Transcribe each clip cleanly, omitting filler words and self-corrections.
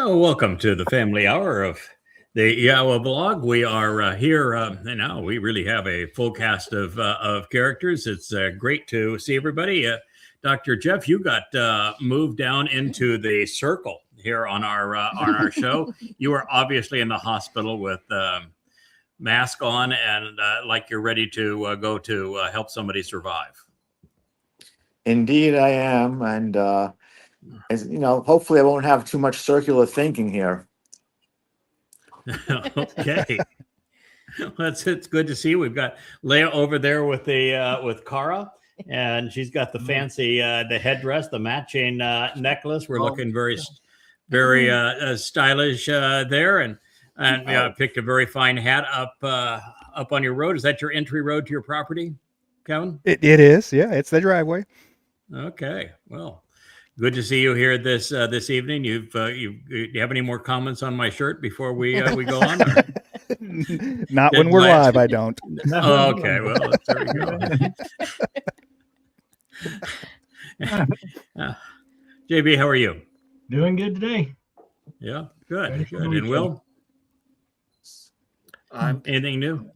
Welcome to the family hour of the Yawa blog. We are here now. We really have a full cast of characters. It's great to see everybody. Dr. Jeff, you got moved down into the circle here on our show. You are obviously in the hospital with mask on and like you're ready to go to help somebody survive. Indeed, I am, and as you know, hopefully, I won't have too much circular thinking here. Okay, well, it's good to see you. We've got Leah over there with the with Cara, and she's got the fancy the headdress, the matching necklace. We're looking very stylish there, and picked a very fine hat up on your road. Is that your entry road to your property, Kevin? It is, yeah. It's the driveway. Okay, well. Good to see you here this evening. Do you have any more comments on my shirt before we go on? Not when we're live, I don't. Oh, okay, well, there we go. JB, how are you? Doing good today. Yeah, good. And Will? Anything new?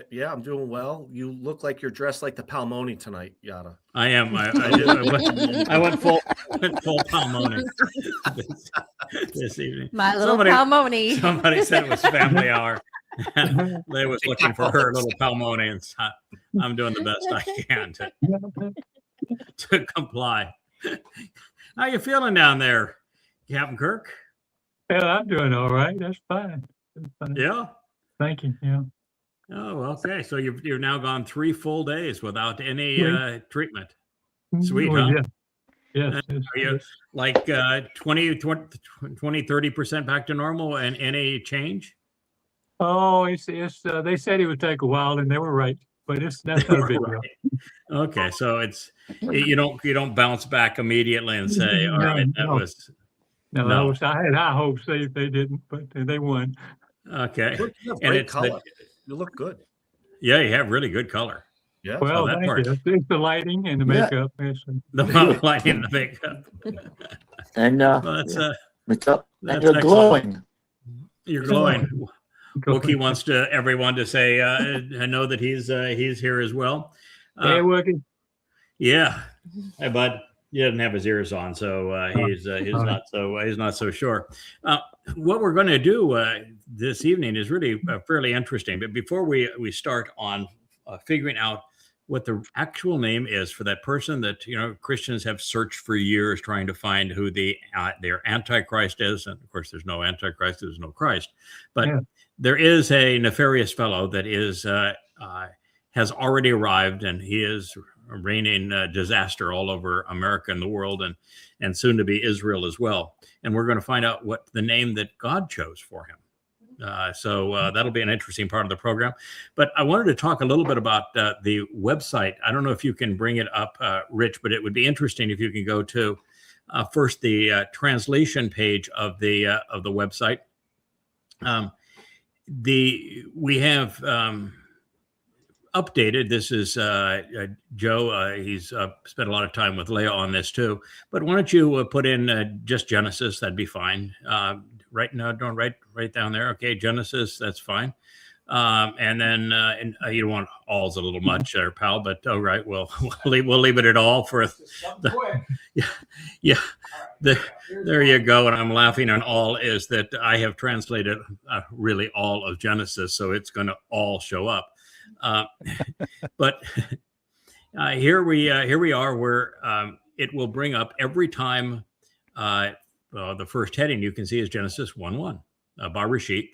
Yeah, I'm doing well. You look like you're dressed like the Palmoni tonight, Yada. I am. I went full Palmoni this evening. My little Palmoni. Somebody said it was family hour. They was looking for her little Palmoni, and I'm doing the best I can to comply. How you feeling down there, Captain Kirk? Yeah, I'm doing all right. That's fine. Yeah. Thank you. Yeah. Oh, okay. So you've now gone 3 full days without any treatment. Sweet, Oh, huh? Yeah. Yes. Are you like 30% back to normal and any change? Oh, it's they said it would take a while, and they were right. But that's not a big deal. Okay, so you don't bounce back immediately and say, all right, that was. No, I had high hopes they didn't, but they won. Okay, You have great color. You look good. Yeah, you have really good color. Yeah. Well, thank you. It's the lighting and the makeup. The lighting and the makeup. And you're glowing. You're glowing. Wookie wants everyone to say, I know that he's here as well. Hey, Wookie. Yeah. Hey, bud. He doesn't have his ears on, so he's not so sure. What we're going to do this evening is really fairly interesting. But before we start on figuring out what the actual name is for that person that Christians have searched for years trying to find who their Antichrist is, and of course there's no Antichrist, there's no Christ, but there is a nefarious fellow that has already arrived, and he is reigning disaster all over America and the world, and soon to be Israel as well. And we're going to find out what the name that God chose for him. So that'll be an interesting part of the program. But I wanted to talk a little bit about the website. I don't know if you can bring it up, Rich, but it would be interesting if you can go to first the translation page of the website. We have updated. This is Joe. He's spent a lot of time with Leah on this too. But why don't you put in just Genesis? That'd be fine. Right now, don't write down there. Okay, Genesis. That's fine. And then you don't want all's a little much there, pal. But all right, we'll leave it at all for yeah. There you go. And I'm laughing. And all is that I have translated really all of Genesis, so it's going to all show up. But here we are where it will bring up every time the first heading you can see is Genesis 1:1, Barashit,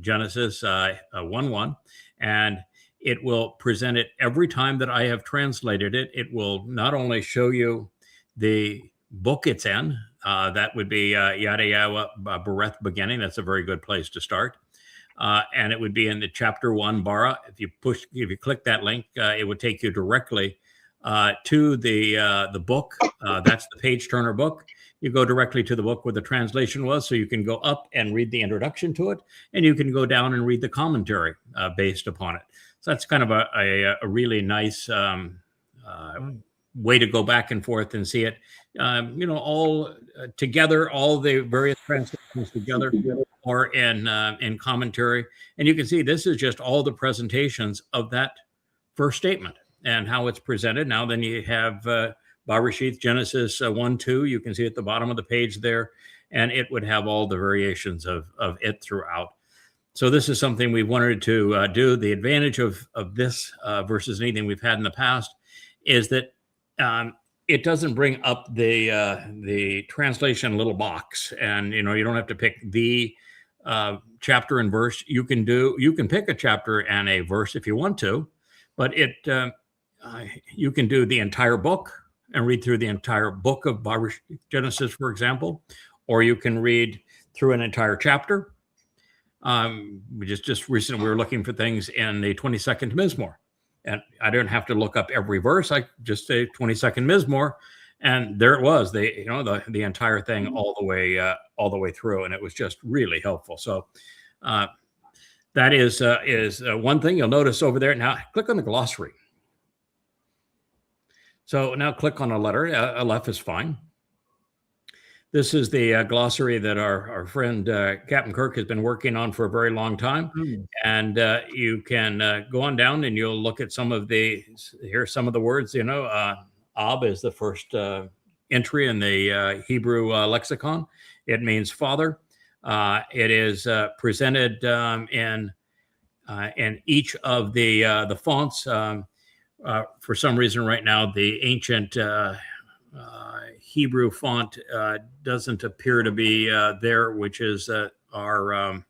Genesis 1:1, and it will present it every time that I have translated it. It will not only show you the book it's in, that would be Yada Yawa Bereth Beginning. That's a very good place to start. And it would be in the chapter 1 bara. If you click that link, it would take you directly to the book. That's the page turner book. You go directly to the book where the translation was, so you can go up and read the introduction to it, and you can go down and read the commentary based upon it. So that's kind of a really nice way to go back and forth and see it, all together, all the various translations together, or in commentary. And you can see this is just all the presentations of that first statement and how it's presented. Now, then you have Bereshith, Genesis 1-2. You can see at the bottom of the page there, and it would have all the variations of it throughout. So this is something we wanted to do. The advantage of this versus anything we've had in the past is that it doesn't bring up the translation little box, and you don't have to pick the chapter and verse. You can pick a chapter and a verse if you want to, but you can do the entire book and read through the entire book of Genesis, for example, or you can read through an entire chapter. Just recently we were looking for things in the 22nd Mizmor, and I didn't have to look up every verse. I just say 22nd Mizmor, and there it was. The entire thing all the way through, and it was just really helpful. So that is one thing you'll notice over there. Now click on the glossary. So now click on a letter. Aleph is fine. This is the glossary that our friend Captain Kirk has been working on for a very long time. And you can go on down and you'll look at here's some of the words, Ab is the first entry in the Hebrew lexicon. It means father. It is presented in each of the fonts. For some reason right now, the ancient Hebrew font doesn't appear to be there, which is our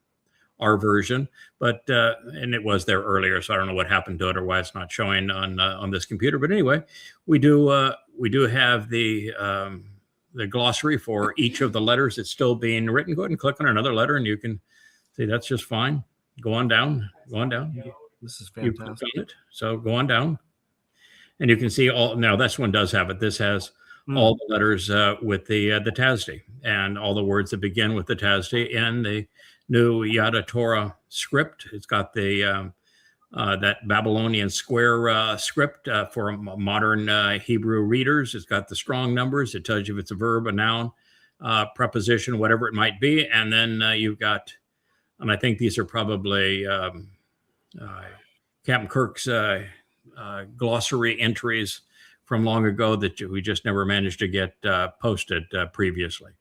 version, and it was there earlier, so I don't know what happened to it or why it's not showing on this computer. But anyway, we do have the glossary for each of the letters. It's still being written. Go ahead and click on another letter, and you can see that's just fine. Go on down. This is fantastic. So go on down, and you can see all. Now this one does have it. This has all the letters with the Tasdi and all the words that begin with the Tasdi in the new Yada Torah script. It's got the that Babylonian square script for modern Hebrew readers. It's got the strong numbers. It tells you if it's a verb, a noun, preposition, whatever it might be. And then you've got, and I think these are probably Captain Kirk's glossary entries from long ago that we just never managed to get posted previously.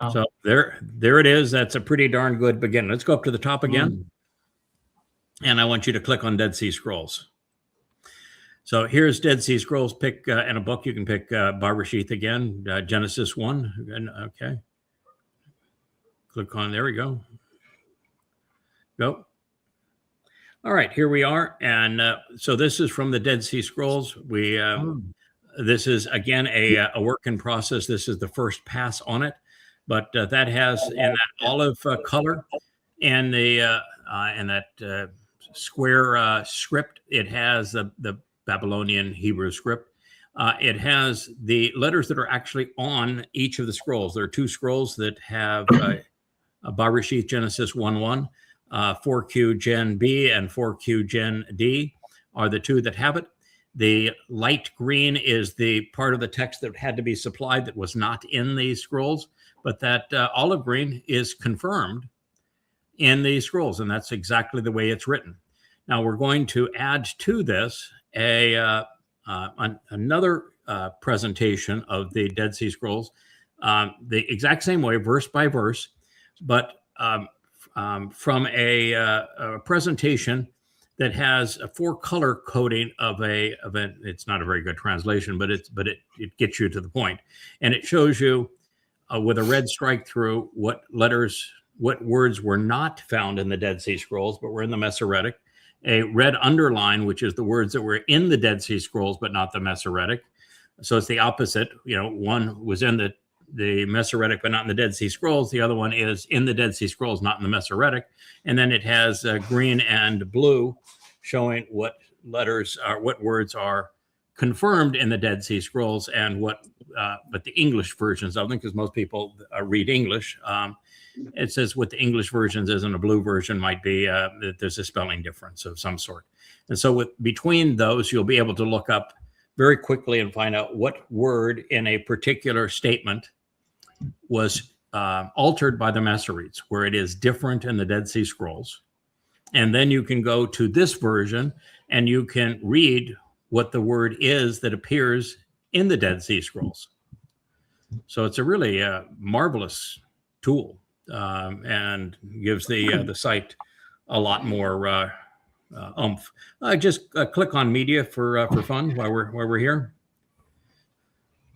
Oh. So there it is. That's a pretty darn good beginning. Let's go up to the top again. And I want you to click on Dead Sea Scrolls. So here's Dead Sea Scrolls. Pick in a book, you can pick Bereshith again, Genesis 1. Okay. Click on, there we go. Go. All right, here we are. And so this is from the Dead Sea Scrolls. This is, again, a work in process. This is the first pass on it. But that has, in that olive color and that square script, it has the Babylonian Hebrew script. It has the letters that are actually on each of the scrolls. There are two scrolls that have Bereshith, Genesis 1:1. 4Q Gen B and 4Q Gen D are the two that have it. The light green is the part of the text that had to be supplied that was not in the scrolls, but that olive green is confirmed in the scrolls, and that's exactly the way it's written. Now we're going to add to this another presentation of the Dead Sea Scrolls, the exact same way, verse by verse, but from a presentation that has a 4-color coding of an, it's not a very good translation, but it gets you to the point. And it shows you with a red strike through what words were not found in the Dead Sea Scrolls, but were in the Masoretic. A red underline, which is the words that were in the Dead Sea Scrolls, but not the Masoretic. So it's the opposite. One was in the Masoretic, but not in the Dead Sea Scrolls. The other one is in the Dead Sea Scrolls, not in the Masoretic. And then it has green and blue showing what letters are, what words are confirmed in the Dead Sea Scrolls and but the English versions of them, because most people read English. It says what the English versions is, and a blue version might be that there's a spelling difference of some sort. And so between those, you'll be able to look up very quickly and find out what word in a particular statement was altered by the Masoretes, where it is different in the Dead Sea Scrolls. And then you can go to this version and you can read what the word is that appears in the Dead Sea Scrolls. So it's a really marvelous tool, and gives the site a lot more oomph. Just click on media for fun while we're here.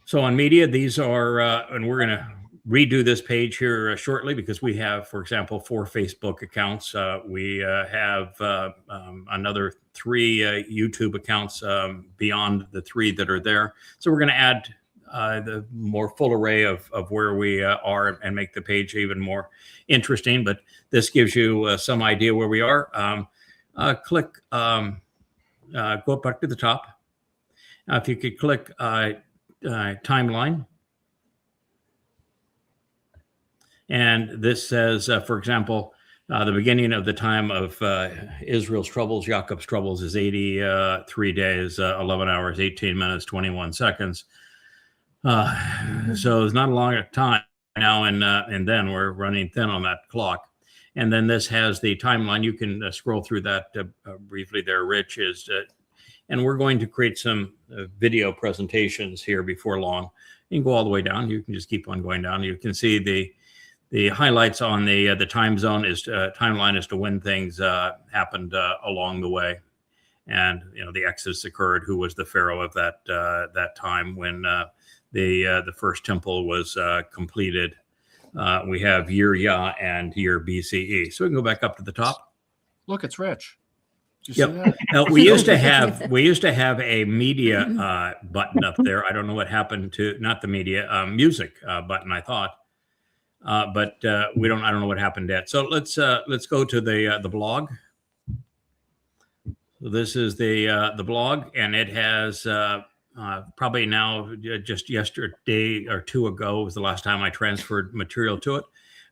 So on media, these are, and we're going to redo this page here shortly, because we have, for example, 4 Facebook accounts. We have another 3 YouTube accounts beyond the 3 that are there. So we're going to add the more full array of where we are and make the page even more interesting. But this gives you some idea where we are. Click, go back to the top. If you could click timeline. And this says, for example, the beginning of the time of Israel's troubles, Jacob's troubles, is 83 days, 11 hours, 18 minutes, 21 seconds. So it's not a long time now, and then we're running thin on that clock. And then this has the timeline. You can scroll through that briefly there, Rich. And we're going to create some video presentations here before long. You can go all the way down. You can just keep on going down. You can see the highlights on the time zone is timeline as to when things happened along the way. And, the Exodus occurred, who was the Pharaoh of that time when the first temple was completed. We have year Yah and year BCE. So we can go back up to the top. Look, it's Rich. Did you see Yep. that? We used to have a media button up there. I don't know what happened to, not the media, music button, I thought. But I don't know what happened yet. So let's go to the blog. So this is the blog, and it has probably now, just yesterday or 2 ago was the last time I transferred material to it.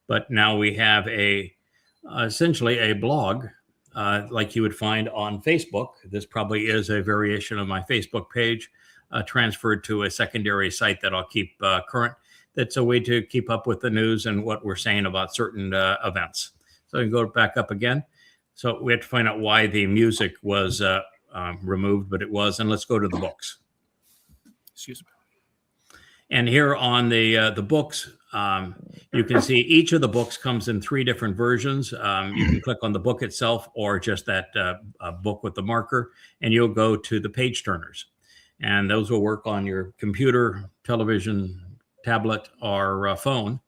But now we have essentially a blog like you would find on Facebook. This probably is a variation of my Facebook page transferred to a secondary site that I'll keep current. That's a way to keep up with the news and what we're saying about certain events. So we can go back up again. So we have to find out why the music was removed, but it was. And let's go to the books. Excuse me. And here on the books, you can see each of the books comes in 3 different versions. You can click on the book itself or just that book with the marker, and you'll go to the page turners. And those will work on your computer, television, tablet, or phone.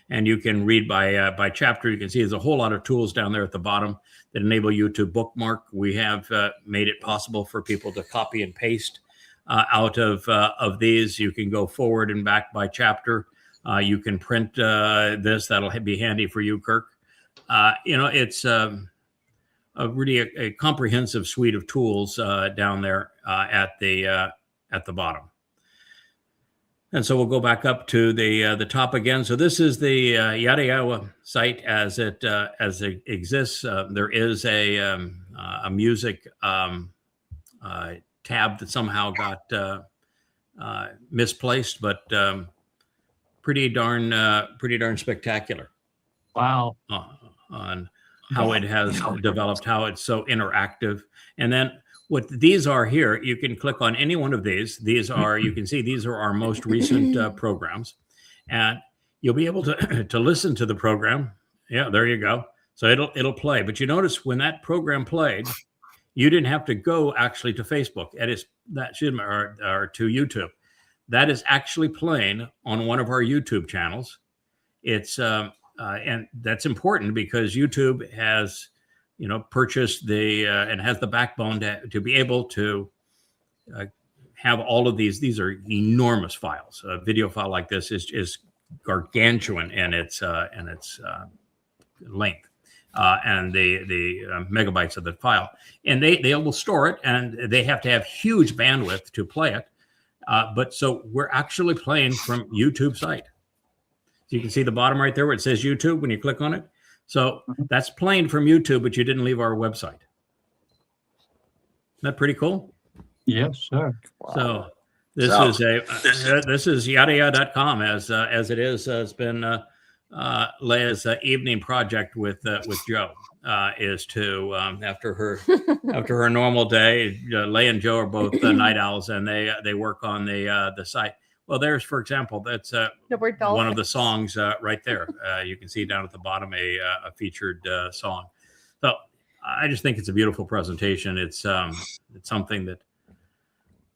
And you can read by chapter. You can see there's a whole lot of tools down there at the bottom that enable you to bookmark. We have made it possible for people to copy and paste out of these. You can go forward and back by chapter. You can print this. That'll be handy for you, Kirk. It's really a comprehensive suite of tools down there at the bottom. And so we'll go back up to the top again. So this is the Yadayawa site as it exists. There is a music tab that somehow got misplaced, but pretty darn spectacular. Wow. On how it has developed, how it's so interactive. And then what these are here, you can click on any one of these. You can see these are our most recent programs, and you'll be able to listen to the program. Yeah, there you go. So it'll play. But you notice when that program played, you didn't have to go actually to Facebook. Or to YouTube. That is actually playing on one of our YouTube channels. It's and that's important because YouTube has purchased and has the backbone to be able to have all of these. These are enormous files. A video file like this is gargantuan in its length and the megabytes of the file. And they will store it, and they have to have huge bandwidth to play it. But so we're actually playing from YouTube site. So you can see the bottom right there where it says YouTube when you click on it. So that's playing from YouTube, but you didn't leave our website. Isn't that pretty cool? Yes, sir. Wow. So This So- is this is yadaya.com as it is. It's been Leia's evening project with Joe is to after her normal day. Leia and Joe are both night owls, and they work on the site. Well, there's, for example, that's one of the songs right there. You can see down at the bottom a featured song. So I just think it's a beautiful presentation. It's something that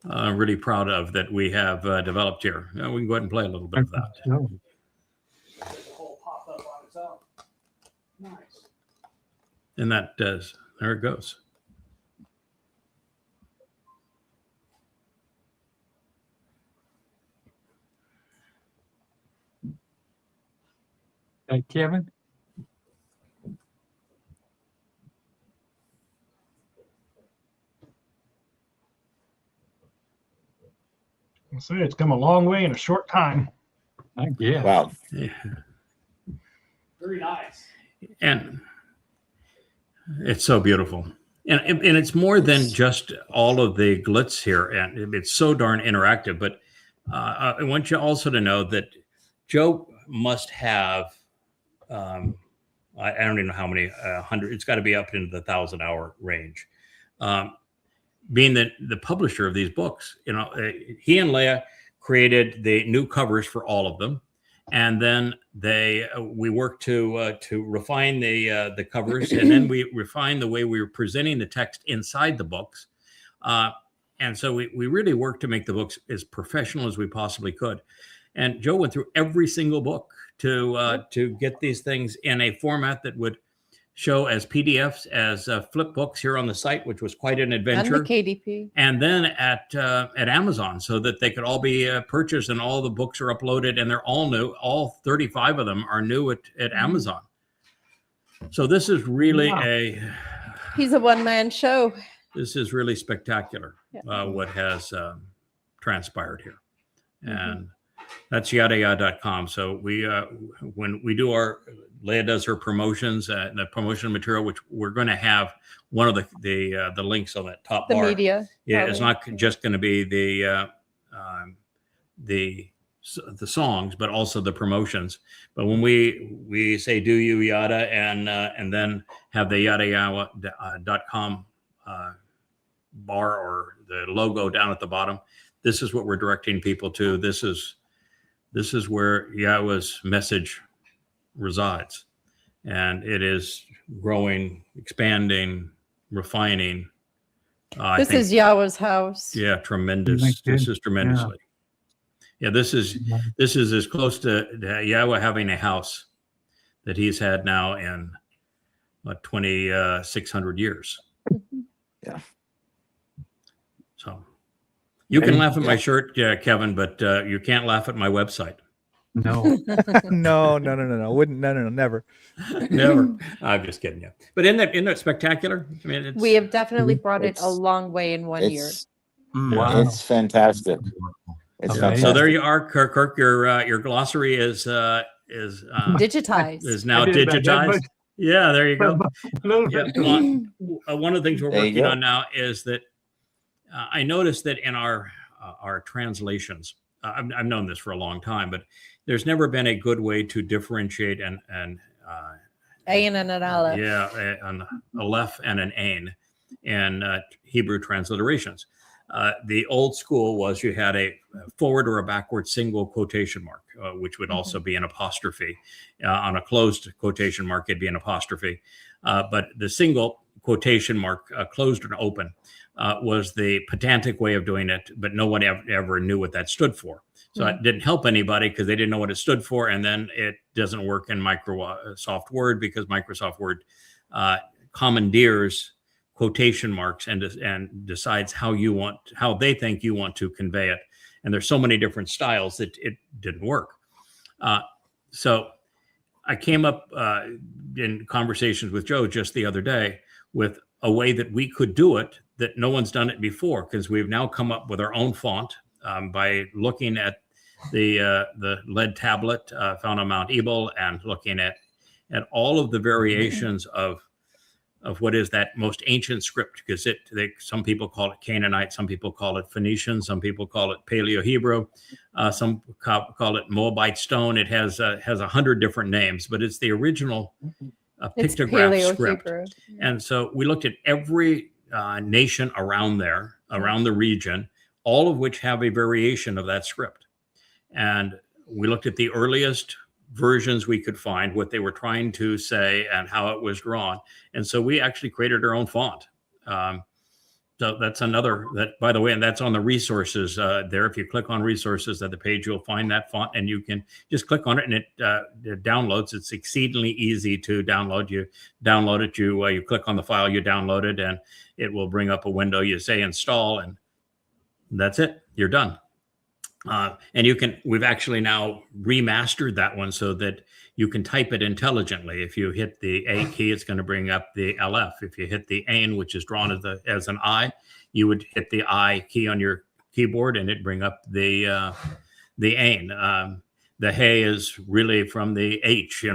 I'm really proud of that we have developed here. We can go ahead and play a little bit of that. And that does. There it goes. Hey, Kevin. I say it's come a long way in a short time. I guess. Wow. Yeah. Very nice. And it's so beautiful. And it's more than just all of the glitz here. And it's so darn interactive. But I want you also to know that Joe must have, I don't even know how many, 100, it's got to be up into the 1,000-hour range. Being the publisher of these books, he and Leia created the new covers for all of them. And then we worked to refine the covers, and then we refined the way we were presenting the text inside the books. And so we really worked to make the books as professional as we possibly could. And Joe went through every single book to get these things in a format that would show as PDFs, as flip books here on the site, which was quite an adventure. And the KDP. And then at Amazon, so that they could all be purchased, and all the books are uploaded, and they're all new. All 35 of them are new at Amazon. So this is really He's a one-man show. this is really spectacular, what has transpired here. And that's yadaya.com. So when we do Leia does her promotions, the promotion material, which we're going to have one of the links on that top The bar. media. Yeah, it's not just going to be the songs, but also the promotions. But when we say "Do you yada" and then have the yadaya.com bar or the logo down at the bottom, this is what we're directing people to. This is where Yahweh's message resides, and it is growing, expanding, refining. This is Yahweh's house. Yeah, tremendous. Thank you. This is tremendously. Yeah, this is as close to Yahweh having a house that he's had now in 2,600 years. Yeah. So you can laugh at my shirt, Kevin, but you can't laugh at my website. No. No. Wouldn't. No. Never. Never. I'm just kidding you. But isn't that spectacular? I mean, it's, We have definitely brought it a It's- long way in 1 year. It's Wow. it's fantastic. It's Okay. fantastic. so there you are, Kirk. Your glossary is Digitized. now I did about that digitized. much. Yeah, there you go. A little Yeah, bit. one of the things we're There you working go. on now is that I noticed that in our translations, I've known this for a long time, but there's never been a good way to differentiate an Ayin and an Aleph. an aleph and an ain in Hebrew transliterations. The old school was you had a forward or a backward single quotation mark, which would also be an apostrophe. On a closed quotation mark, it'd be an apostrophe. But the single quotation mark, closed and open, was the pedantic way of doing it, but no one ever knew what that stood for. So it didn't help anybody because they didn't know what it stood for. And then it doesn't work in Microsoft Word because Microsoft Word commandeers quotation marks and decides how they think you want to convey it. And there's so many different styles that it didn't work. So I came up in conversations with Joe just the other day with a way that we could do it that no one's done it before, because we've now come up with our own font by looking at the lead tablet found on Mount Ebal and looking at all of the variations of what is that most ancient script, because some people call it Canaanite, some people call it Phoenician, some people call it Paleo-Hebrew, some call it Moabite stone. It has 100 different names, but it's the original It's pictograph script. Paleo-Hebrew. And so we looked at every nation around there, around the region, all of which have a variation of that script. And we looked at the earliest versions we could find, what they were trying to say and how it was drawn. And so we actually created our own font. So that's another, that, by the way, and that's on the resources there. If you click on resources at the page, you'll find that font, and you can just click on it and it downloads. It's exceedingly easy to download. You download it, you click on the file, you download it, and it will bring up a window. You say install, and that's it. You're done. And we've actually now remastered that one so that you can type it intelligently. If you hit the A key, it's going to bring up the LF. If you hit the Ain, which is drawn as an I, you would hit the I key on your keyboard and it'd bring up the Ain. The Hey is really from the H.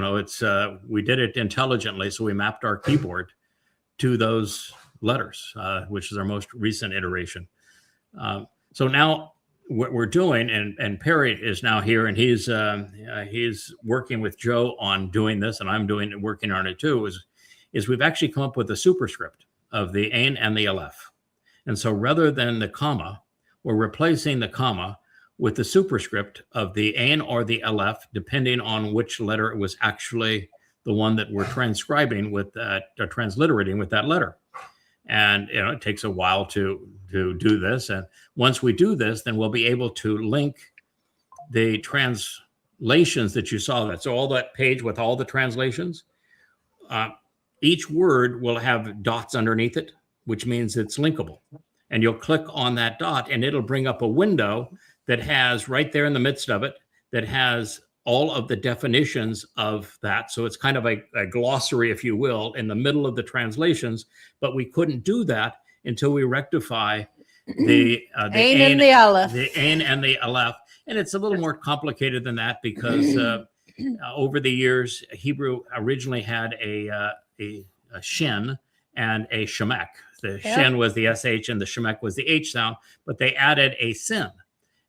We did it intelligently, so we mapped our keyboard to those letters, which is our most recent iteration. So now, what we're doing, and Perry is now here, and he's working with Joe on doing this, and I'm working on it too. Is we've actually come up with a superscript of the Ain and the Aleph, and so rather than the comma, we're replacing the comma with the superscript of the Ain or the Aleph, depending on which letter it was actually the one that we're transcribing with that, or transliterating with that letter. And it takes a while to do this. And once we do this, then we'll be able to link the translations that you saw. That so all that page with all the translations, each word will have dots underneath it, which means it's linkable. And you'll click on that dot, and it'll bring up a window that has right there in the midst of it that has all of the definitions of that. So it's kind of a glossary, if you will, in the middle of the translations. But we couldn't do that until we rectify the Ain and the Aleph. The Ain and the Aleph. And it's a little more complicated than that because over the years, Hebrew originally had a shin and a shemek. The shin was the SH and the shemek was the H sound, but they added a sin.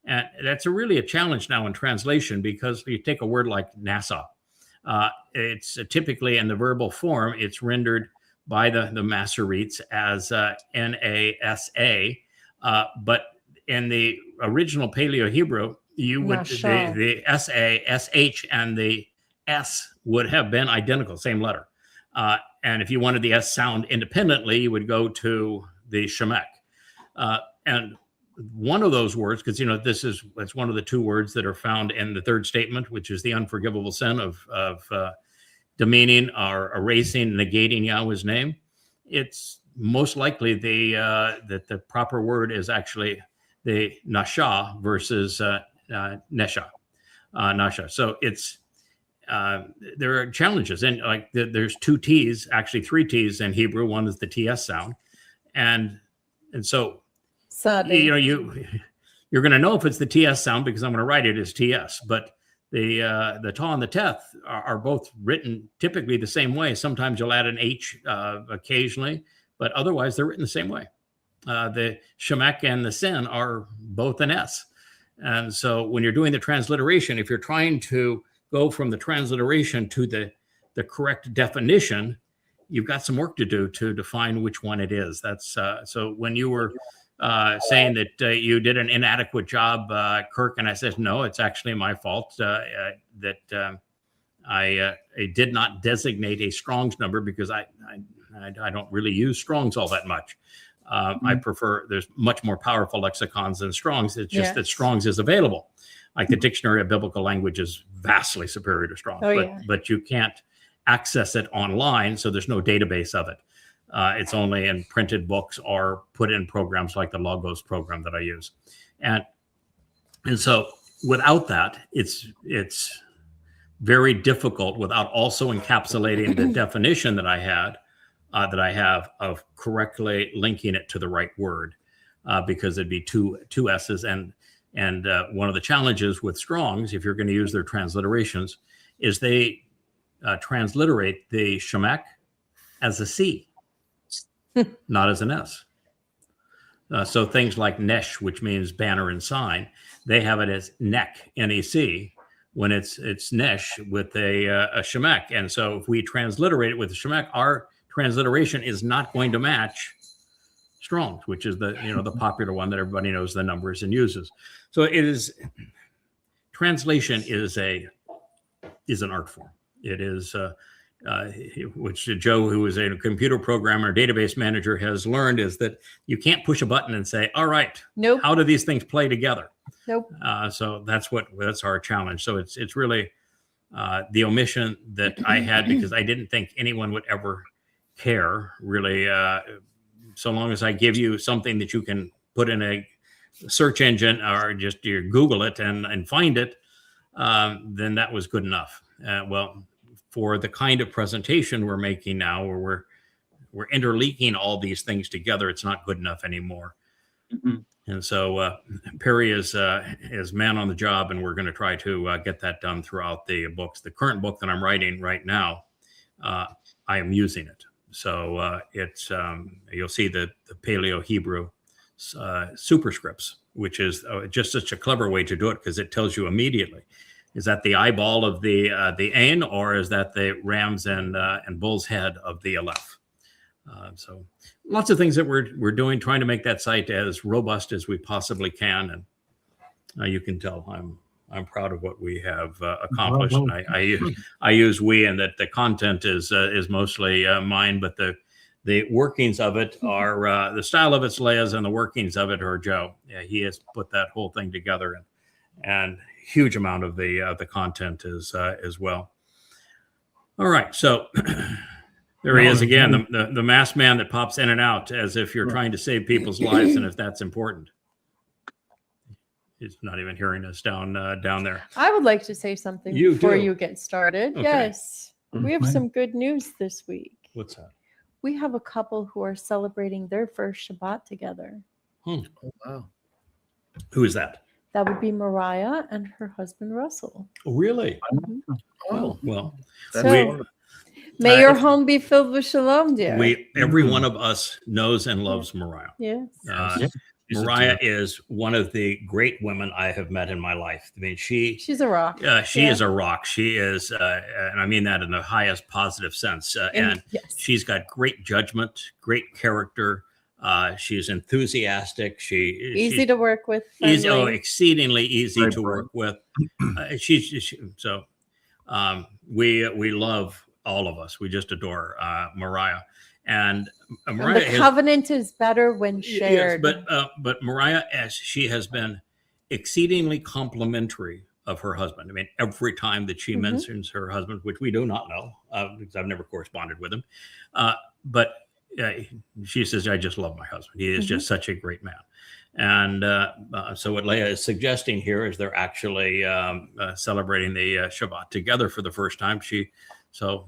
And that's really a challenge now in translation, because you take a word like NASA. It's typically in the verbal form, it's rendered by the Masoretes as NASA. But in the original Paleo-Hebrew, you would the SA, SH, and the S would have been identical, same letter. And if you wanted the S sound independently, you would go to the shemek. And one of those words, because it's one of the two words that are found in the third statement, which is the unforgivable sin of demeaning or erasing, negating Yahweh's name. It's most likely that the proper word is actually the nasha versus nesha, nasha. So it's there are challenges, and like there's two T's, actually three T's in Hebrew. One is the TS sound, and so. You're going to know if it's the TS sound because I'm going to write it as TS, but the Ta and the Teth are both written typically the same way. Sometimes you'll add an H occasionally, but otherwise they're written the same way. The shemek and the sin are both an S. And so when you're doing the transliteration, if you're trying to go from the transliteration to the correct definition, you've got some work to do to define which one it is. That's so when you were saying that you did an inadequate job, Kirk, and I said, no, it's actually my fault that I did not designate a Strong's number because I don't really use Strong's all that much. I prefer, there's much more powerful lexicons than Strong's. It's just that Strong's is available. Like the Dictionary of Biblical Language is vastly superior to Strong's, but you can't access it online, so there's no database of it. It's only in printed books or put in programs like the Logos program that I use. And so without that, it's very difficult without also encapsulating the definition that I have of correctly linking it to the right word, because it'd be two S's. And one of the challenges with Strong's, if you're going to use their transliterations, is they transliterate the shemek as a C. not as an S. So things like nesh, which means banner and sign, they have it as neck, N-E-C, when it's nesh with a shemek. And so if we transliterate it with a shemek, our transliteration is not going to match Strong's, which is the popular one that everybody knows the numbers and uses. So it is, translation is an art form. It is which Joe, who is a computer programmer, database manager, has learned, is that you can't push a button and say, all right, Nope. how do these things play together? Nope. So that's our challenge. So it's really the omission that I had, because I didn't think anyone would ever care, really, so long as I give you something that you can put in a search engine or just you Google it and find it, then that was good enough. Well, for the kind of presentation we're making now, where we're interlinking all these things together, it's not good enough anymore. Mhm. And so Perry is man on the job, and we're going to try to get that done throughout the books. The current book that I'm writing right now, I am using it. So it's you'll see the Paleo Hebrew superscripts, which is just such a clever way to do it, because it tells you immediately. Is that the eyeball of the Ain, or is that the rams and bull's head of the Aleph? So lots of things that we're doing, trying to make that site as robust as we possibly can. And you can tell I'm proud of what we have accomplished. And I use we, and that the content is mostly mine, but the workings of it are the style of it's Leia's, and the workings of it are Joe. Yeah, he has put that whole thing together, and huge amount of the content is as well. All right, so there he is again, the masked man that pops in and out as if you're trying to save people's lives, and if that's important. He's not even hearing us down there. I would like to say something You before do. you get started. Okay. Yes. We have Fine. some good news this week. What's that? We have a couple who are celebrating their first Shabbat together. Oh, wow. Who is that? That would be Mariah and her husband Russell. Oh, really? Oh, Well, that's So- wonderful. May Uh, your if- home be filled with shalom, dear. every one of us knows and loves Mariah. Yes. She's a Mariah dear. is one of the great women I have met in my life. I mean, She's a rock. she Yeah. is a rock. She is, and I mean that in the highest positive sense. And yes. she's got great judgment, great character. She's enthusiastic. Easy to work with. easy, friendly. exceedingly easy Very to bright. work with. We love, all of us. We just adore Mariah, and And Mariah the has, covenant is better when shared. Yes, but Mariah, as she has been exceedingly complimentary of her husband. I mean, every time that she Mhm. mentions her husband, which we do not know, because I've never corresponded with him, but she says, "I just love my husband. He is just such a great man." And so what Leah is suggesting here is they're actually celebrating the Shabbat together for the first time. So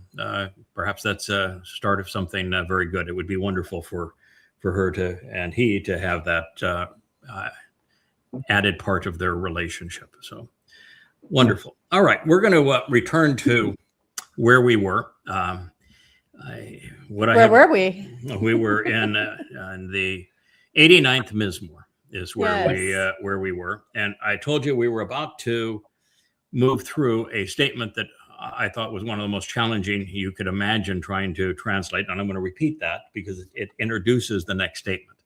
perhaps that's a start of something very good. It would be wonderful for her and he to have that added part of their relationship. So wonderful. All right, we're going to return to where we were. Where were we? We were in the 89th Mizmor is where Yes. we were, and I told you we were about to move through a statement that I thought was one of the most challenging you could imagine trying to translate, and I'm going to repeat that because it introduces the next statement.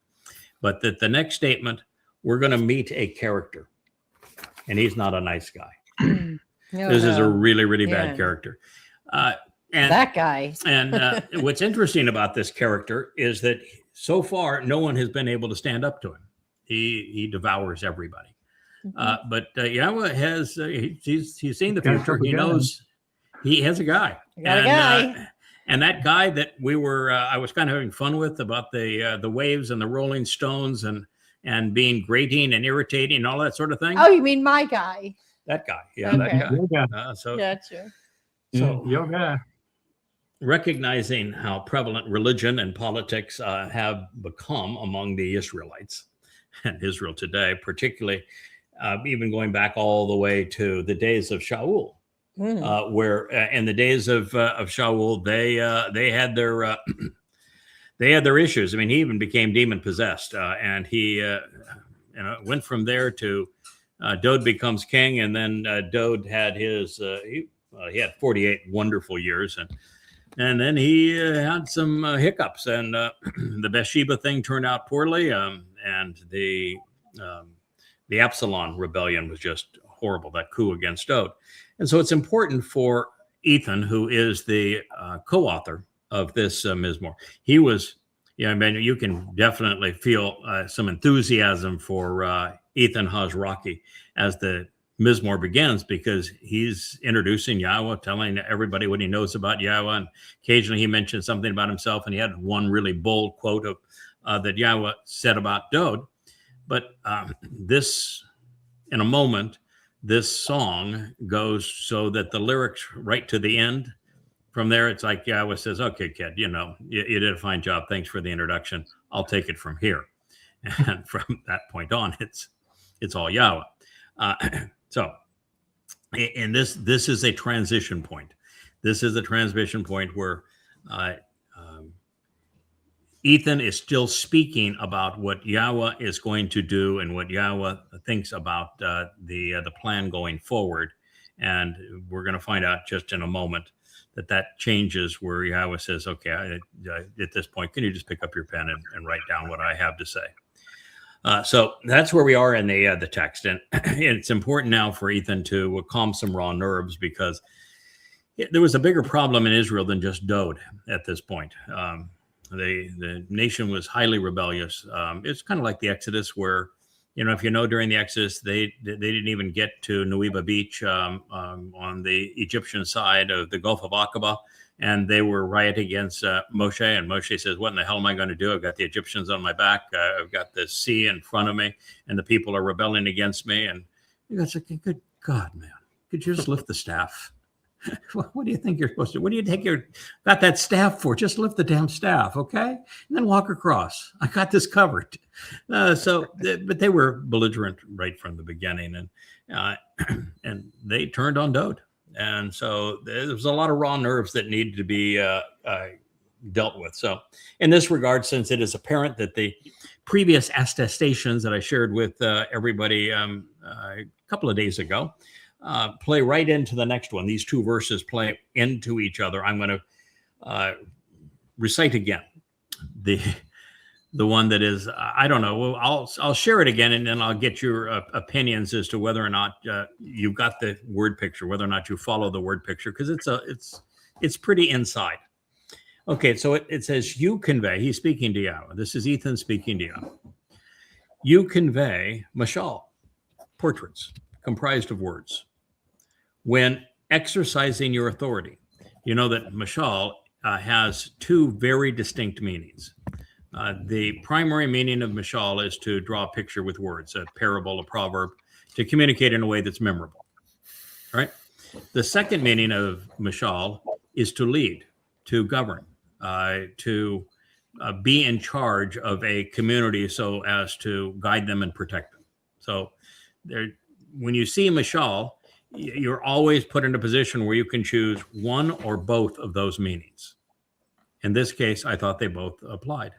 But that the next statement, we're going to meet a character, and he's not a nice guy. This is a really, really Yeah. bad character. And That guy. and what's interesting about this character is that so far, no one has been able to stand up to him. He devours everybody. But Yahweh has, he's seen the Got future. something He going. knows he has a guy. Got a guy. And that guy that we were, I was kind of having fun with about the waves and the rolling stones and being grating and irritating and all that sort of thing. Oh, you mean my guy? That guy. Yeah, that Okay. guy. Yoga. So Gotcha. Yoga. recognizing how prevalent religion and politics have become among the Israelites and Israel today, particularly even going back all the way to the days of Shaul, where in the days of Shaul, they had they had their issues. I mean, he even became demon possessed, and he went from there to Dode becomes king, and then Dode had his he had 48 wonderful years, and then he had some hiccups, and the Bathsheba thing turned out poorly, and the Absalom rebellion was just horrible, that coup against Dode. And so it's important for Ethan, who is the co-author of this Mizmor. He was, I mean, you can definitely feel some enthusiasm for Ethan Hazraki as the Mizmor begins, because he's introducing Yahweh, telling everybody what he knows about Yahweh, and occasionally he mentions something about himself, and he had one really bold quote of that Yahweh said about Dode. But this, in a moment, this song goes so that the lyrics right to the end. From there, it's like Yahweh says, "Okay, kid, you did a fine job. Thanks for the introduction. I'll take it from here." And from that point on, it's all Yahweh. So, and this is a transition point. This is a transition point where Ethan is still speaking about what Yahweh is going to do and what Yahweh thinks about the plan going forward. And we're going to find out just in a moment that changes, where Yahweh says, "Okay, at this point, can you just pick up your pen and write down what I have to say?" So that's where we are in the text. And it's important now for Ethan to calm some raw nerves, because there was a bigger problem in Israel than just Dode at this point. The nation was highly rebellious. It's kind of like the Exodus, where, if during the Exodus, they didn't even get to Nuiba Beach on the Egyptian side of the Gulf of Aqaba, and they were rioting against Moshe. And Moshe says, "What in the hell am I going to do? I've got the Egyptians on my back. I've got the sea in front of me, and the people are rebelling against me." And God's like, "Good God, man, could you just lift the staff? What do you think you're supposed to do? What do you think you're got that staff for? Just lift the damn staff, okay? And then walk across. I got this covered." But they were belligerent right from the beginning, and they turned on Dode. And so there was a lot of raw nerves that needed to be dealt with. So in this regard, since it is apparent that the previous attestations that I shared with everybody a couple of days ago play right into the next one, these two verses play into each other, I'm going to recite again the one that is, I don't know. Well, I'll share it again, and then I'll get your opinions as to whether or not you've got the word picture, whether or not you follow the word picture, because it's pretty inside. Okay, so it says, "You convey." He's speaking to Yahweh. This is Ethan speaking to Yahweh. "You convey mashal, portraits comprised of words, when exercising your authority." You know that mashal has two very distinct meanings. The primary meaning of mashal is to draw a picture with words, a parable, a proverb, to communicate in a way that's memorable. Right? The second meaning of mashal is to lead, to govern, to be in charge of a community so as to guide them and protect them. So when you see mashal, you're always put in a position where you can choose one or both of those meanings. In this case, I thought they both applied.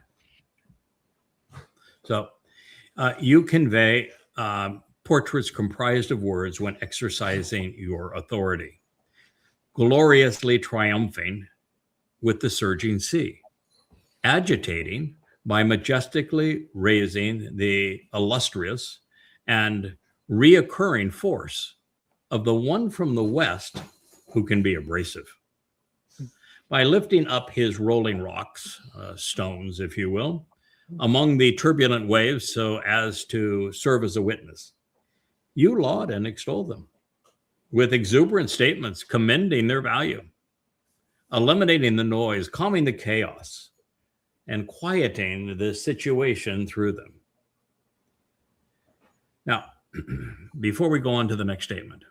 So you convey portraits comprised of words when exercising your authority, gloriously triumphing with the surging sea, agitating by majestically raising the illustrious and reoccurring force of the one from the west who can be abrasive, by lifting up his rolling rocks, stones, if you will, among the turbulent waves so as to serve as a witness. You laud and extol them with exuberant statements commending their value, eliminating the noise, calming the chaos, and quieting the situation through them. Now, before we go on to the next statement,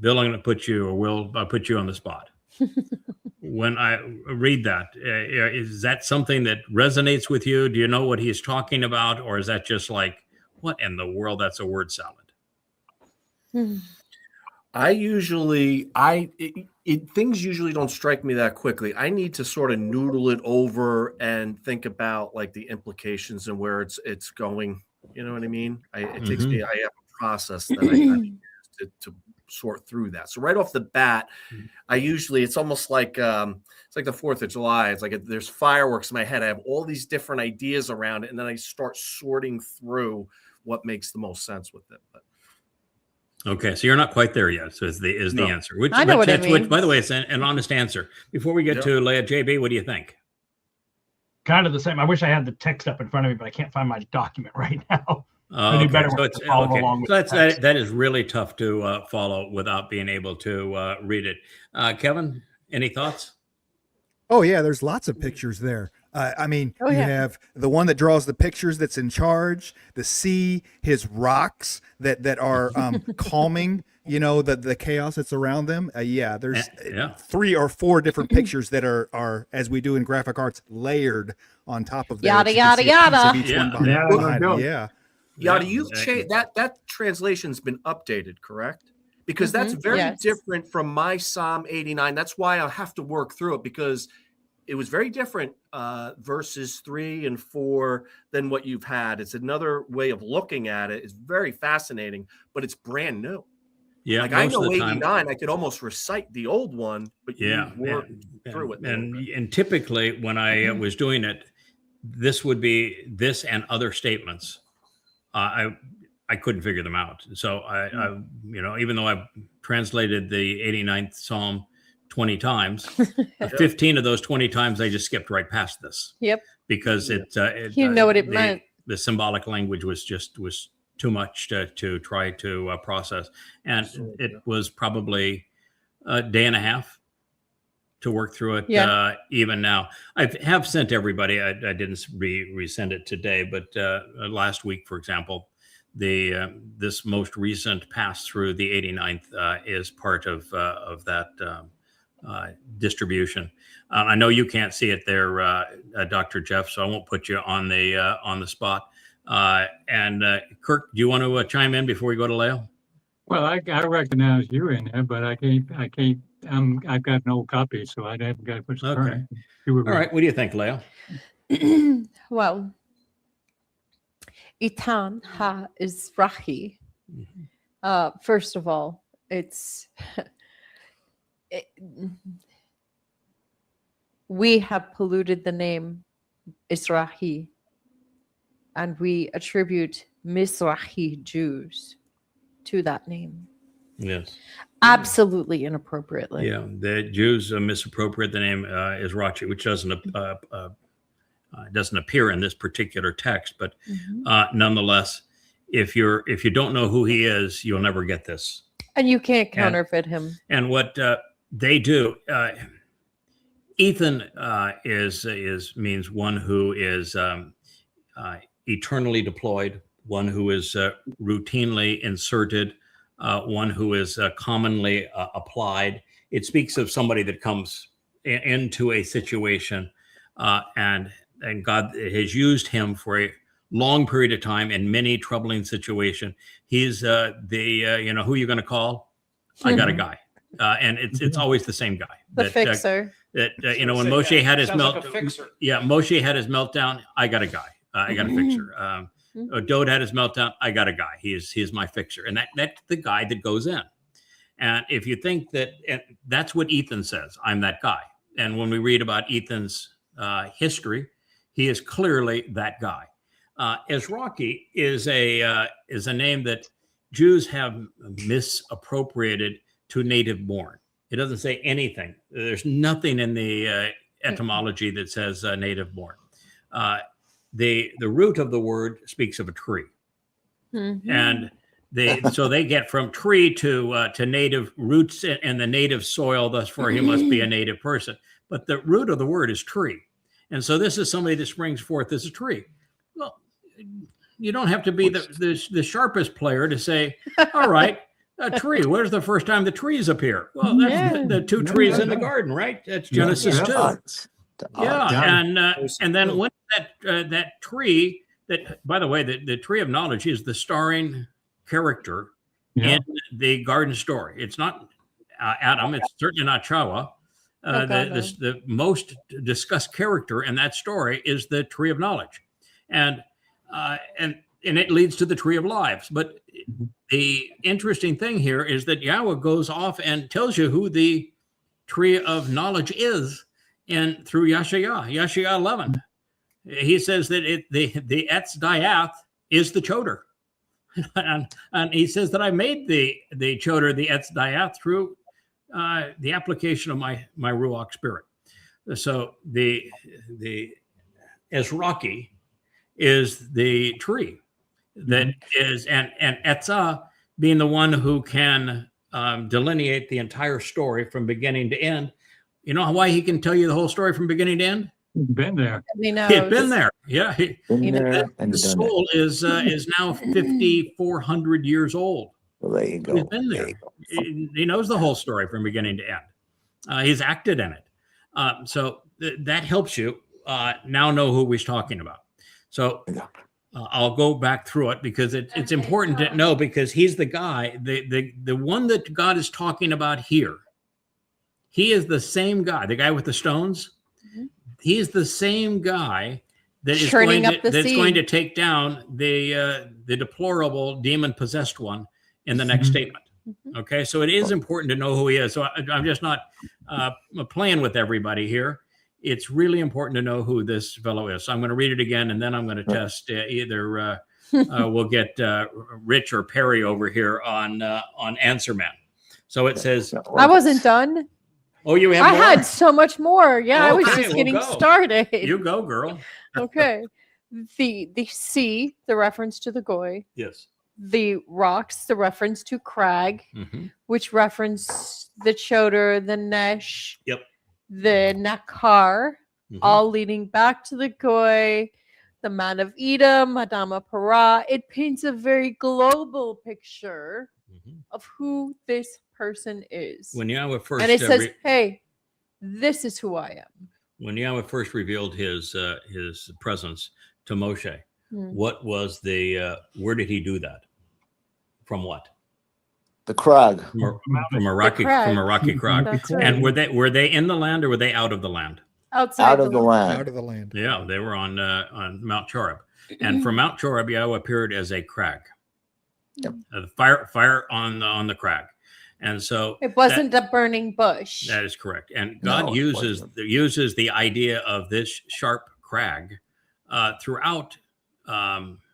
Bill, I'm going to put you, or Will, I'll put you on the spot. When I read that, is that something that resonates with you? Do you know what he's talking about? Or is that just like, what in the world? That's a word salad. Things usually don't strike me that quickly. I need to sort of noodle it over and think about like the implications and where it's going. You know what I mean? It takes me. I have a process that I use to sort through that. So right off the bat, it's almost like it's like the 4th of July. It's like there's fireworks in my head. I have all these different ideas around it, and then I start sorting through what makes the most sense with it. But Okay, so you're not quite there yet. So the No. answer. Which, I know what it which, means. by the way, it's an honest answer. Before we get Yep. to Leah, JB, what do you think? Kind of the same. I wish I had the text up in front of me, but I can't find my document right now. I do better So when it's I follow okay. along with So the that's text. that is really tough to follow without being able to read it. Kevin, any thoughts? Oh yeah, there's lots of pictures there. I mean, Oh, you yeah. have the one that draws the pictures that's in charge, the sea, his rocks that are calming, the chaos that's around them. Yeah, there's Yeah. 3 or 4 different pictures that are, as we do in graphic arts, layered on top of that. Yada, You can see a yada, piece of yada. each one Yeah. behind- Yeah, behind no it. doubt. Yeah. Yada, Yeah. you've changed that translation's been updated, correct? Because that's Mhm, very yes. different from my Psalm 89. That's why I'll have to work through it because it was very different verses 3 and 4 than what you've had. It's another way of looking at it. It's very fascinating, but it's brand new. Yeah, Like I most know of the time. 89, I could almost recite the old one, but Yeah, you worked through it. a little bit. and typically when I was doing it, this would be this and other statements. I couldn't figure them out. So I even though I've translated the 89th Psalm 20 times, 15 of those 20 times I just skipped right past this Yep. because You know what it meant. the symbolic language was too much to try to process, and it was probably a day and a half to work through it. Yeah. Even now, I have sent everybody. I didn't resend it today, but last week, for example, this most recent pass through the 89th is part of that distribution. I know you can't see it there, Dr. Jeff, so I won't put you on the spot. And Kirk, do you want to chime in before we go to Leo? Well, I recognize you in there, but I can't. I've got an old copy, so I haven't got what's Okay. current. You were All right. What do you think, Leo? Well, Itan ha Izrahi. First of all, we have polluted the name Izrahi, and we attribute Mizrahi Jews to that name. Yes. Absolutely inappropriately. Yeah. The Jews misappropriate the name Israchi, which doesn't appear in this particular text, but Mhm. nonetheless, if you don't know who he is, you'll never get this. And you can't counterfeit him. And what they do, Ethan means one who is eternally deployed, one who is routinely inserted, one who is commonly applied. It speaks of somebody that comes into a situation, and God has used him for a long period of time in many troubling situations. He's who you're going to call? I got a guy, and it's always the same guy. The fixer. When Moshe had his Moshe had his meltdown. I got a guy. I got a fixer. Dode had his meltdown. I got a guy. He's my fixer, and that's the guy that goes in. And if you think that, and that's what Ethan says, I'm that guy. And when we read about Ethan's history, he is clearly that guy. Ezraki is a name that Jews have misappropriated to native born. It doesn't say anything. There's nothing in the etymology that says native born. The root of the word speaks of a tree, and so they get from tree to native roots in the native soil. Thus, for he must be a native person. But the root of the word is tree, and so this is somebody that springs forth as a tree. Well, you don't have to be the sharpest player to say, all right, a tree. Where's the first time the trees appear? Well, that's the two trees in the garden, right? That's Genesis 2. And then when that tree, that by the way, the tree of knowledge is the starring character Yeah. in the garden story. It's not Adam. It's certainly not Chawa. Oh, God, The most discussed character in that story is the tree of knowledge, and it leads to the tree of lives. But the interesting thing here is that Yahweh goes off and tells you who the tree of knowledge is, and through Yashaya 11, he says that the Etz Dayath is the choder, and he says that I made the choder, the Etz Dayath, through the application of my Ruach spirit. So the Ezraki is the tree that is, and Etzah being the one who can delineate the entire story from beginning to end. You know why he can tell you the whole story from beginning to end? Been there. He knows. He had been there. Yeah. Been there The and done soul is now 5,400 years old. Well, there you go. He's been There there. you go. He knows the whole story from beginning to end. He's acted in it. So that helps you now know who he's talking about. So I'll go back through it because it's important to know, because he's the guy, the one that God is talking about here. He is the same guy, the guy with the stones. He's the same guy that is Churning up the that's sea. going to take down the deplorable demon possessed one in the next statement. Okay, so it is important to know who he is. So I'm just not playing with everybody here. It's really important to know who this fellow is. So I'm going to read it again, and then I'm going to test either we'll get Rich or Perry over here on Answer Man. So it says, I wasn't done. "Oh, you have I more? had so much more. Yeah, I was Okay, just well, getting go. started. You go, girl." Okay. The sea, the reference to the goy. Yes. The rocks, the reference to crag, Mhm. which reference the choder, the nesh, Yep. the nakar, Mhm. all leading back to the goy, the man of Edom, Adama Para. It paints a very global picture Mhm. of who this person is. When Yahweh first And it says, hey, this is who I am. when Yahweh first revealed his presence to Moshe, what was where did he do that? From what? The Krag. From a rocky crag. That's And right. were they in the land or were they out of the land? Outside Out of the land. Out of the land. Yeah, they were on Mount Choreb. And from Mount Choreb, Yahweh appeared as a crag. Yep. Fire on the crag. And so It wasn't a burning bush. that is correct. And No, God it uses wasn't. the idea of this sharp crag throughout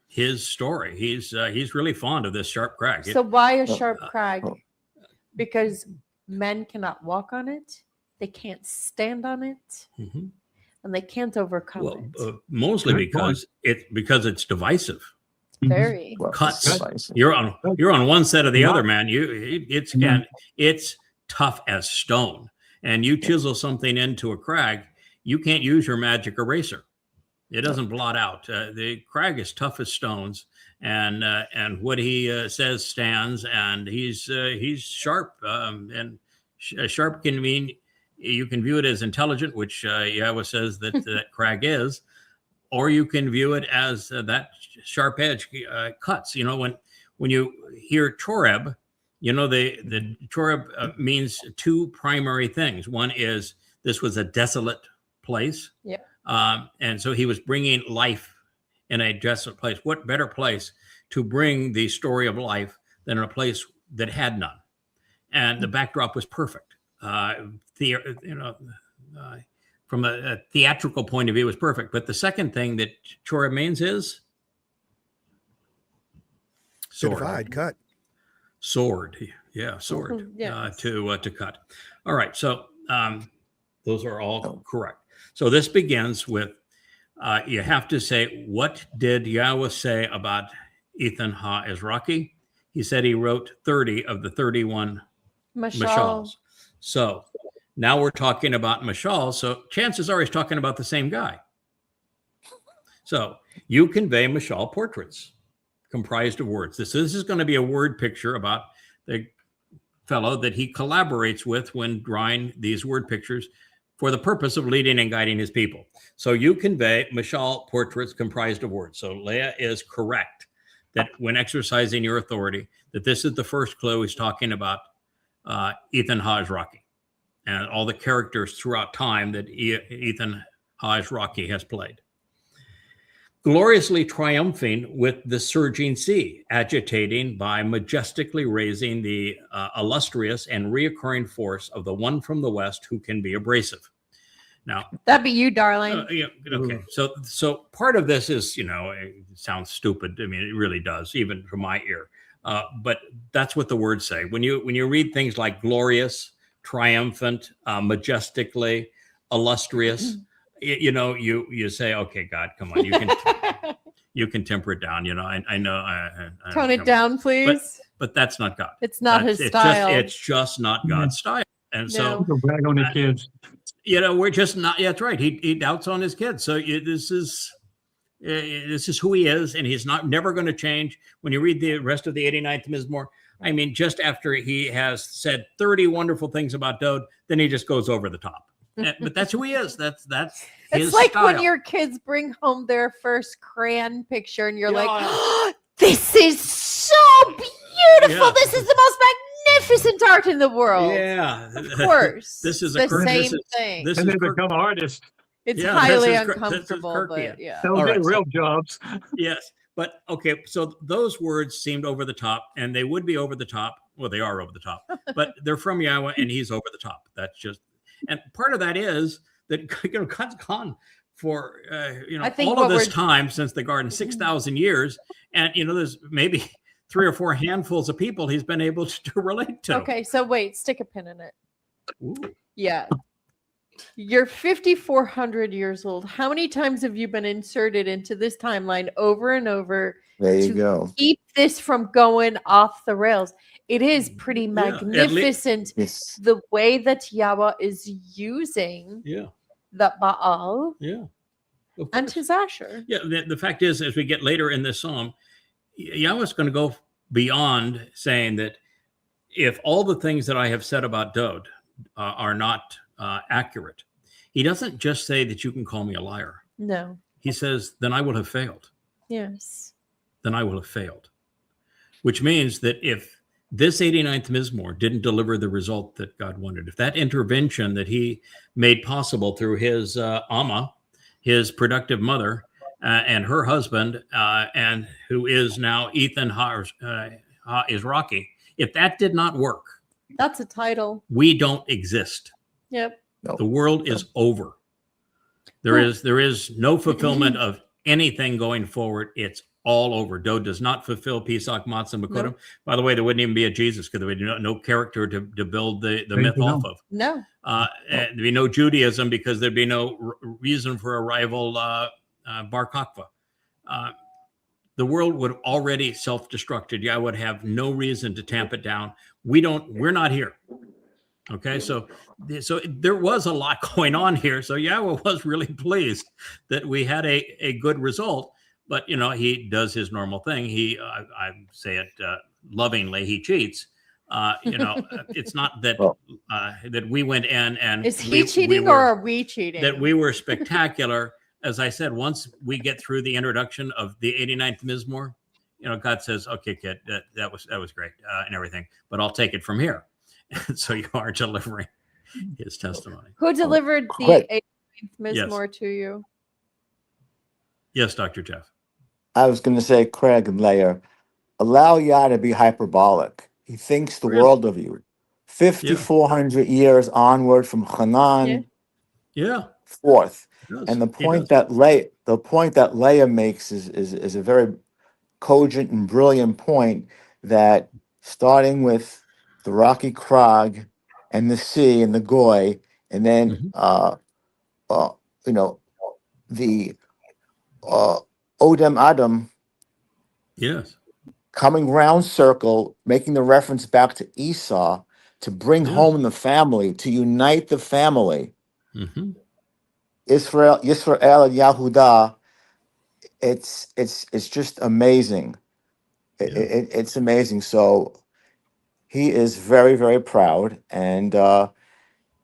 his story. He's really fond of this sharp crag. So why a Oh, sharp crag? oh. Because men cannot walk on it, they can't stand on it, Mhm. and they can't overcome Well, it. mostly Good point. because it's divisive. Very. Well, Cuts. it's spicy. You're on one set or the Yeah. other, man. It's tough as stone. And you chisel something into a crag, you can't use your magic eraser. It doesn't blot out. The crag is tough as stones, and what he says stands. And he's sharp. Sharp can mean you can view it as intelligent, which Yahweh says that crag is, or you can view it as that sharp edge cuts. You know, when you hear Choreb, you know the Choreb means two primary things. One is this was a desolate place. Yeah. And so he was bringing life in a desolate place. What better place to bring the story of life than in a place that had none? And the backdrop was perfect. From a theatrical point of view, it was perfect. But the second thing that Choreb means is To sword. divide, cut. Sword. Yeah, sword. Yes. To cut. All right. So those are all correct. So this begins with you have to say, what did Yahweh say about Ethan Ha-Ezraki? He said he wrote 30 of the 31 Mashal. mashals. So now we're talking about mashal. So chances are he's talking about the same guy. So you convey mashal portraits comprised of words. This is going to be a word picture about the fellow that he collaborates with when drawing these word pictures for the purpose of leading and guiding his people. So you convey mashal portraits comprised of words. So Leah is correct that when exercising your authority, that this is the first clue. He's talking about Ethan Hajj-Rocky and all the characters throughout time that Ethan Hajj-Rocky has played. Gloriously triumphing with the surging sea, agitating by majestically raising the illustrious and reoccurring force of the one from the west who can be abrasive. Now, That'd be you, darling. okay. So part of this is, it sounds stupid. I mean, it really does, even from my ear. But that's what the words say. When you read things like glorious, triumphant, majestically, illustrious, you say, okay, God, come on, you can temper it down. I know. Tone it down, please. But that's not God. It's not his style. It's just not God's style. And so No. Brag on the kids. we're just not. Yeah, that's right. He doubts on his kids. So this is who he is, and he's never going to change. When you read the rest of the 89th Mizmor, I mean, just after he has said 30 wonderful things about Dode, then he just goes over the top. But that's who he is. That's his It's like style. when your kids bring home their first crayon picture and you're Yeah. like, oh, this is so beautiful. Yeah. This is the most magnificent art in the world. Yeah, Of course. This is the Kirk- same this is- thing. This And is they Kirk- become artists. It's yeah, highly this is uncomfortable, Kirkian. but yeah. They'll All get right, so- real jobs. Yes, but okay. So those words seemed over the top, and they would be over the top. Well, they are over the top, but they're from Yahweh, and He's over the top. That's just, and part of that is that God's gone for I think all of what this we're- time since the garden, 6,000 years, and there's maybe 3 or 4 handfuls of people He's been able to relate to. Okay, so wait, stick a pin in it. Ooh. Yeah. You're 5,400 years old. How many times have you been inserted into this timeline over and over There you to go. keep this from going off the rails? It is pretty Yeah, at lea- magnificent Yes. the way that Yahweh is using Yeah, the Baal yeah. Of and course. his Asher. Yeah, the fact is, as we get later in this psalm, Yahweh's going to go beyond saying that if all the things that I have said about Dode are not accurate, He doesn't just say that you can call me a liar. No. He says, then I will have failed. Yes. Then I will have failed. Which means that if this 89th Mizmor didn't deliver the result that God wanted, if that intervention that He made possible through His Amma, His productive mother, and her husband, and who is now Ethan Hajj-Rocky, if that did not work, That's a title. we don't exist. Yep. The world is over. There is no fulfillment of anything going forward. It's all over. Dode does not fulfill Pesach, Matzah, Makudim. Nope. Be the way, there wouldn't even be a Jesus because there would be no character to build the myth you off go. of. No. There'd be no Judaism because there'd be no reason for a rival Bar Kokhba. The world would have already self-destructed. Yeah, I would have no reason to tamp it down. We're not here. Okay, so there was a lot going on here. So Yahweh was really pleased that we had a good result. But He does His normal thing. I say it lovingly, He cheats. It's not that that we went in and Is he cheating or are we cheating? that we were spectacular. As I said, once we get through the introduction of the 89th Mizmor, God says, "Okay, kid, that was great and everything, but I'll take it from here." And so you are delivering His testimony. Who delivered the Quick. 18th Mizmor to you? Yes, Dr. Jeff. I was going to say, Craig and Leah, allow Yah to be hyperbolic. He thinks the Really? world of you. 5,400 years onward from Hanan Yeah. forth. he does. And the He point does. that Leah makes is a very cogent and brilliant point, that starting with the rocky crag and the sea and the goy, and then the Odem Adam Yes. coming round circle, making the reference back to Esau to bring Yeah. home the family, to unite the family. Hmm. Yisrael and Yahudah. It's just amazing. It's amazing. So he is very, very proud, and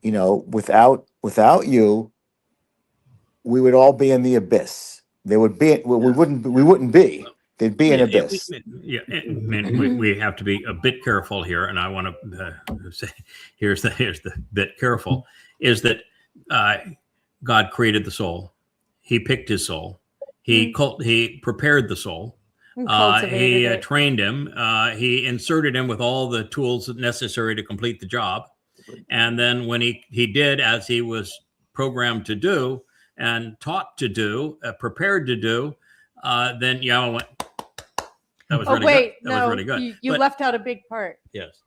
without you, we would all be in the abyss. There would be we wouldn't be. there'd be an abyss. We have to be a bit careful here, and I want to say here's the bit careful is that God created the soul. He picked his soul. He prepared the soul. And He cultivated it. trained him. He inserted him with all the tools necessary to complete the job. And then when he did as he was programmed to do and taught to do, prepared to do, then Yahweh went, that was really wait, good. That was really good. You But- left out a big part. Yes.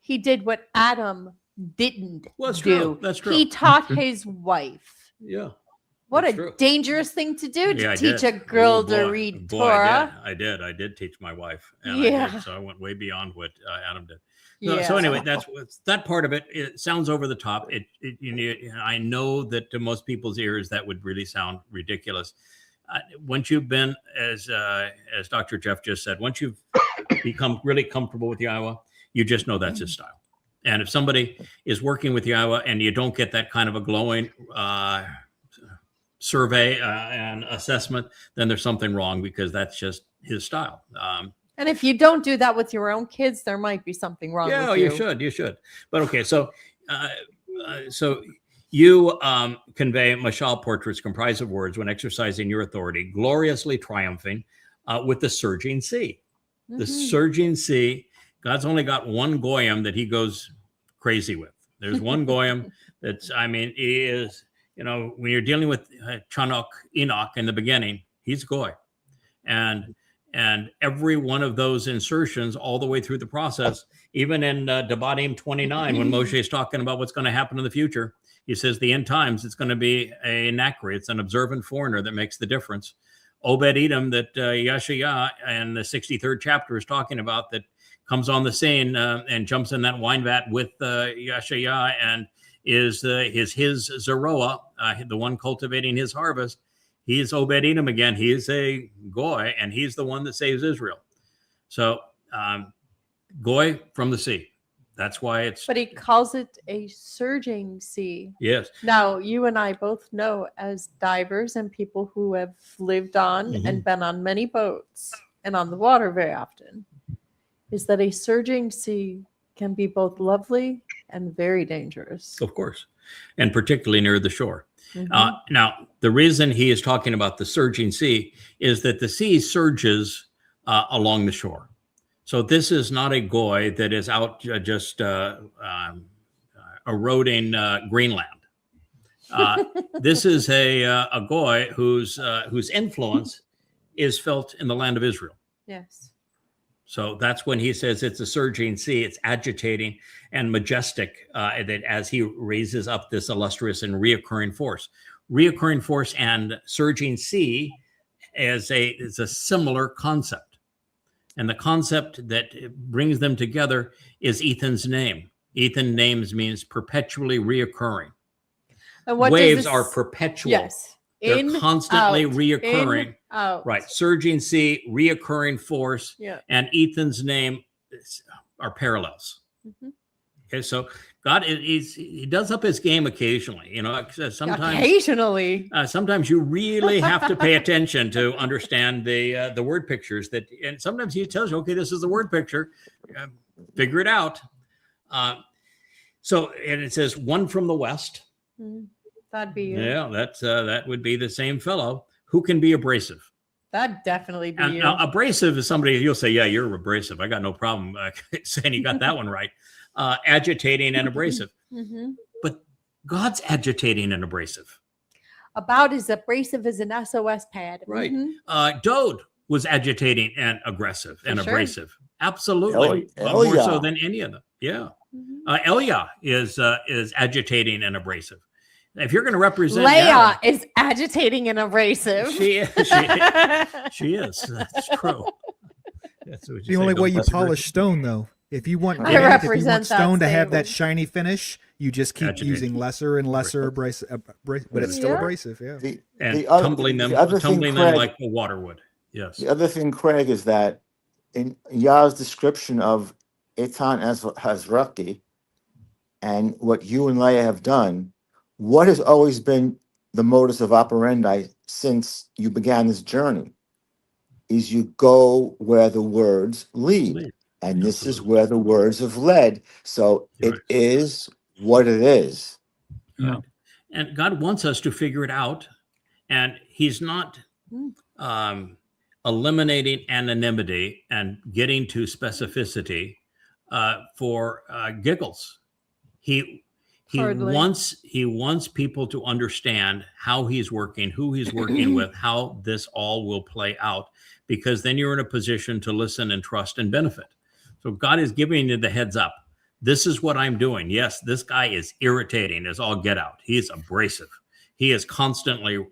He did what Adam didn't Well, that's do. true. That's true. He taught his wife. Yeah. What That's a true. dangerous thing to do, to Yeah, I teach did. a girl Oh, to boy. read Boy, Torah. I did teach my wife. And Yeah. I did, so I went way beyond what Adam did. So anyway, that part of it. It sounds over the top. I know that to most people's ears that would really sound ridiculous. Once you've been, as Dr. Jeff just said, once you've become really comfortable with Yahweh, you just know that's his style. And if somebody is working with Yahweh and you don't get that kind of a glowing survey and assessment, then there's something wrong, because that's just his style. And if you don't do that with your own kids, there might be something wrong Yeah, with you. you should. But okay, so you convey mashal portraits comprised of words when exercising your authority, gloriously triumphing with the surging sea. The surging sea. God's only got one goyim that he goes crazy with. There's one goyim that's, he is, when you're dealing with Enoch in the beginning, he's goy. And every one of those insertions all the way through the process, even in Devarim 29, when Moshe is talking about what's going to happen in the future, he says the end times, it's going to be a Nakri. It's an observant foreigner that makes the difference. Obed-Edom that Yeshayah in the 63rd chapter is talking about, that comes on the scene and jumps in that wine vat with Yeshayah and is his Zeroah, the one cultivating his harvest. He's Obed-Edom again. He is a goy, and he's the one that saves Israel. So goy from the sea. That's why it's. But he calls it a surging sea. Yes. Now, you and I both know, as divers and people who have lived on and been on many boats and on the water very often, is that a surging sea can be both lovely and very dangerous. Of course. And particularly near the shore. Now, the reason he is talking about the surging sea is that the sea surges along the shore. So this is not a goy that is out just eroding Greenland. This is a goy whose influence is felt in the land of Israel. Yes. So that's when he says it's a surging sea. It's agitating and majestic, that as he raises up this illustrious and reoccurring force. Reoccurring force and surging sea is a similar concept. And the concept that brings them together is Ethan's name. Ethan names means perpetually reoccurring. And what Waves does this, are perpetual. Yes. They're constantly out, reoccurring. in, out. Right. Surging sea, reoccurring force, Yeah. and Ethan's name are parallels. Okay, so God, he does up his game occasionally. Sometimes Occasionally. sometimes you really have to pay attention to understand the word pictures and sometimes he tells you, okay, this is the word picture, figure it out. So, and it says one from the west. That'd be you. Yeah, that would be the same fellow who can be abrasive. That'd definitely be And you. now, abrasive is somebody you'll say, yeah, you're abrasive. I got no problem saying you got that one right. Agitating and abrasive. But God's agitating and abrasive. About as abrasive as an SOS pad. Right. Dode was agitating and aggressive and For sure. abrasive. Absolutely. More so than any of them. Yeah. Elia is agitating and abrasive. If you're going to represent Leah is agitating and abrasive. she is. She is. That's true. That's what The you only say, way don't you disagree. polish stone, though, if you want I granite, if you represent want that stone to have that stable. shiny finish, you just keep Agitating. using lesser and lesser abrasive, but it's still Yeah. abrasive. Yeah. And other- tumbling them Craig, like a water would. Yes. The other thing, Craig, is that in Yah's description of Eitan Hazraki and what you and Leah have done, what has always been the modus of operandi since you began this journey? is you go where the words lead. And this is Absolutely. where the words have led. So Right. it is what it is. Yeah. And God wants us to figure it out. And he's not eliminating anonymity and getting to specificity for giggles. He Hardly. wants people to understand how he's working, who he's working with, how this all will play out, because then you're in a position to listen and trust and benefit. So God is giving you the heads up. This is what I'm doing. Yes, this guy is irritating as all get out. He is abrasive. He is constantly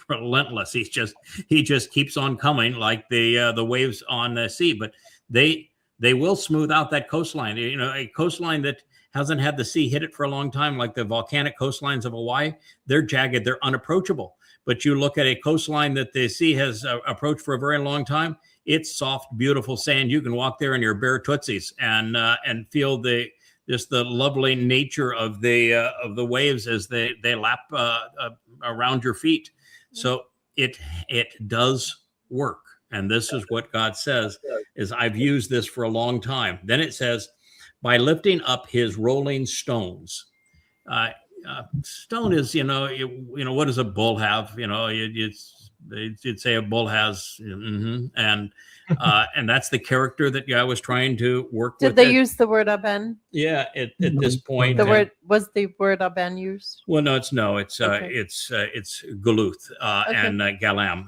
relentless. He just keeps on coming like the waves on the sea. But they will smooth out that coastline. You know, a coastline that hasn't had the sea hit it for a long time, like the volcanic coastlines of Hawaii. They're jagged. They're unapproachable. But you look at a coastline that the sea has approached for a very long time. It's soft, beautiful sand. You can walk there in your bare tootsies and feel the lovely nature of the waves as they lap around your feet. So it does work. And this is what God says is, I've used this for a long time. Then it says, by lifting up his rolling stones. Stone is, what does a bull have? You'd say a bull has, and that's the character that I was trying to work with. Did they use the word aben? Yeah, at this point. Was the word aben used? Well, no, it's Okay. it's Galuth and Galam,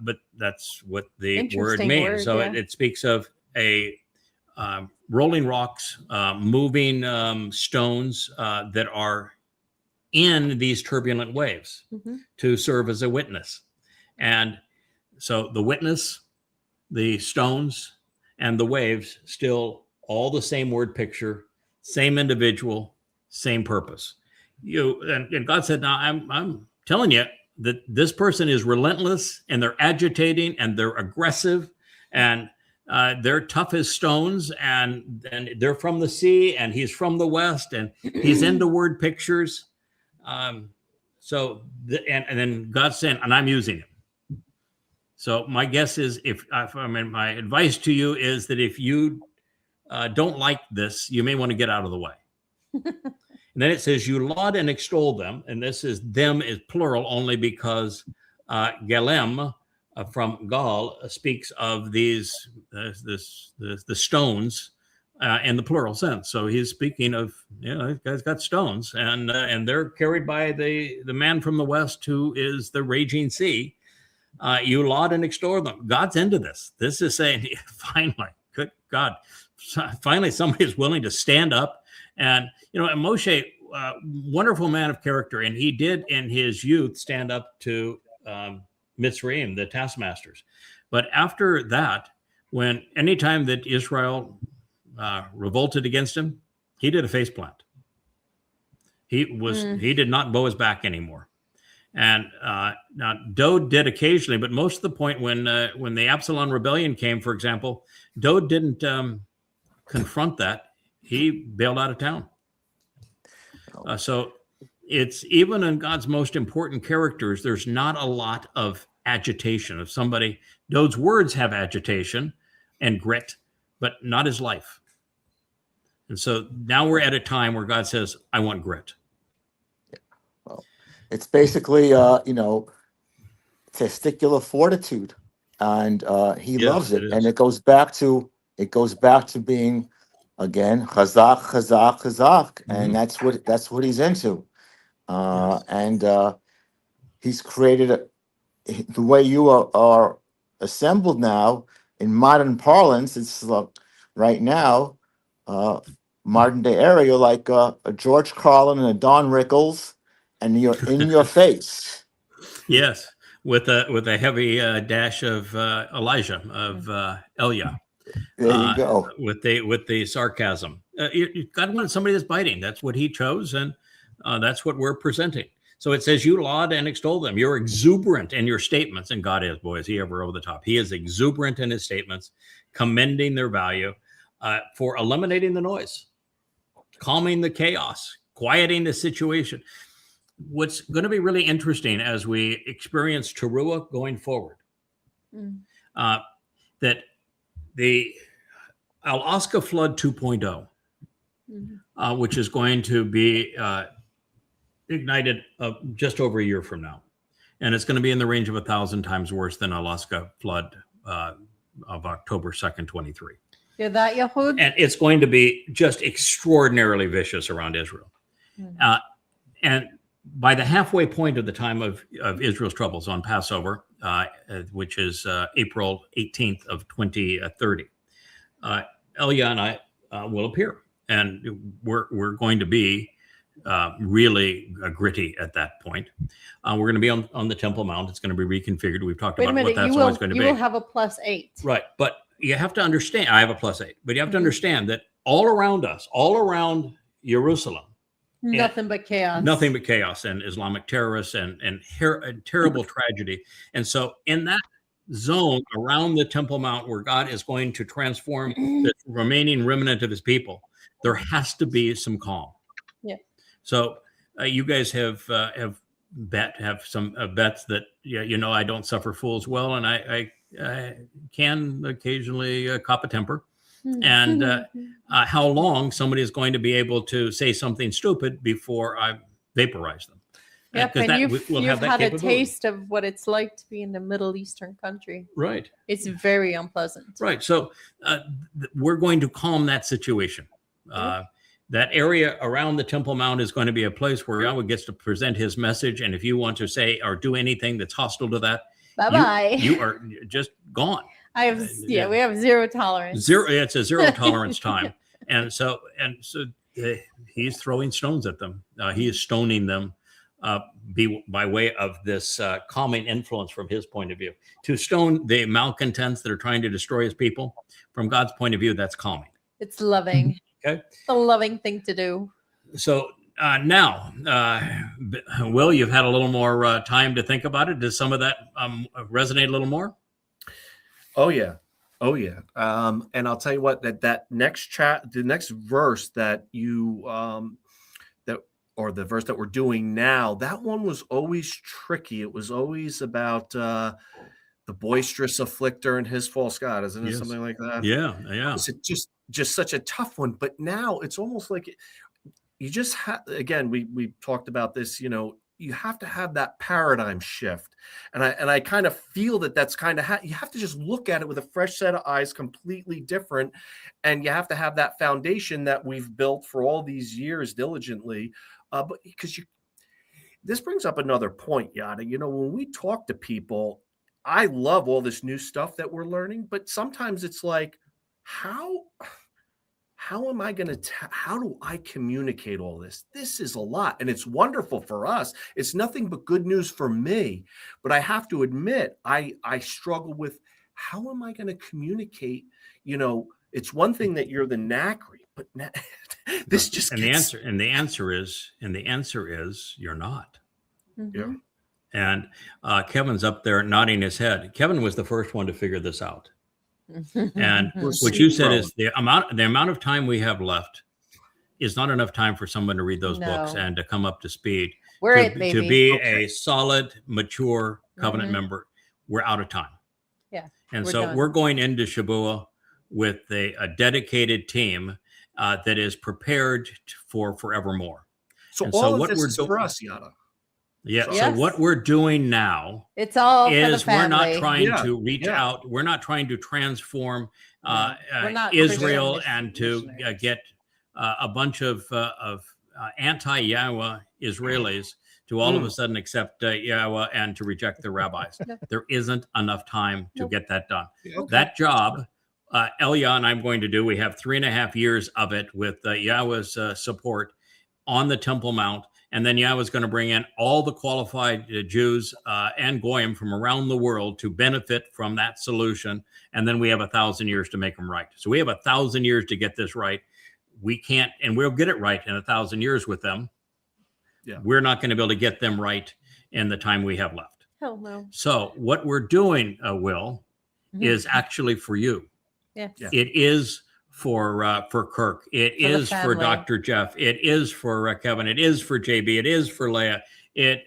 but that's what the word Interesting means. word, So yeah. it speaks of a rolling rocks, moving stones that are in these turbulent waves to serve as a witness. And so the witness, the stones, and the waves, still all the same word picture, same individual, same purpose. And God said, now I'm telling you that this person is relentless, and they're agitating, and they're aggressive, and they're tough as stones, and they're from the sea, and he's from the west, and he's into word pictures. And then God said, and I'm using it. So my guess is, my advice to you is that if you don't like this, you may want to get out of the way. And then it says, you laud and extol them. And this is them is plural only because Galem from Gal speaks of these, the stones in the plural sense. So he's speaking of, this guy's got stones, and they're carried by the man from the west who is the raging sea. You laud and extol them. God's into this. This is saying, finally, good God, finally somebody's willing to stand up. And, and Moshe, wonderful man of character, and he did in his youth stand up to Mitzrayim, the taskmasters. But after that, anytime that Israel revolted against him, he did a faceplant. He did not bow his back anymore. And now Dode did occasionally, but most of the point when the Absalom rebellion came, for example, Dode didn't confront that. He bailed out of town. So it's even in God's most important characters, there's not a lot of agitation of somebody. Dode's words have agitation and grit, but not his life. And so now we're at a time where God says, I want grit. Well, it's basically, testicular fortitude, and he loves it. And it goes back to being, again, chazak, chazak, chazak, and that's what he's into. And he's created the way you are assembled now in modern parlance. It's right now, modern day era. You're like a George Carlin and a Don Rickles, and you're in your face. Yes, with a heavy dash of Elijah, of Elia. There you go. With the sarcasm. God wanted somebody that's biting. That's what he chose, and that's what we're presenting. So it says, you laud and extol them. You're exuberant in your statements, and God is, boy, is he ever over the top. He is exuberant in his statements, commending their value for eliminating the noise, calming the chaos, quieting the situation. What's going to be really interesting as we experience Teruah going forward Mm. That the Alaska flood 2.0, Mhm. which is going to be ignited just over a year from now. And it's going to be in the range of 1,000 times worse than Alaska flood of October 2nd, 23. Hear that, Yahud? And it's going to be just extraordinarily vicious around Israel. Mhm. And by the halfway point of the time of Israel's troubles on Passover, which is April 18th of 2030, Elia and I will appear. And we're going to be really gritty at that point. We're going to be on the Temple Mount. It's going to be reconfigured. We've talked Wait a about minute. what that's You always will, going to you be. will have a +8. Right. But you have to understand, I have a +8, but you have to Mhm. understand that all around us, all around Jerusalem, Nothing but chaos. nothing but chaos and Islamic terrorists and terrible tragedy. And so in that zone around the Temple Mount where God is going to transform the remaining remnant of his people, there has to be some calm. Yeah. So you guys have some bets that I don't suffer fools well, and I can occasionally cop a temper. And how long somebody is going to be able to say something stupid before I vaporize them. Yep, Because and we'll you've have that had a capability. taste of what it's like to be in a Middle Eastern country. Right. It's very unpleasant. Right. So we're going to calm that situation. That area around the Temple Mount is going to be a place where Yahweh gets to present his message. And if you want to say or do anything that's hostile to that, Bye-bye. You are just gone. We have zero tolerance. It's a zero tolerance time. And so he's throwing stones at them. He is stoning them by way of this calming influence from his point of view. To stone the malcontents that are trying to destroy his people, from God's point of view, that's calming. It's loving. Okay. It's a loving thing to do. So now, Will, you've had a little more time to think about it. Does some of that resonate a little more? Oh yeah. And I'll tell you what, that next the next verse that you or the verse that we're doing now, that one was always tricky. It was always about the boisterous afflictor and his false god, isn't it? Yes. Something like that. Yeah. It's just such a tough one. But now it's almost like you just have, again, we talked about this, you have to have that paradigm shift. And I kind of feel that's kind of you have to just look at it with a fresh set of eyes, completely different. And you have to have that foundation that we've built for all these years diligently. But because this brings up another point, Yada. When we talk to people, I love all this new stuff that we're learning, but sometimes it's like, how am I going to, how do I communicate all this? This is a lot, and it's wonderful for us. It's nothing but good news for me, but I have to admit, I struggle with how am I going to communicate? It's one thing that you're the knackery, but this just the answer is you're not. Mhm. Yeah. And Kevin's up there nodding his head. Kevin was the first one to figure this out. And what you said is the amount of time we have left is not enough time for someone to read those books No. and to come up to speed. We're to, it, baby. to be a solid, mature covenant Mhm. member, we're out of time. Yeah, And we're so done. we're going into Shabuah with a dedicated team that is prepared for forevermore. So And all what of this we're is doing, for us, Yada. yeah. So- So Yes. what we're doing now It's all for the is we're not family. trying Yeah, to reach yeah. out. We're not trying to transform We're not Israel Christian and to missionaries. get a bunch of anti-Yahweh Israelis to all of a sudden accept Yahweh and to reject the rabbis. No. There isn't enough time to Nope. get that done. Okay. That job, Elia and I'm going to do. We have 3.5 years of it with Yahweh's support on the Temple Mount. And then Yahweh's going to bring in all the qualified Jews and Goyim from around the world to benefit from that solution. And then we have 1,000 years to make them right. So we have 1,000 years to get this right. We can't, and we'll get it right in 1,000 years with them. Yeah. We're not going to be able to get them right in the time we have left. Hell no. So what we're doing, Will, Mhm. is actually for you. Yes. Yeah. It is for Kirk. It For the is for family. Dr. Jeff. It is for Kevin. It is for JB. It is for Leah. It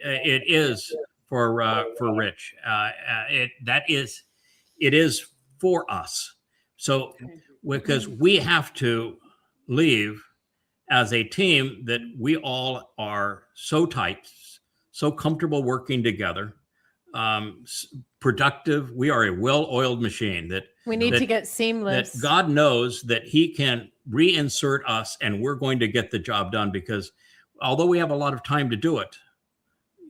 is for Rich. That is it is for us. So because we have to leave as a team that we all are so tight, so comfortable working together, productive. We are a well-oiled machine that We need that- to get that seamless. God knows that he can reinsert us and we're going to get the job done, because although we have a lot of time to do it,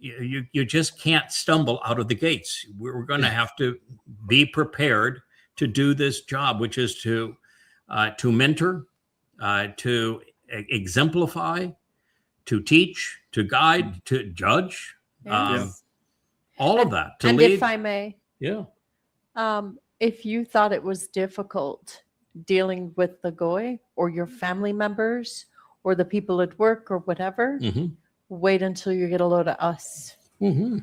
you just can't stumble out of the gates. We're going to have to be prepared to do this job, which is to mentor, to exemplify, to teach, to guide, to judge, Yes. all of that, to And lead. if I may, Yeah. if you thought it was difficult dealing with the goy or your family members or the people at work or whatever, Mm-hmm. wait until you get a load of us. Mm-hmm.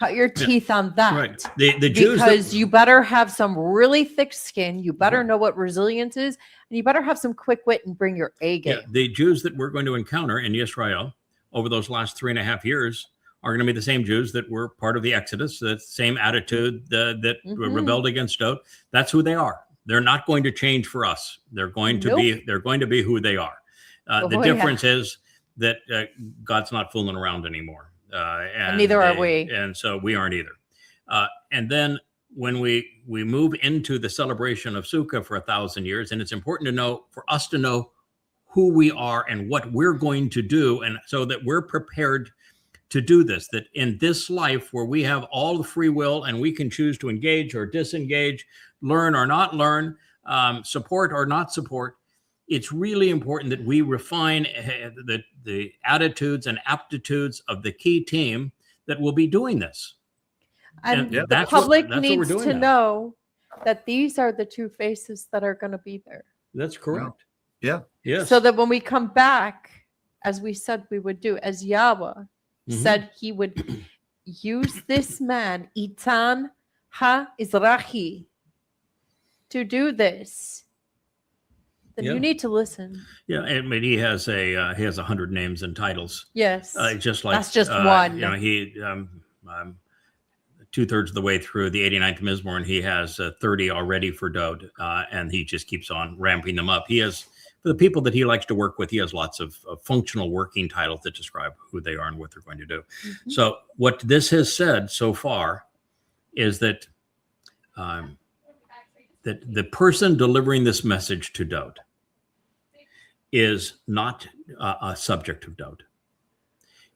Cut your teeth on that. Right. The Jews Because you better have some really thick skin. You better know what resilience is, and you better have some quick wit and bring your A game. the Jews that we're going to encounter in Israel over those last 3.5 years are going to be the same Jews that were part of the Exodus, the same attitude that Mhm. rebelled against Dowd. That's who they are. They're not going to change for us. They're going to Nope. be who they are. The Oh, difference is that God's not fooling around anymore. And neither are we. And so we aren't either. And then when we move into the celebration of Sukkah for 1,000 years, and it's important to know, for us to know who we are and what we're going to do, and so that we're prepared to do this, that in this life where we have all the free will and we can choose to engage or disengage, learn or not learn, support or not support, it's really important that we refine the attitudes and aptitudes of the key team that will be doing this. And Yeah, the that's what- public that's what we're needs doing to now. know that these are the two faces that are going to be there. That's correct. Yeah. Yes. So that when we come back, as we said we would do, as Yahweh Mhm. said he would use this man, Itan Ha-Izrahi, to do this, then Yeah. you need to listen. Yeah, I mean, he has 100 names and titles. Yes. Just like That's just one. You know, he 2/3 of the way through the 89th Mizmor, and he has 30 already for Dowd, and he just keeps on ramping them up. He has, for the people that he likes to work with, he has lots of functional working titles that describe who they are and what they're going to do. Mhm. So what this has said so far is that that the person delivering this message to Dowd is not a subject of Dowd.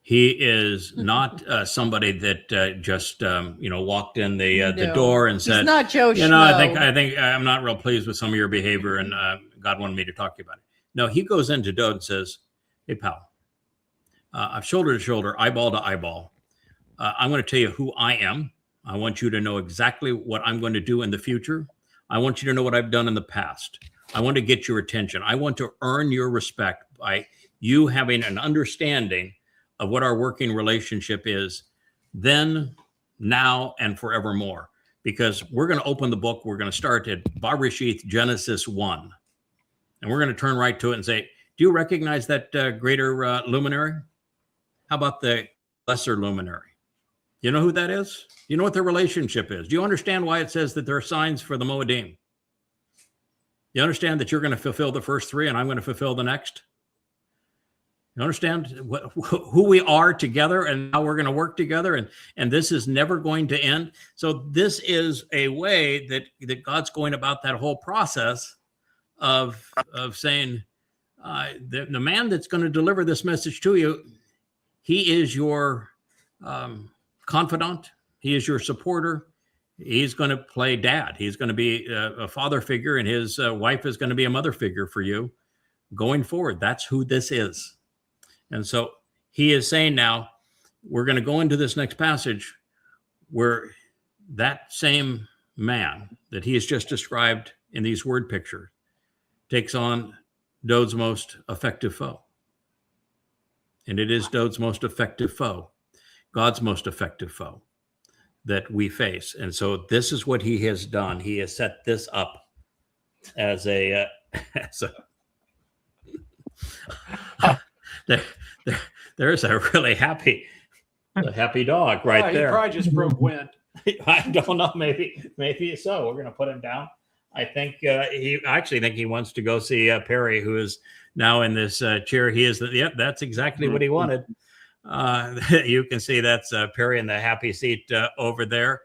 He is not somebody that just walked in the No. door and He's said, not Joe you know, I think Schmo. I'm not real pleased with some of your behavior, and God wanted me to talk to you about it. No, he goes into Dowd and says, "Hey, pal, I'm shoulder to shoulder, eyeball to eyeball. I'm going to tell you who I am. I want you to know exactly what I'm going to do in the future. I want you to know what I've done in the past. I want to get your attention. I want to earn your respect by you having an understanding of what our working relationship is then, now, and forevermore. Because we're going to open the book. We're going to start at Bereshith, Genesis 1. And we're going to turn right to it and say, do you recognize that greater luminary? How about the lesser luminary? You know who that is? You know what their relationship is? Do you understand why it says that there are signs for the Moedim? You understand that you're going to fulfill the first three and I'm going to fulfill the next? You understand who we are together and how we're going to work together, and this is never going to end. So this is a way that God's going about that whole process of saying, the man that's going to deliver this message to you, he is your confidant. He is your supporter. He's going to play dad. He's going to be a father figure, and his wife is going to be a mother figure for you going forward. That's who this is. And so he is saying now, we're going to go into this next passage where that same man that he has just described in these word pictures takes on Dowd's most effective foe. And it is Dowd's most effective foe, God's most effective foe that we face. And so this is what he has done. He has set this up as a there's a really happy The happy dog right He there. probably just broke wind. I don't know. Maybe so. We're going to put him down. I actually think he wants to go see Perry, who is now in this chair. He is. Yep, that's exactly what he wanted. You can see that's Perry in the happy seat over there.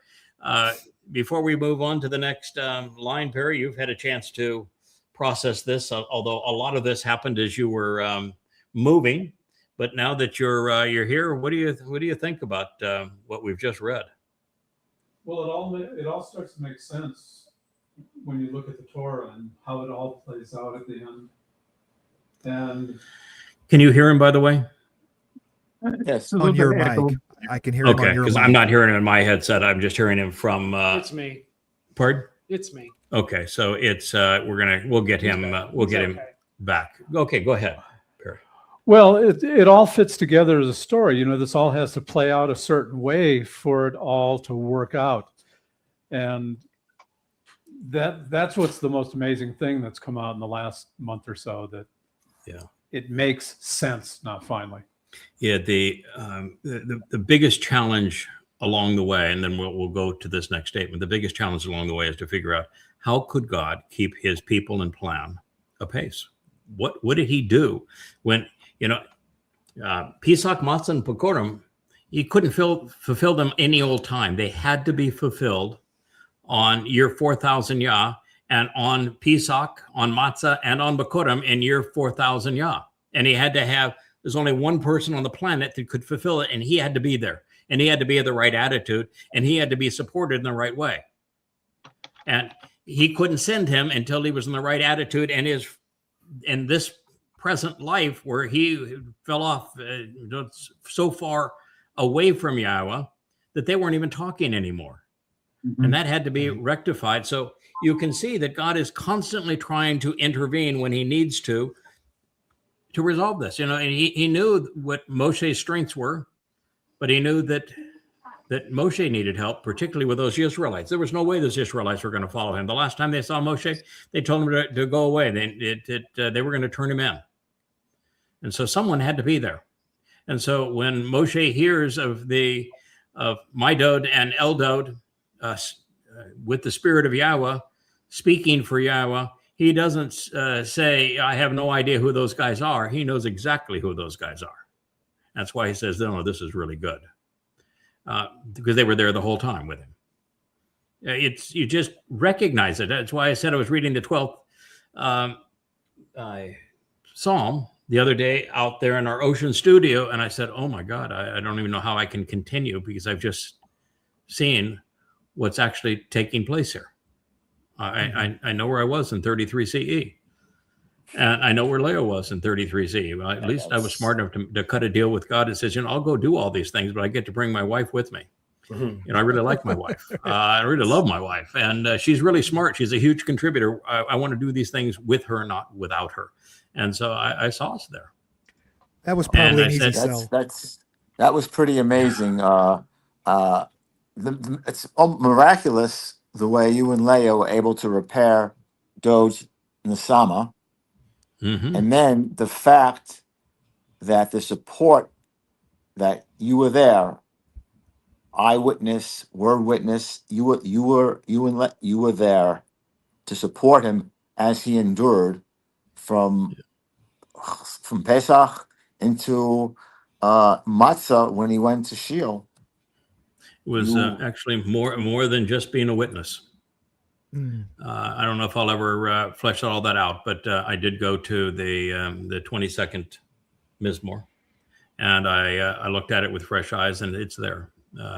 Before we move on to the next line, Perry, you've had a chance to process this, although a lot of this happened as you were moving. But now that you're here, what do you think about what we've just read? Well, it all starts to make sense when you look at the Torah and how it all plays out at the end. And can you hear him, by the way? Yes. On your mic. I can hear him on Okay, your because mic. I'm not hearing him in my headset. I'm just hearing him from. It's me. Pardon? It's me. Okay, so it's we'll get him Okay. back. Okay, go ahead, Perry. well, it all fits together as a story. You know, this all has to play out a certain way for it all to work out. And that's what's the most amazing thing that's come out in the last month or so, that it makes sense now finally. Yeah, the biggest challenge along the way, and then we'll go to this next statement. The biggest challenge along the way is to figure out how could God keep his people and plan apace? What did he do when, Pesach, Matzah, and Purim, he couldn't fulfill them any old time. They had to be fulfilled on year 4,000 Yah, and on Pesach, on Matzah, and on Purim in year 4,000 Yah. And he had to have, there's only one person on the planet that could fulfill it, and he had to be there. And he had to be of the right attitude, and he had to be supported in the right way. And he couldn't send him until he was in the right attitude and is in this present life where he fell off so far away from Yahweh that they weren't even talking anymore. And that had to be rectified. So you can see that God is constantly trying to intervene when he needs to resolve this. And he knew what Moshe's strengths were, but he knew that Moshe needed help, particularly with those Israelites. There was no way those Israelites were going to follow him. The last time they saw Moshe, they told him to go away. They were going to turn him in. And so someone had to be there. And so when Moshe hears of Midod and Eldod with the spirit of Yahweh, speaking for Yahweh, he doesn't say, I have no idea who those guys are. He knows exactly who those guys are. That's why he says, no, this is really good. Because they were there the whole time with him. You just recognize it. That's why I said I was reading the 12th Psalm the other day out there in our Ocean studio. And I said, oh my God, I don't even know how I can continue because I've just seen what's actually taking place here. I know where I was in 33 CE. And I know where Leo was in 33 CE. Well, at least I was smart enough to cut a deal with God that says, I'll go do all these things, but I get to bring my wife with me. I really like my wife. I really love my wife. And she's really smart. She's a huge contributor. I want to do these things with her, not without her. And so I saw us there. That was probably an easy sell. sell. That was pretty amazing. It's miraculous the way you and Leo were able to repair Dodge Nesama. And then the fact that the support that you were there, eyewitness, word witness, you were there to support him as he endured from Pesach into Matzah when he went to Sheol. It was actually more than just being a witness. I don't know if I'll ever flesh all that out, but I did go to the 22nd Mizmor, and I looked at it with fresh eyes, and it's there.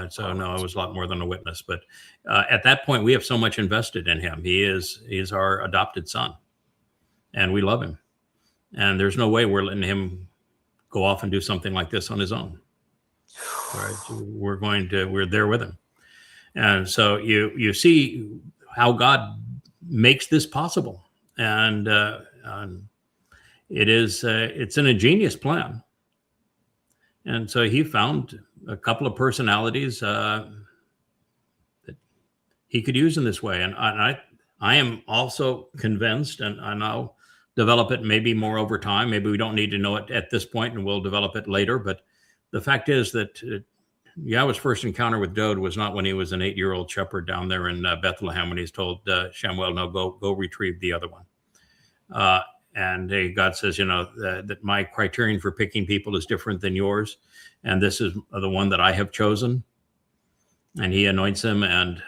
So no, I was a lot more than a witness. But at that point, we have so much invested in him. He is our adopted son, and we love him. And there's no way we're letting him go off and do something like this on his own. Right? We're there with him. And so you see how God makes this possible. And it's an ingenious plan. And so he found a couple of personalities that he could use in this way. And I am also convinced, and I'll develop it maybe more over time. Maybe we don't need to know it at this point and we'll develop it later. But the fact is that Yahweh's first encounter with Dode was not when he was an 8-year-old shepherd down there in Bethlehem when he's told Shamuel, no, go retrieve the other one. And God says, that my criterion for picking people is different than yours. And this is the one that I have chosen. And he anoints him and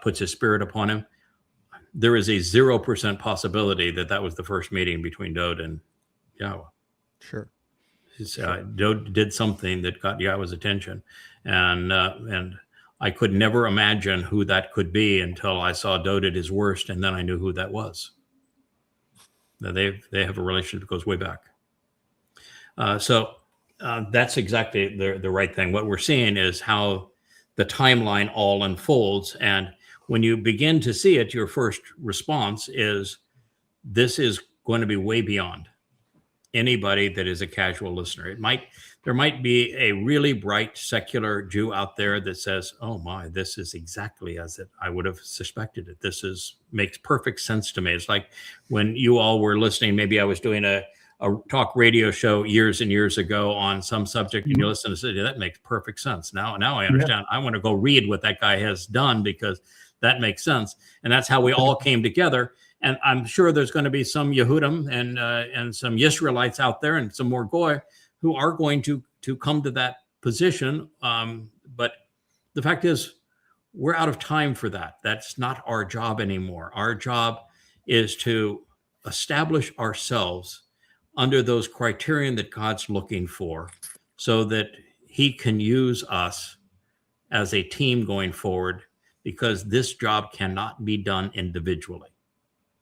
puts his spirit upon him. There is a 0% possibility that was the first meeting between Dode and Yahweh. Sure. Dode did something that got Yahweh's attention. And I could never imagine who that could be until I saw Dode at his worst. And then I knew who that was. Now they have a relationship that goes way back. So that's exactly the right thing. What we're seeing is how the timeline all unfolds. And when you begin to see it, your first response is, this is going to be way beyond anybody that is a casual listener. There might be a really bright secular Jew out there that says, oh my, this is exactly as I would have suspected it. Makes perfect sense to me. It's like when you all were listening, maybe I was doing a talk radio show years and years ago on some subject, and you listen and say, yeah, that makes perfect sense. Now I understand. Yeah. I want to go read what that guy has done because that makes sense. And that's how we all came together. And I'm sure there's going to be some Yehudim and some Yisraelites out there and some more Goy who are going to come to that position. But the fact is, we're out of time for that. That's not our job anymore. Our job is to establish ourselves under those criterion that God's looking for so that he can use us as a team going forward, because this job cannot be done individually.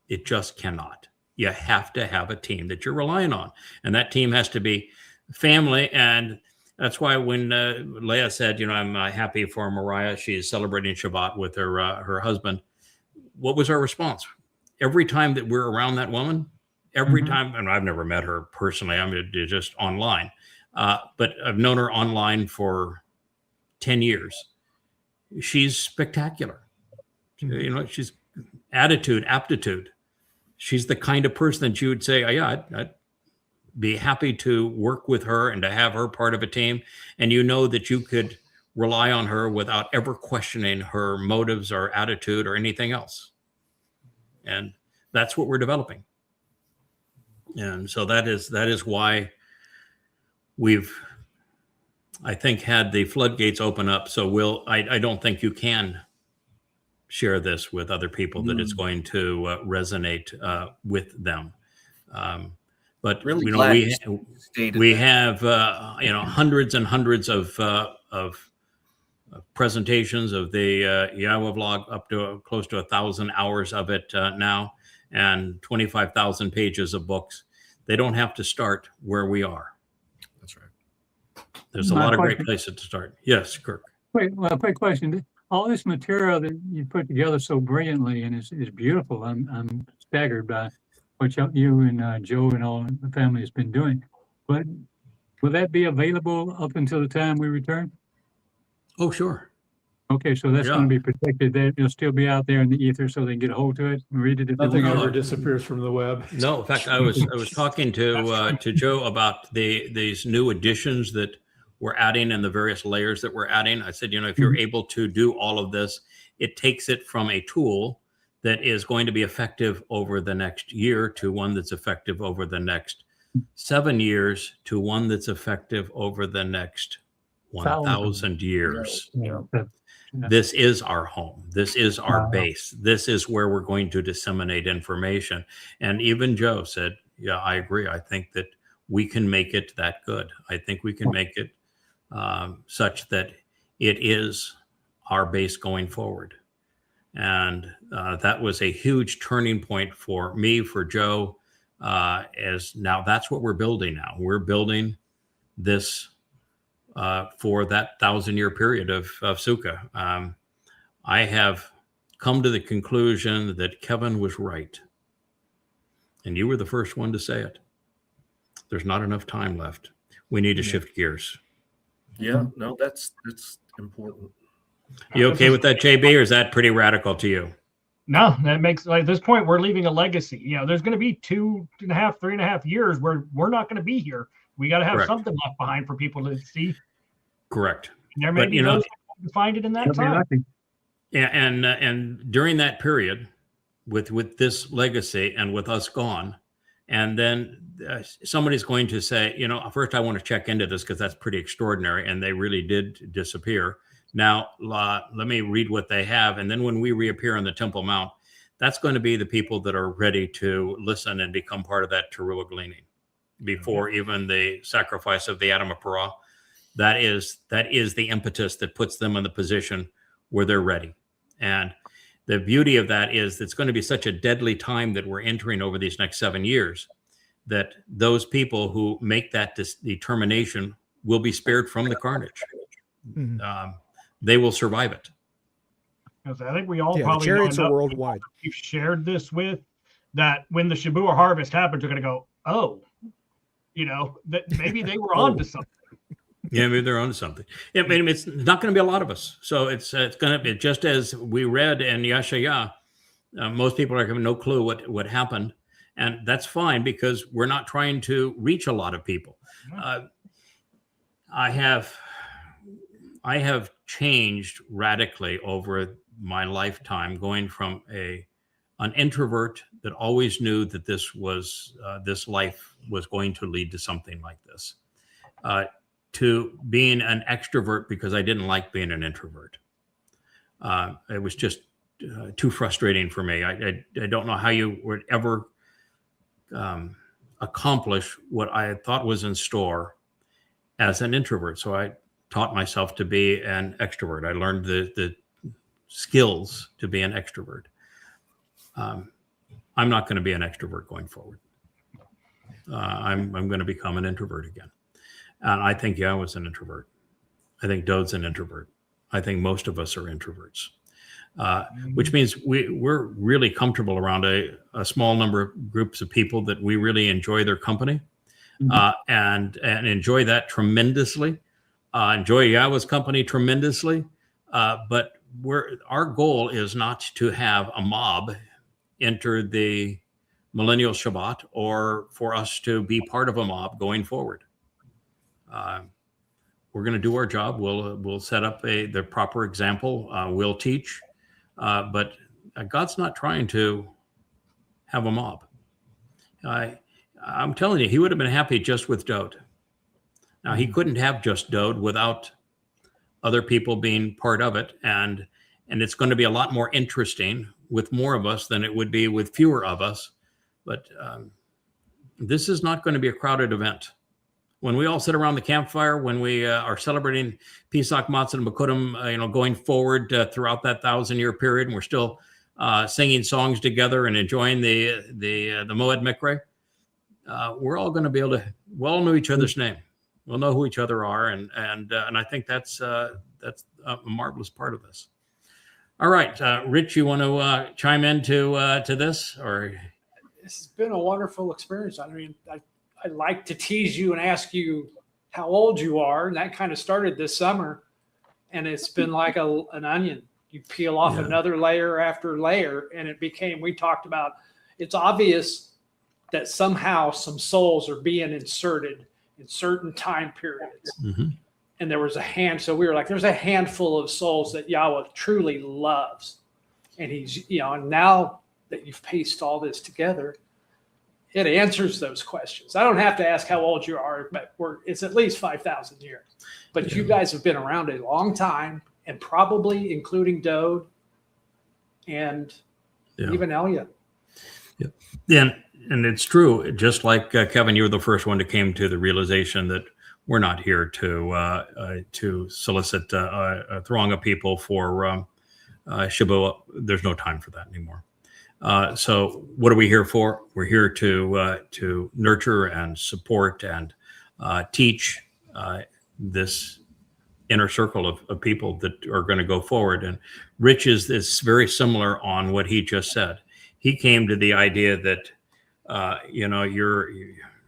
It just cannot. You have to have a team that you're relying on. And that team has to be family. And that's why when Leah said, I'm happy for Mariah, she's celebrating Shabbat with her husband. What was our response? Every time that we're around that woman, every time, and I've never met her personally, I'm just online, but I've known her online for 10 years. She's spectacular. She's attitude, aptitude. She's the kind of person that you would say, oh, yeah, I'd be happy to work with her and to have her part of a team. And that you could rely on her without ever questioning her motives or attitude or anything else. And that's what we're developing. And so that is why we've, I think, had the floodgates open up. So I don't think you can share this with other people that it's going to resonate with them. But really we have hundreds and hundreds of presentations of the Yahweh vlog, up to close to 1,000 hours of it now, and 25,000 pages of books. They don't have to start where we are. That's right. There's a lot of great places to start. Yes, Kirk. Quick question. All this material that you put together so brilliantly and is beautiful. I'm staggered by what you and Joe and all the family has been doing. But will that be available up until the time we return? Oh, sure. Okay, so that's going to be protected. It'll still be out there in the ether, so they can get a hold to it and read it. If nothing ever disappears from the web. No, in fact, I was talking to Joe about these new additions that we're adding and the various layers that we're adding. I said, if you're able to do all of this, it takes it from a tool that is going to be effective over the next year to one that's effective over the next 7 years to one that's effective over the next 1,000 years. Yeah. This is our home. This is our base. This is where we're going to disseminate information. And even Joe said, yeah, I agree. I think that we can make it that good. I think we can make it such that it is our base going forward. And that was a huge turning point for me, for Joe, as now that's what we're building now. We're building this for that 1,000-year period of Sukkah. I have come to the conclusion that Kevin was right. And you were the first one to say it. There's not enough time left. We need to shift gears. Yeah, no, that's important. You okay with that, JB, or is that pretty radical to you? No, that makes, like, at this point, we're leaving a legacy. There's going to be 2.5, 3.5 years where we're not going to be here. We got to have something left behind for people to see. Correct. There may But, be you know, those who find it in that You'll be time. lucky. yeah, and during that period, with this legacy and with us gone, and then somebody's going to say, you know, first I want to check into this because that's pretty extraordinary, and they really did disappear. Now let me read what they have, and then when we reappear on the Temple Mount, that's going to be the people that are ready to listen and become part of that teruah gleaning before even the sacrifice of the Adam of Parah. That is the impetus that puts them in the position where they're ready. And the beauty of that is it's going to be such a deadly time that we're entering over these next 7 years that those people who make that determination will be spared from the carnage. They will survive it. Because I think we all Yeah, the probably know chariots are enough worldwide. people we've shared this with that when the Shabbat harvest happens, you're going to go, oh, you know, that maybe they were on to something. Yeah, maybe they're onto something. I mean, it's not going to be a lot of us. So it's going to be just as we read in Yashaya. Most people are having no clue what happened, and that's fine because we're not trying to reach a lot of people. I have changed radically over my lifetime, going from an introvert that always knew that this life was going to lead to something like this, to being an extrovert because I didn't like being an introvert. It was just too frustrating for me. I don't know how you would ever accomplish what I thought was in store as an introvert. So I taught myself to be an extrovert. I learned the skills to be an extrovert. I'm not going to be an extrovert going forward. I'm going to become an introvert again. And I think Yahweh's an introvert. I think Dode's an introvert. I think most of us are introverts, which means we're really comfortable around a small number of groups of people that we really enjoy their company, and enjoy that tremendously. Enjoy Yahweh's company tremendously. But our goal is not to have a mob enter the millennial Shabbat or for us to be part of a mob going forward. We're going to do our job. We'll set up the proper example. We'll teach, but God's not trying to have a mob. I'm telling you, he would have been happy just with Dode. Now, he couldn't have just Dode without other people being part of it, and it's going to be a lot more interesting with more of us than it would be with fewer of us. But this is not going to be a crowded event. When we all sit around the campfire, when we are celebrating Pesach, Matzah, and Bikurim, going forward throughout that 1,000-year period, and we're still singing songs together and enjoying the Moed Mikre, we're all going to be able to. We'll all know each other's name. We'll know who each other are, and I think that's a marvelous part of this. All right, Rich, you want to chime in to this, or? This has been a wonderful experience. I mean, I like to tease you and ask you how old you are, and that kind of started this summer, and it's been like an onion. You peel off another layer after layer, and it became. We talked about. It's obvious that somehow some souls are being inserted in certain time periods. Mm-hmm. And there was so we were like, there's a handful of souls that Yahweh truly loves. And he's, and now that you've pieced all this together, it answers those questions. I don't have to ask how old you are, but it's at least 5,000 years. But you guys have been around a long time, and probably including Dode and even Elia. Yeah. And it's true, just like Kevin, you were the first one that came to the realization that we're not here to solicit a throng of people for Shabbat. There's no time for that anymore. So what are we here for? We're here to nurture and support and teach this inner circle of people that are going to go forward. And Rich is very similar on what he just said. He came to the idea that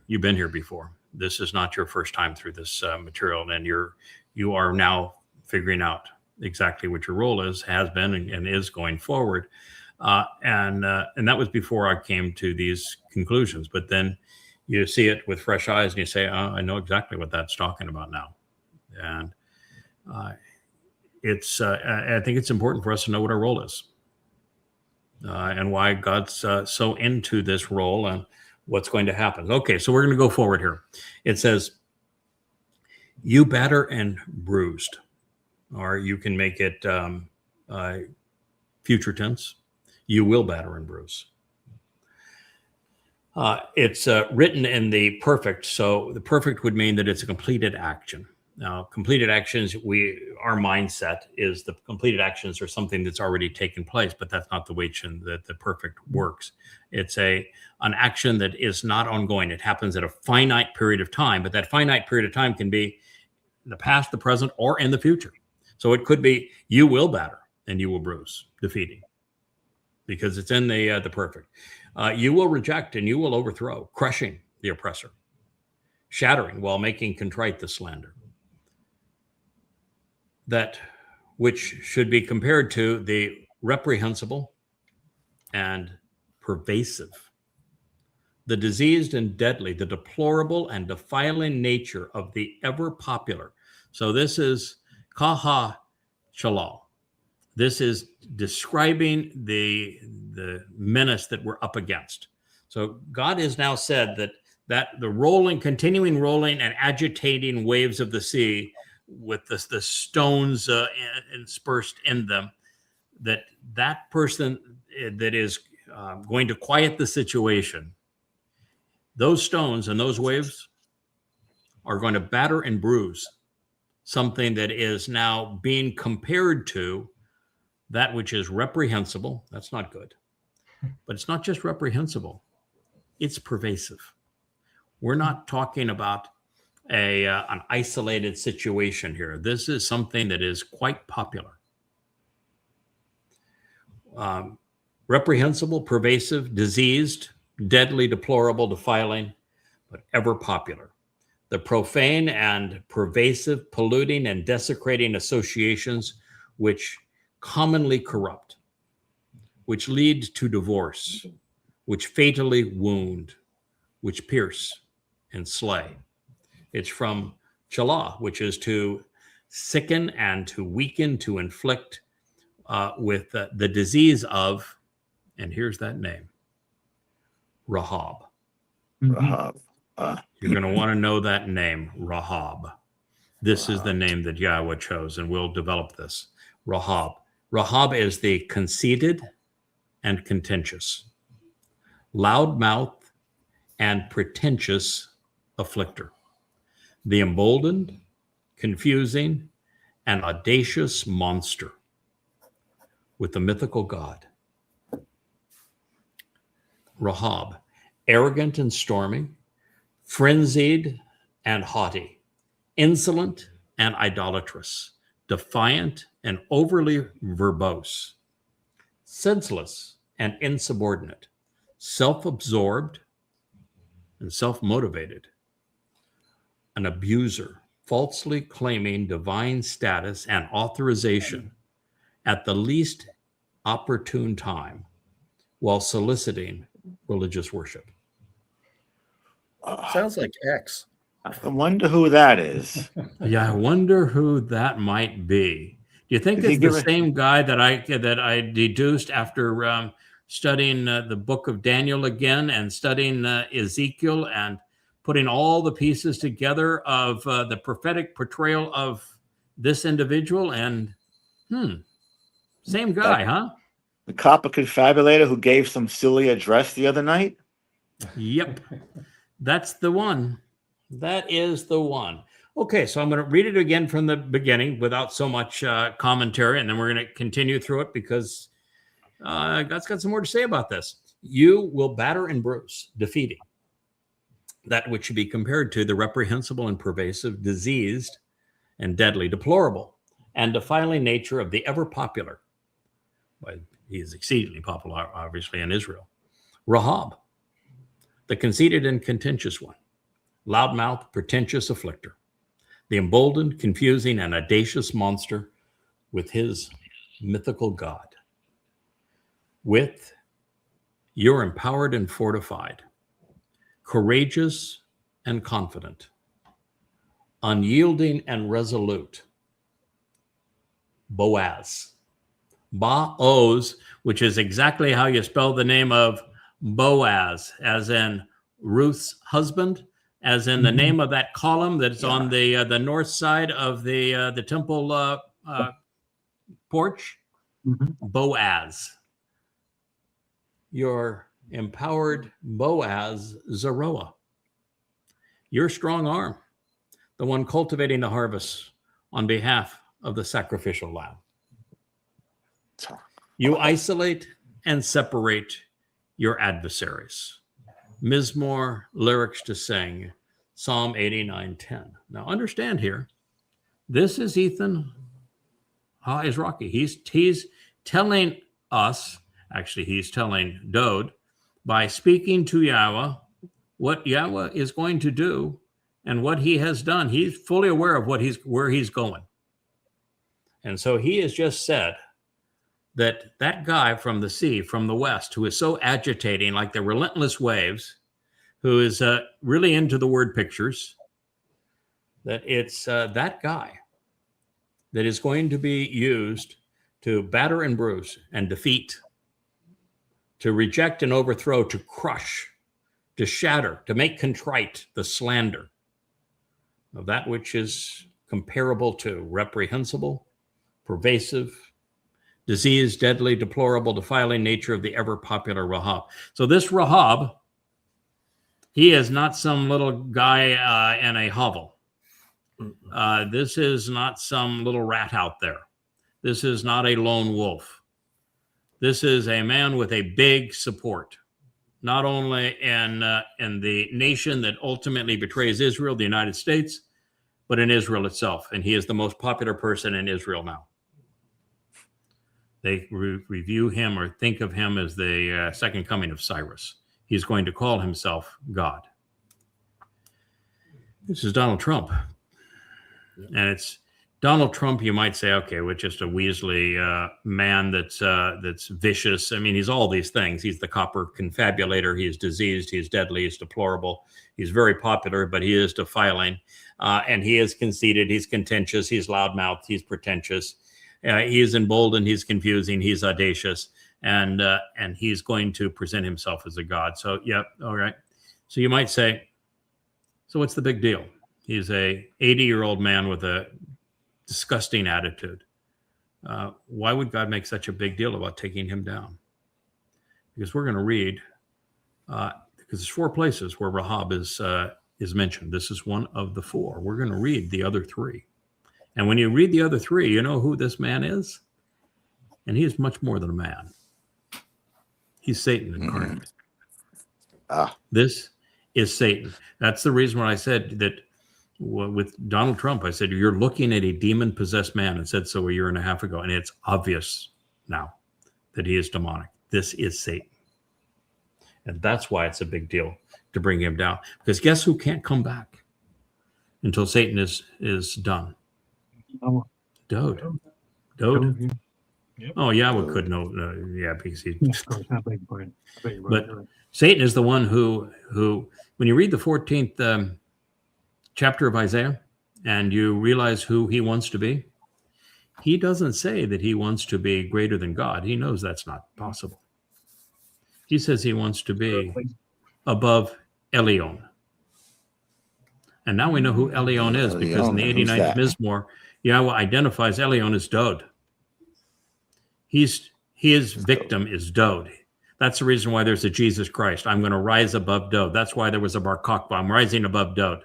you've been here before. This is not your first time through this material, and you are now figuring out exactly what your role has been and is going forward. And that was before I came to these conclusions. But then you see it with fresh eyes and you say, oh, I know exactly what that's talking about now. And I think it's important for us to know what our role is, and why God's so into this role and what's going to happen. Okay, so we're going to go forward here. It says, "You batter and bruised," or you can make it future tense. You will batter and bruise. It's written in the perfect, so the perfect would mean that it's a completed action. Now, completed actions, our mindset is the completed actions are something that's already taken place, but that's not the way that the perfect works. It's an action that is not ongoing. It happens at a finite period of time, but that finite period of time can be in the past, the present, or in the future. So it could be you will batter and you will bruise, defeating, because it's in the perfect. You will reject and you will overthrow, crushing the oppressor, shattering while making contrite the slander. That which should be compared to the reprehensible and pervasive, the diseased and deadly, the deplorable and defiling nature of the ever popular. So this is kaha shalal. This is describing the menace that we're up against. So God has now said that the continuing rolling and agitating waves of the sea with the stones interspersed in them, that person that is going to quiet the situation, those stones and those waves are going to batter and bruise something that is now being compared to that which is reprehensible. That's not good. But it's not just reprehensible. It's pervasive. We're not talking about an isolated situation here. This is something that is quite popular. Reprehensible, pervasive, diseased, deadly, deplorable, defiling, but ever popular. The profane and pervasive, polluting and desecrating associations which commonly corrupt, which lead to divorce, which fatally wound, which pierce and slay. It's from chalah, which is to sicken and to weaken, to inflict with the disease of, and here's that name, Rahab. Rahab. You're going to want to know that name, Rahab. This is the name that Yahweh chose, and we'll develop this. Rahab. Rahab is the conceited and contentious, loudmouth and pretentious afflictor, the emboldened, confusing, and audacious monster with the mythical God. Rahab, arrogant and stormy, frenzied and haughty, insolent and idolatrous, defiant and overly verbose, senseless and insubordinate, self-absorbed and self-motivated, an abuser, falsely claiming divine status and authorization at the least opportune time while soliciting religious worship. Sounds like X. I wonder who that is. Yeah, I wonder who that might be. Do you think Did he it's the give it- same guy that I deduced after studying the book of Daniel again and studying Ezekiel and putting all the pieces together of the prophetic portrayal of this individual? And same guy, huh? The copper confabulator who gave some silly address the other night? Yep. That's the one. That is the one. Okay, so I'm going to read it again from the beginning without so much commentary, and then we're going to continue through it because God's got some more to say about this. You will batter and bruise, defeating that which should be compared to the reprehensible and pervasive, diseased and deadly, deplorable and defiling nature of the ever popular. Well, he is exceedingly popular, obviously, in Israel. Rahab, the conceited and contentious one, loudmouth, pretentious afflictor, the emboldened, confusing, and audacious monster with his mythical God. With you're empowered and fortified, courageous and confident, unyielding and resolute, Boaz. Ba-oz, which is exactly how you spell the name of Boaz, as in Ruth's husband, as in the name of that column that's on the north side of the temple porch. Boaz. Your empowered Boaz, Zeroah. Your strong arm, the one cultivating the harvest on behalf of the sacrificial lamb. You isolate and separate your adversaries. Mizmor, lyrics to sing, Psalm 89:10. Now understand here, this is Ethan is Rocky. He's telling us, actually he's telling Dode, by speaking to Yahweh, what Yahweh is going to do and what he has done. He's fully aware of where he's going. And so he has just said that guy from the sea, from the west, who is so agitating like the relentless waves, who is really into the word pictures, that it's that guy that is going to be used to batter and bruise and defeat, to reject and overthrow, to crush, to shatter, to make contrite the slander of that which is comparable to reprehensible, pervasive, disease, deadly, deplorable, defiling nature of the ever popular Rahab. So this Rahab, he is not some little guy in a hovel. This is not some little rat out there. This is not a lone wolf. This is a man with a big support, not only in the nation that ultimately betrays Israel, the United States, but in Israel itself. And he is the most popular person in Israel now. They review him or think of him as the second coming of Cyrus. He's going to call himself God. This is Donald Trump. And it's Donald Trump, you might say, okay, with just a Weasley man that's vicious. I mean, he's all these things. He's the copper confabulator. He is diseased. He's deadly. He's deplorable. He's very popular, but he is defiling. And he is conceited. He's contentious. He's loudmouthed. He's pretentious. He is emboldened. He's confusing. He's audacious. And he's going to present himself as a god. So, yeah, all right. So you might say, so what's the big deal? He's a 80-year-old man with a disgusting attitude. Why would God make such a big deal about taking him down? Because we're going to read, because there's 4 places where Rahab is mentioned. This is one of the 4. We're going to read the other 3. And when you read the other 3, you know who this man is? And he is much more than a man. He's Satan incarnate. This is Satan. That's the reason when I said that with Donald Trump, I said, you're looking at a demon-possessed man, and said so a year and a half ago. And it's obvious now that he is demonic. This is Satan. And that's why it's a big deal to bring him down. Because guess who can't come back until Satan is done? Dode. Yep. Oh, Yahweh could know. Yeah, because he. But Satan is the one who, when you read the 14th chapter of Isaiah, and you realize who he wants to be, he doesn't say that he wants to be greater than God. He knows that's not possible. He says he wants to be above Elion. And now we know who Elion is, because in the 89th Mizmor, Yahweh identifies Elion as Dode. His victim is Dode. That's the reason why there's a Jesus Christ. I'm going to rise above Dode. That's why there was a Bar Kokhba. I'm rising above Dode.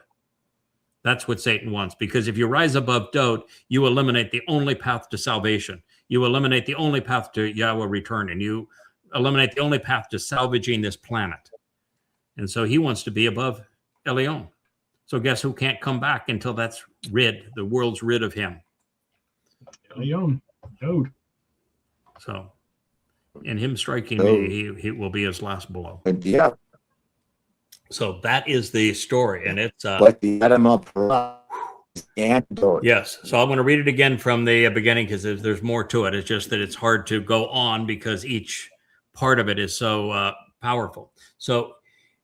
That's what Satan wants, because if you rise above Dode, you eliminate the only path to salvation. You eliminate the only path to Yahweh returning. You eliminate the only path to salvaging this planet. And so he wants to be above Elion. So guess who can't come back until that's rid? The world's rid of him. Elion, Dode. So, in him striking me, he will be his last blow. Yeah. So that is the story, and it's But the Adam of antidote. yes. So I'm going to read it again from the beginning, because there's more to it. It's just that it's hard to go on because each part of it is so powerful. So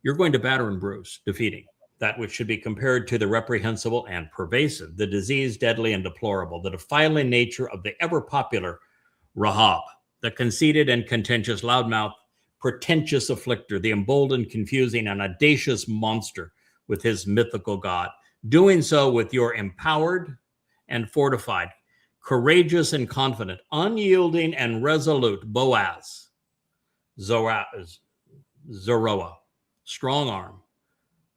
you're going to batter and bruise, defeating. that which should be compared to the reprehensible and pervasive, the disease, deadly and deplorable, the defiling nature of the ever popular Rahab, the conceited and contentious loudmouth, pretentious afflicter, the emboldened, confusing, and audacious monster with his mythical God, doing so with your empowered and fortified, courageous and confident, unyielding and resolute Boaz, Zeroah, strong arm,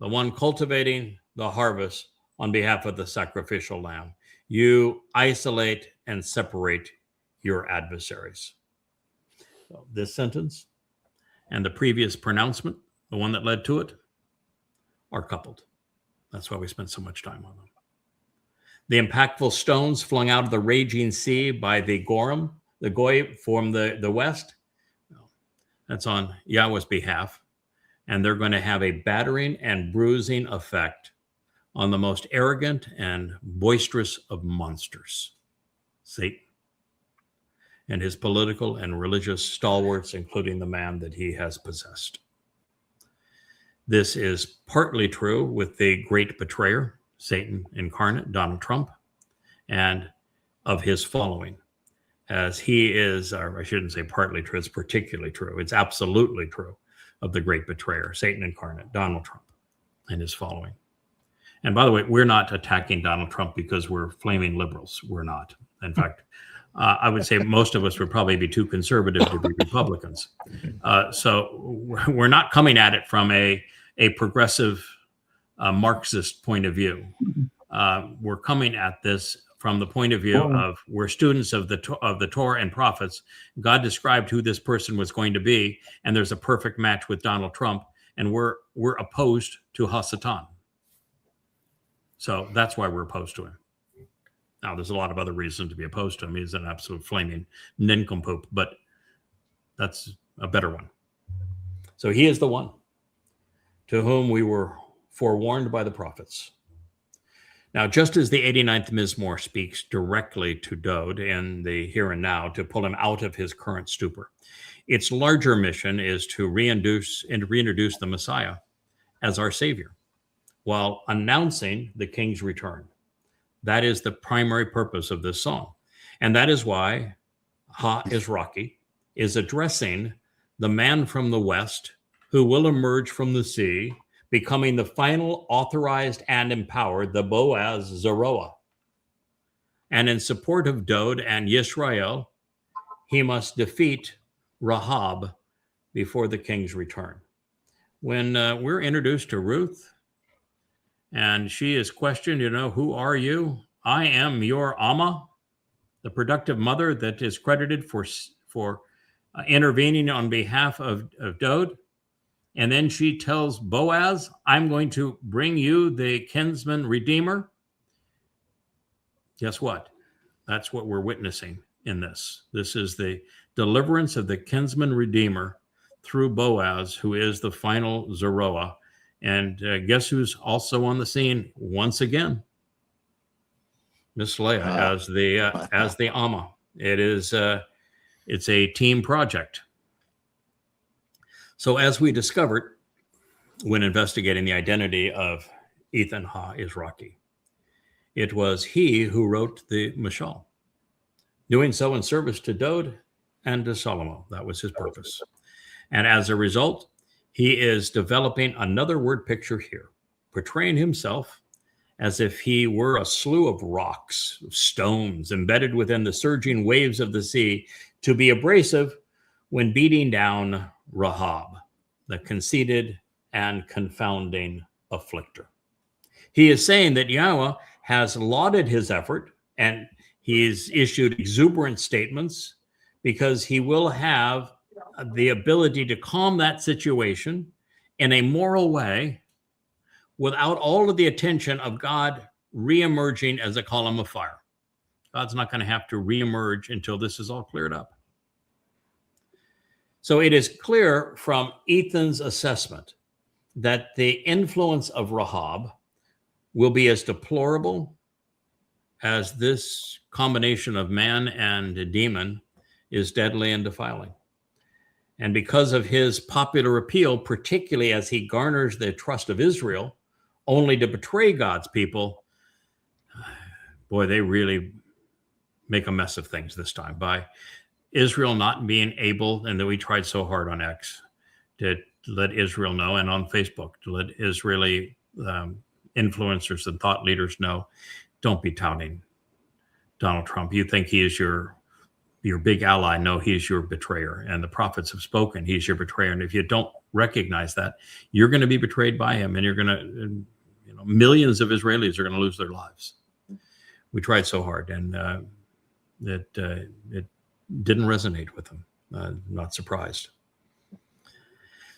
the one cultivating the harvest on behalf of the sacrificial lamb. You isolate and separate your adversaries. So this sentence and the previous pronouncement, the one that led to it, are coupled. That's why we spent so much time on them. The impactful stones flung out of the raging sea by the Goy from the west, that's on Yahweh's behalf. And they're going to have a battering and bruising effect on the most arrogant and boisterous of monsters, Satan, and his political and religious stalwarts, including the man that he has possessed. This is partly true with the great betrayer, Satan incarnate, Donald Trump, and of his following, as he is, or I shouldn't say partly true, it's particularly true. It's absolutely true of the great betrayer, Satan incarnate, Donald Trump, and his following. And by the way, we're not attacking Donald Trump because we're flaming liberals. We're not. In fact, I would say most of us would probably be too conservative to be Republicans. So we're not coming at it from a progressive Marxist point of view. We're coming at this from the point of view of we're students of the Torah and prophets. God described who this person was going to be, and there's a perfect match with Donald Trump, and we're opposed to Hasatan. So that's why we're opposed to him. Now, there's a lot of other reasons to be opposed to him. He's an absolute flaming nincompoop, but that's a better one. So he is the one to whom we were forewarned by the prophets. Now, just as the 89th Mizmor speaks directly to Dod in the here and now to pull him out of his current stupor, its larger mission is to reintroduce the Messiah as our Savior while announcing the King's return. That is the primary purpose of this song. And that is why Ha Izraki is addressing the man from the west who will emerge from the sea, becoming the final authorized and empowered, the Boaz Zeroah. And in support of Dod and Yisrael, he must defeat Rahab before the king's return. When we're introduced to Ruth, and she is questioned, who are you? I am your Amma, the productive mother that is credited for intervening on behalf of Dod. And then she tells Boaz, I'm going to bring you the kinsman redeemer. Guess what? That's what we're witnessing in this. This is the deliverance of the kinsman redeemer through Boaz, who is the final Zeroah. And guess who's also on the scene once again? Miss Leah as the Amma. It's a team project. So as we discovered when investigating the identity of Ethan Ha Izraki, it was he who wrote the Mashal, doing so in service to Dod and to Solomon. That was his purpose. And as a result, he is developing another word picture here, portraying himself as if he were a slew of rocks, stones embedded within the surging waves of the sea to be abrasive when beating down Rahab, the conceited and confounding afflicter. He is saying that Yahweh has lauded his effort and he's issued exuberant statements because he will have the ability to calm that situation in a moral way without all of the attention of God reemerging as a column of fire. God's not going to have to reemerge until this is all cleared up. So it is clear from Ethan's assessment that the influence of Rahab will be as deplorable as this combination of man and demon is deadly and defiling. And because of his popular appeal, particularly as he garners the trust of Israel only to betray God's people, boy, they really make a mess of things this time by Israel not being able, and that we tried so hard on X to let Israel know, and on Facebook to let Israeli influencers and thought leaders know, don't be touting Donald Trump. You think he is your big ally. No, he's your betrayer. And the prophets have spoken. He's your betrayer. And if you don't recognize that, you're going to be betrayed by him, and you're going to, millions of Israelis are going to lose their lives. We tried so hard, and it didn't resonate with them. Not surprised.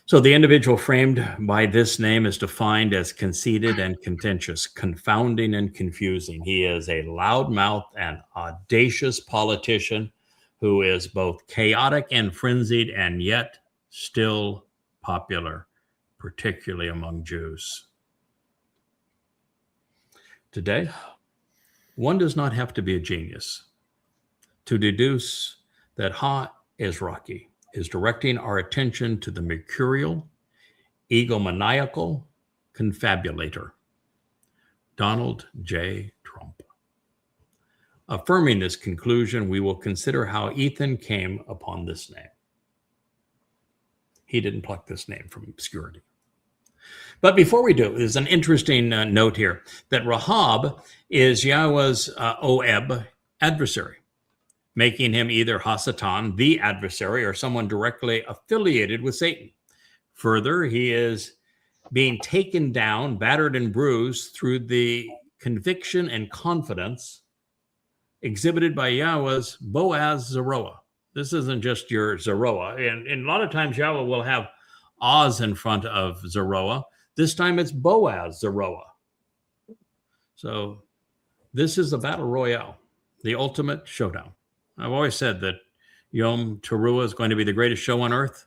So the individual framed by this name is defined as conceited and contentious, confounding and confusing. He is a loudmouth and audacious politician who is both chaotic and frenzied, and yet still popular, particularly among Jews. Today, one does not have to be a genius to deduce that Ha Ezraki is directing our attention to the mercurial, egomaniacal confabulator, Donald J. Trump. Affirming this conclusion, we will consider how Ethan came upon this name. He didn't pluck this name from obscurity. But before we do, there's an interesting note here that Rahab is Yahweh's Oeb adversary, making him either Hasatan, the adversary, or someone directly affiliated with Satan. Further, he is being taken down, battered and bruised through the conviction and confidence exhibited by Yahweh's Boaz Zeroah. This isn't just your Zeroah. And a lot of times Yahweh will have Oz in front of Zeroah. This time it's Boaz Zeroah. So this is the battle royale, the ultimate showdown. I've always said that Yom Teruah is going to be the greatest show on earth.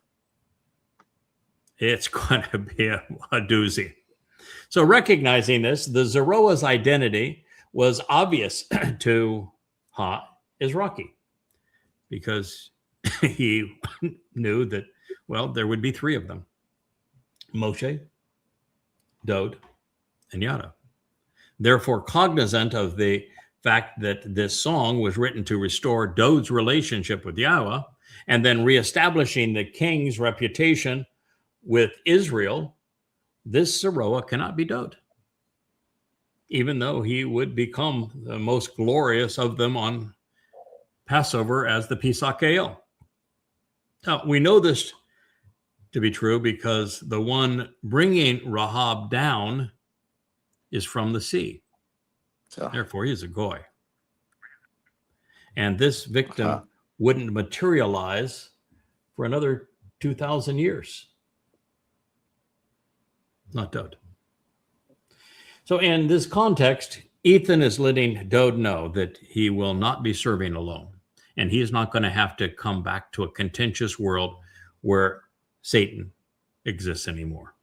It's going to be a doozy. So recognizing this, the Zeroah's identity was obvious to Ha Ezraki, because he knew that, well, there would be three of them: Moshe, Dod, and Yada. Therefore, cognizant of the fact that this song was written to restore Dod's relationship with Yahweh, and then reestablishing the king's reputation with Israel, this Zeroah cannot be Dod, even though he would become the most glorious of them on Passover as the Pesach El. Now, we know this to be true because the one bringing Rahab down is from the sea. So, Therefore, he's a goy. And this victim wouldn't materialize for another 2,000 years. Not Dod. So in this context, Ethan is letting Dod know that he will not be serving alone. And he is not going to have to come back to a contentious world where Satan exists anymore.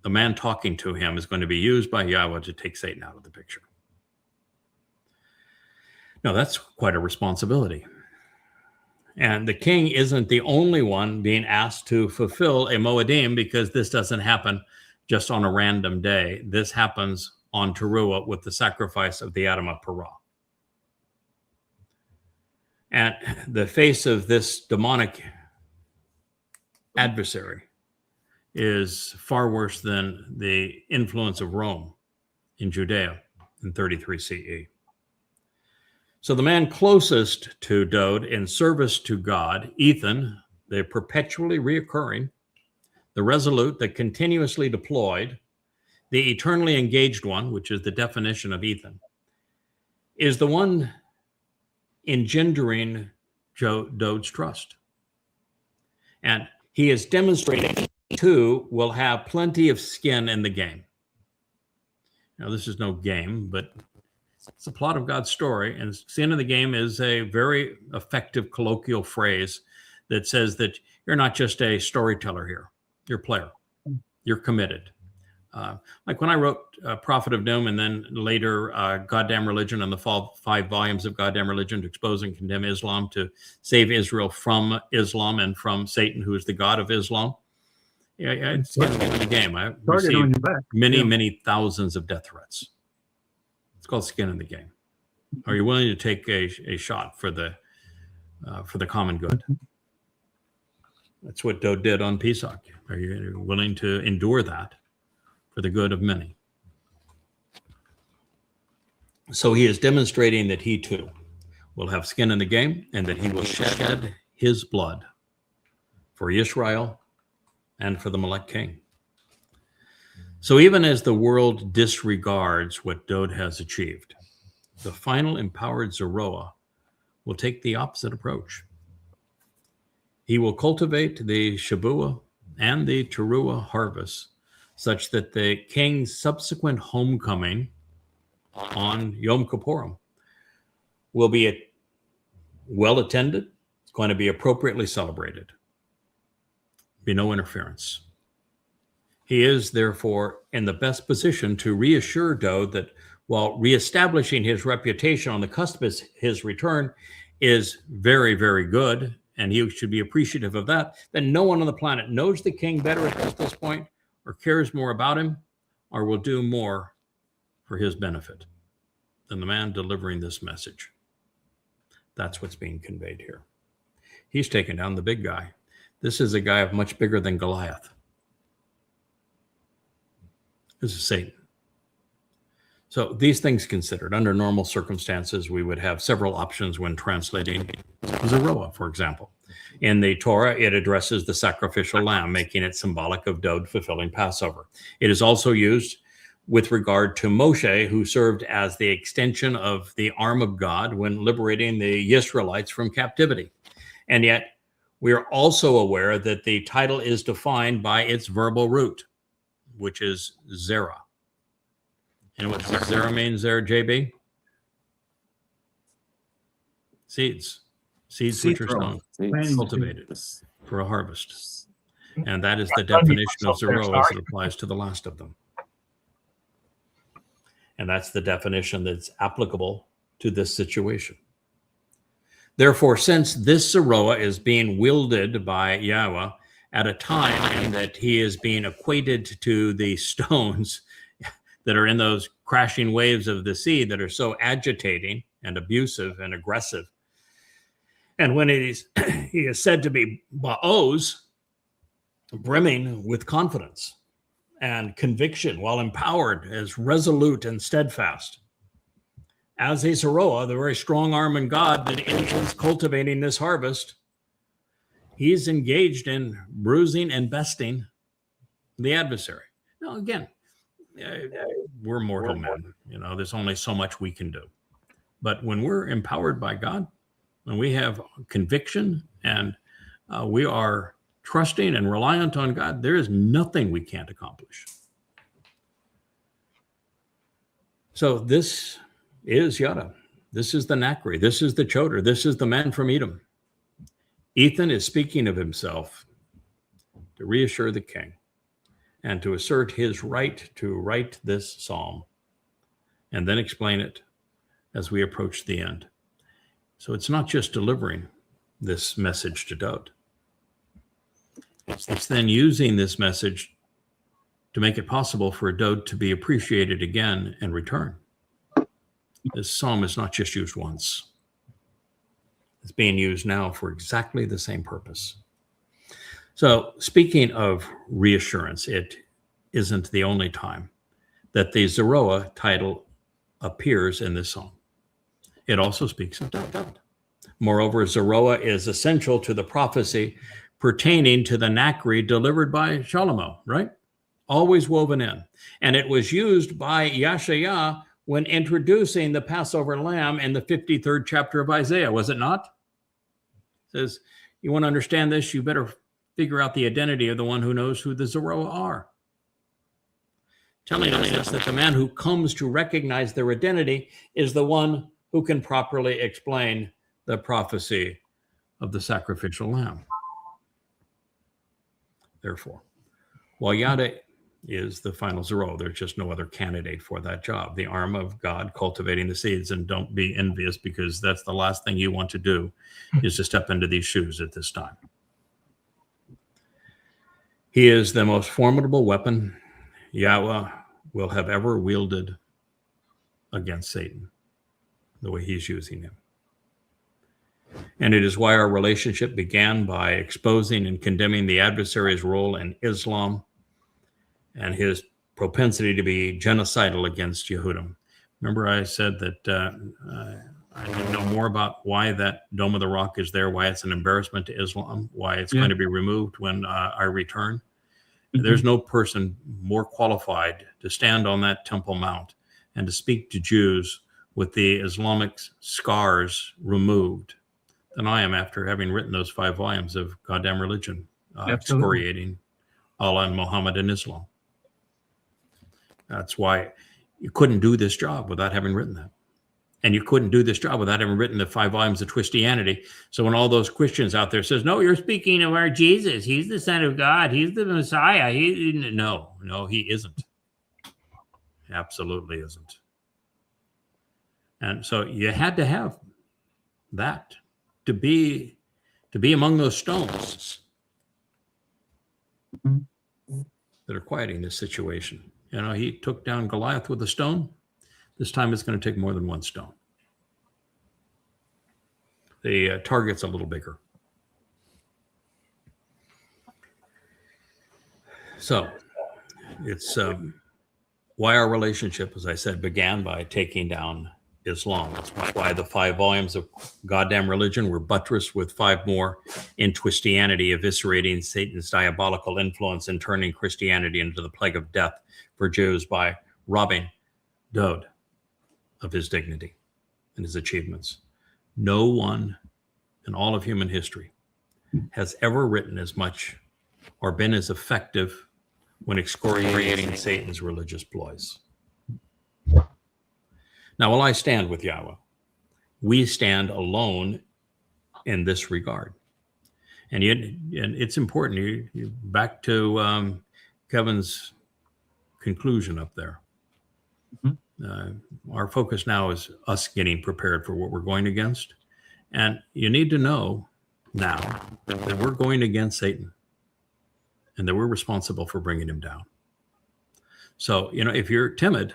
The man talking to him is going to be used by Yahweh to take Satan out of the picture. Now, that's quite a responsibility. And the king isn't the only one being asked to fulfill a Moedim, because this doesn't happen just on a random day. This happens on Teruah with the sacrifice of the Adam of Parah. And the face of this demonic adversary is far worse than the influence of Rome in Judea in 33 CE. So the man closest to Dod in service to God, Ethan, the perpetually reoccurring, the resolute, the continuously deployed, the eternally engaged one, which is the definition of Ethan, is the one engendering Dod's trust. And he is demonstrating too will have plenty of skin in the game. Now, this is no game, but it's the plot of God's story. And skin in the game is a very effective colloquial phrase that says that you're not just a storyteller here. You're a player. You're committed. Like when I wrote Prophet of Doom, and then later Goddamn Religion, and the 5 volumes of Goddamn Religion to expose and condemn Islam, to save Israel from Islam and from Satan, who is the god of Islam. Yeah, it's skin in the game. I've Target on received your back. many, Yeah. many thousands of death threats. It's called skin in the game. Are you willing to take a shot for the common good? That's what Dode did on Pesach. Are you willing to endure that for the good of many? So he is demonstrating that he too will have skin in the game and that he will shed his blood for Israel and for the Melech king. So even as the world disregards what Dode has achieved, the final empowered Zoroa will take the opposite approach. He will cultivate the Shabbat and the Teruah harvest such that the king's subsequent homecoming on Yom Kippurim will be well attended. It's going to be appropriately celebrated. Be no interference. He is therefore in the best position to reassure Dode that while reestablishing his reputation on the cusp of his return is very, very good, and he should be appreciative of that, then no one on the planet knows the king better at this point, or cares more about him, or will do more for his benefit than the man delivering this message. That's what's being conveyed here. He's taken down the big guy. This is a guy much bigger than Goliath. This is Satan. So these things considered, under normal circumstances, we would have several options when translating Zoroa, for example. In the Torah, it addresses the sacrificial lamb, making it symbolic of Dode fulfilling Passover. It is also used with regard to Moshe, who served as the extension of the arm of God when liberating the Israelites from captivity. And yet, we are also aware that the title is defined by its verbal root, which is zera. And what does zera means there, JB? Seeds. Seeds which are sown, cultivated for a harvest. And that is the definition of zero as it applies to the last of them. And that's the definition that's applicable to this situation. Therefore, since this Zoroa is being wielded by Yahweh at a time that he is being equated to the stones that are in those crashing waves of the sea that are so agitating and abusive and aggressive, and when he is said to be Ba'oz, brimming with confidence and conviction, while empowered as resolute and steadfast. As a Zoroa, the very strong arm in God that is cultivating this harvest, he's engaged in bruising and besting the adversary. Now, again, we're mortal men. You know, there's only so much we can do. But when we're empowered by God, when we have conviction and we are trusting and reliant on God, there is nothing we can't accomplish. So this is Yada. This is the Nakri. This is the Choder. This is the man from Edom. Ethan is speaking of himself to reassure the king and to assert his right to write this psalm and then explain it as we approach the end. So it's not just delivering this message to Dode. It's then using this message to make it possible for Dode to be appreciated again and return. This psalm is not just used once. It's being used now for exactly the same purpose. So speaking of reassurance, it isn't the only time that the Zoroa title appears in this psalm. It also speaks of Dode. Moreover, Zoroa is essential to the prophecy pertaining to the Nakri delivered by Shalomo, right? Always woven in. And it was used by Yashaya when introducing the Passover lamb in the 53rd chapter of Isaiah, was it not? It says, you want to understand this, you better figure out the identity of the one who knows who the Zoroa are. Telling us that the man who comes to recognize their identity is the one who can properly explain the prophecy of the sacrificial lamb. Therefore, while Yada is the final Zoroa, there's just no other candidate for that job. The arm of God cultivating the seeds, and don't be envious because that's the last thing you want to do is to step into these shoes at this time. He is the most formidable weapon Yahweh will have ever wielded against Satan, the way he's using him. And it is why our relationship began by exposing and condemning the adversary's role in Islam and his propensity to be genocidal against Yehudim. Remember I said that I need to know more about why that Dome of the Rock is there, why it's an embarrassment to Islam, why it's going to be removed when I return. There's no person more qualified to stand on that Temple Mount and to speak to Jews with the Islamic scars removed than I am after having written those 5 volumes of Goddamn Religion, excoriating Allah and Muhammad and Islam. That's why you couldn't do this job without having written that. And you couldn't do this job without having written the 5 volumes of Christianity. So when all those Christians out there says, no, you're speaking of our Jesus. He's the Son of God. He's the Messiah. No, he isn't. He absolutely isn't. And so you had to have that to be among those stones that are quieting this situation. You know, he took down Goliath with a stone. This time it's going to take more than one stone. The target's a little bigger. So it's why our relationship, as I said, began by taking down Islam. That's why the 5 volumes of Goddamn Religion were buttressed with 5 more in Twistianity, eviscerating Satan's diabolical influence and turning Christianity into the plague of death for Jews by robbing Dode of his dignity and his achievements. No one in all of human history has ever written as much or been as effective when excoriating Satan's religious ploys. Now, while I stand with Yahweh, we stand alone in this regard. And it's important. You back to Kevin's conclusion up there. Our focus now is us getting prepared for what we're going against. And you need to know now that we're going against Satan and that we're responsible for bringing him down. So, you know, if you're timid,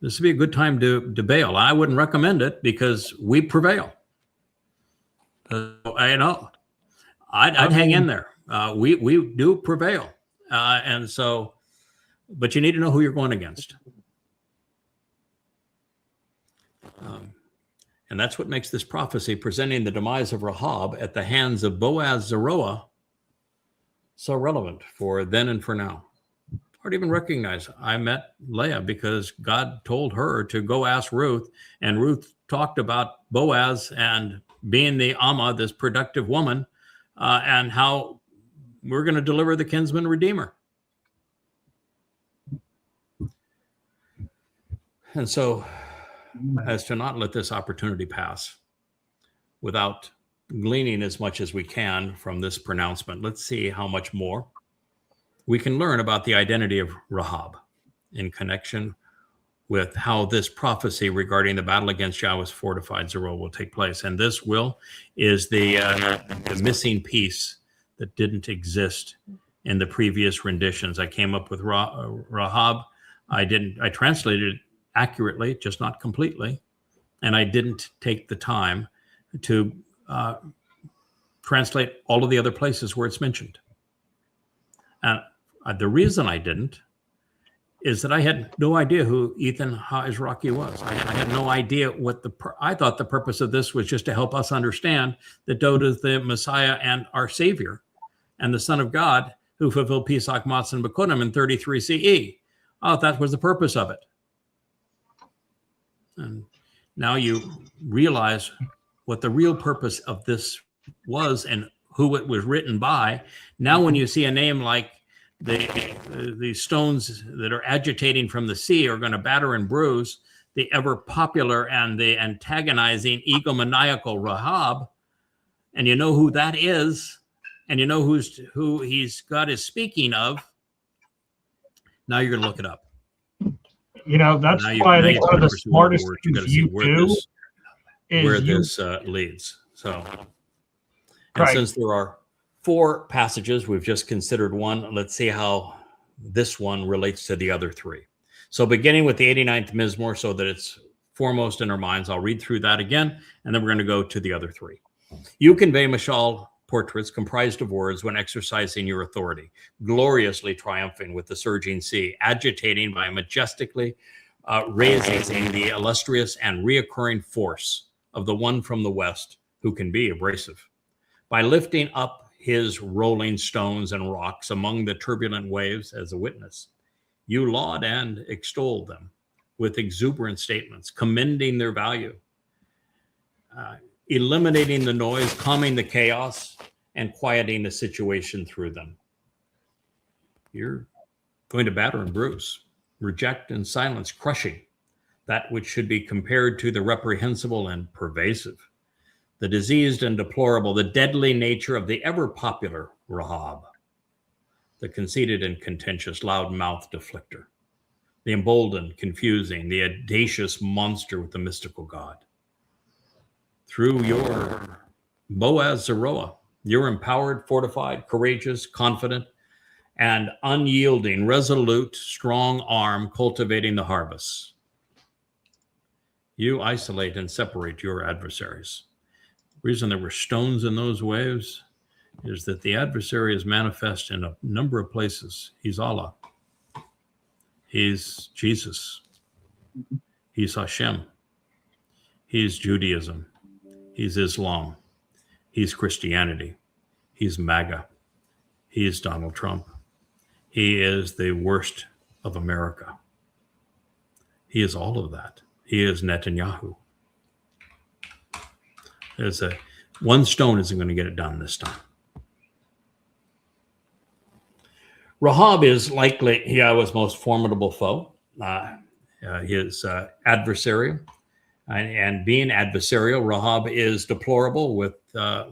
this would be a good time to bail. I wouldn't recommend it because we prevail. I'd hang in there. We do prevail. And so, but you need to know who you're going against. And that's what makes this prophecy presenting the demise of Rahab at the hands of Boaz Zeroah so relevant for then and for now. Hard to even recognize I met Leah because God told her to go ask Ruth, and Ruth talked about Boaz and being the Amma, this productive woman, and how we're going to deliver the kinsman redeemer. And so, as to not let this opportunity pass without gleaning as much as we can from this pronouncement, let's see how much more we can learn about the identity of Rahab in connection with how this prophecy regarding the battle against Yahweh's fortified Zeroah will take place. And this is the missing piece that didn't exist in the previous renditions. I came up with Rahab. I translated it accurately, just not completely. And I didn't take the time to translate all of the other places where it's mentioned. And the reason I didn't is that I had no idea who Ethan Ha-Izraki was. I had no idea what I thought the purpose of this was just to help us understand that Dode is the Messiah and our Savior and the Son of God who fulfilled Pesach, Matzah, and Bikurim in 33 CE. Oh, that was the purpose of it. And now you realize what the real purpose of this was and who it was written by. Now when you see a name like the stones that are agitating from the sea are going to batter and bruise the ever popular and the antagonizing egomaniacal Rahab, and you know who that is, and you know who God is speaking of, now you're going to look it up. You know, that's why I think one of the smartest things you do is where this leads. So, and since there are 4 passages. We've just considered one. Let's see how this one relates to the other 3. So beginning with the 89th Mizmor, so that it's foremost in our minds, I'll read through that again, and then we're going to go to the other 3. You convey mashal portraits comprised of words when exercising your authority, gloriously triumphing with the surging sea, agitating by majestically raising the illustrious and reoccurring force of the one from the west who can be abrasive. By lifting up his rolling stones and rocks among the turbulent waves as a witness, you laud and extol them with exuberant statements, commending their value, eliminating the noise, calming the chaos, and quieting the situation through them. You're going to batter and bruise, reject and silence, crushing that which should be compared to the reprehensible and pervasive, the diseased and deplorable, the deadly nature of the ever-popular Rahab, the conceited and contentious, loud-mouthed afflictor, the emboldened, confusing, the audacious monster with the mystical God. Through your Boaz Zeroah, you're empowered, fortified, courageous, confident, and unyielding, resolute, strong arm cultivating the harvest. You isolate and separate your adversaries. The reason there were stones in those waves is that the adversary is manifest in a number of places. He's Allah. He's Jesus. He's Hashem. He's Judaism. He's Islam. He's Christianity. He's MAGA. He is Donald Trump. He is the worst of America. He is all of that. He is Netanyahu. One stone isn't going to get it done this time. Rahab is likely Yahweh's most formidable foe, his adversary. And being adversarial, Rahab is deplorable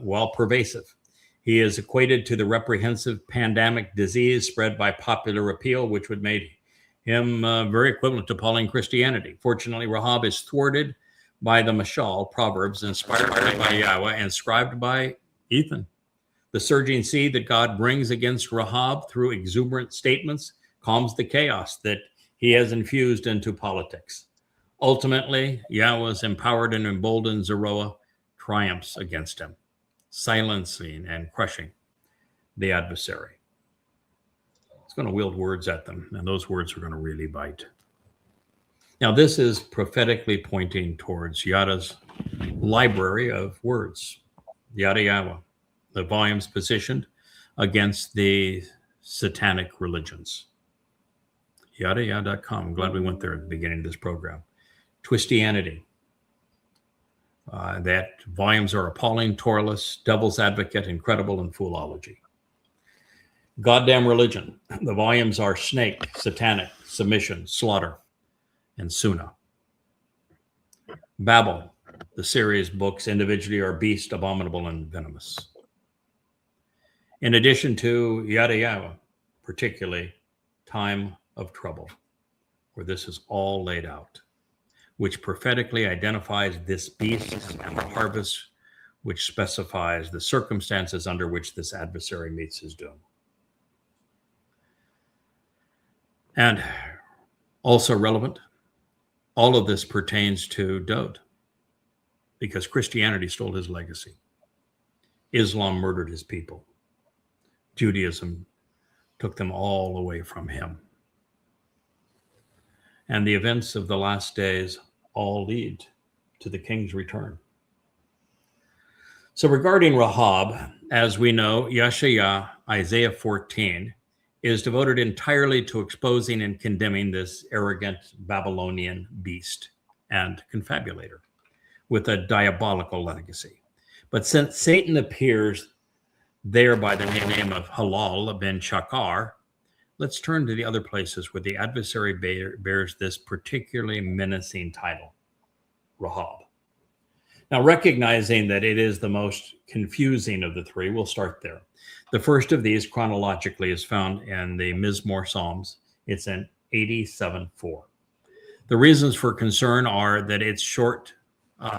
while pervasive. He is equated to the reprehensive pandemic disease spread by popular appeal, which would make him very equivalent to Pauline Christianity. Fortunately, Rahab is thwarted by the Mashal, Proverbs, inspired by Yahweh and scribed by Ethan. The surging sea that God brings against Rahab through exuberant statements calms the chaos that he has infused into politics. Ultimately, Yahweh's empowered and emboldened Zeroah triumphs against him, silencing and crushing the adversary. It's going to wield words at them, and those words are going to really bite. Now, this is prophetically pointing towards Yada's library of words, Yada Yahweh, the volumes positioned against the satanic religions. Yada.com. I'm glad we went there at the beginning of this program. Twistianity. That volumes are appalling, Toraless, Devil's Advocate, Incredible, and Foolology. Goddamn Religion. The volumes are Snake, Satanic, Submission, Slaughter, and Sunnah. Babel. The series books individually are Beast, Abominable, and Venomous. In addition to Yada Yahweh, particularly Time of Trouble, where this is all laid out, which prophetically identifies this beast and the harvest, which specifies the circumstances under which this adversary meets his doom. And also relevant, all of this pertains to Dowd, because Christianity stole his legacy. Islam murdered his people. Judaism took them all away from him. And the events of the last days all lead to the king's return. So regarding Rahab, as we know, Yeshaya, Isaiah 14, is devoted entirely to exposing and condemning this arrogant Babylonian beast and confabulator with a diabolical legacy. But since Satan appears there by the name of Halal ben Shakar, let's turn to the other places where the adversary bears this particularly menacing title, Rahab. Now, recognizing that it is the most confusing of the 3, we'll start there. The first of these chronologically is found in the Mizmor Psalms. It's in 87:4. The reasons for concern are that its short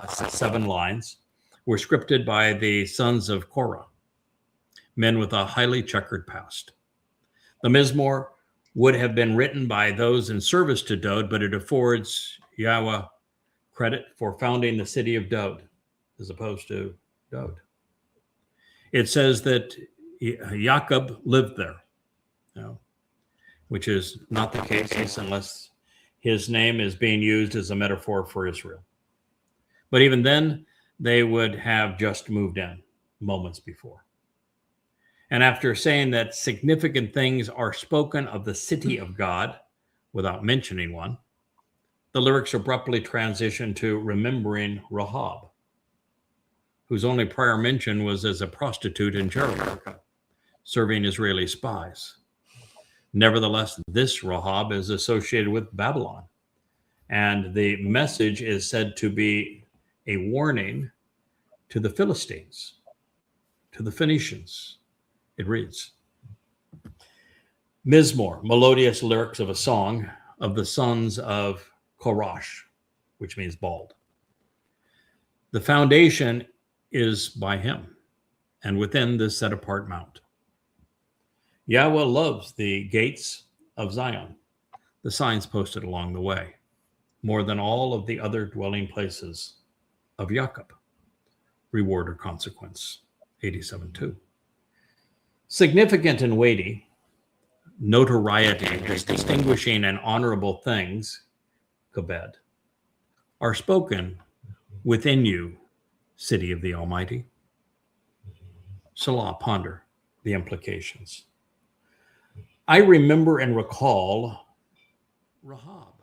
7 lines were scripted by the sons of Korah. men with a highly checkered past. The Mizmor would have been written by those in service to Dowd, but it affords Yahweh credit for founding the city of Dowd as opposed to Dowd. It says that Jacob lived there, which is not the case unless his name is being used as a metaphor for Israel. But even then, they would have just moved in moments before. And after saying that significant things are spoken of the city of God without mentioning one, the lyrics abruptly transition to remembering Rahab, whose only prior mention was as a prostitute in Jericho, serving Israeli spies. Nevertheless, this Rahab is associated with Babylon, and the message is said to be a warning to the Philistines, to the Phoenicians. It reads, Mizmor, melodious lyrics of a song of the sons of Korash, which means bald. The foundation is by him, and within this set-apart mount. Yahweh loves the gates of Zion, the signs posted along the way, more than all of the other dwelling places of Jacob. Reward or consequence, 87:2. Significant and weighty, notoriety as distinguishing and honorable things, Kabed, are spoken within you, city of the Almighty. Salah, ponder the implications. I remember and recall Rahab,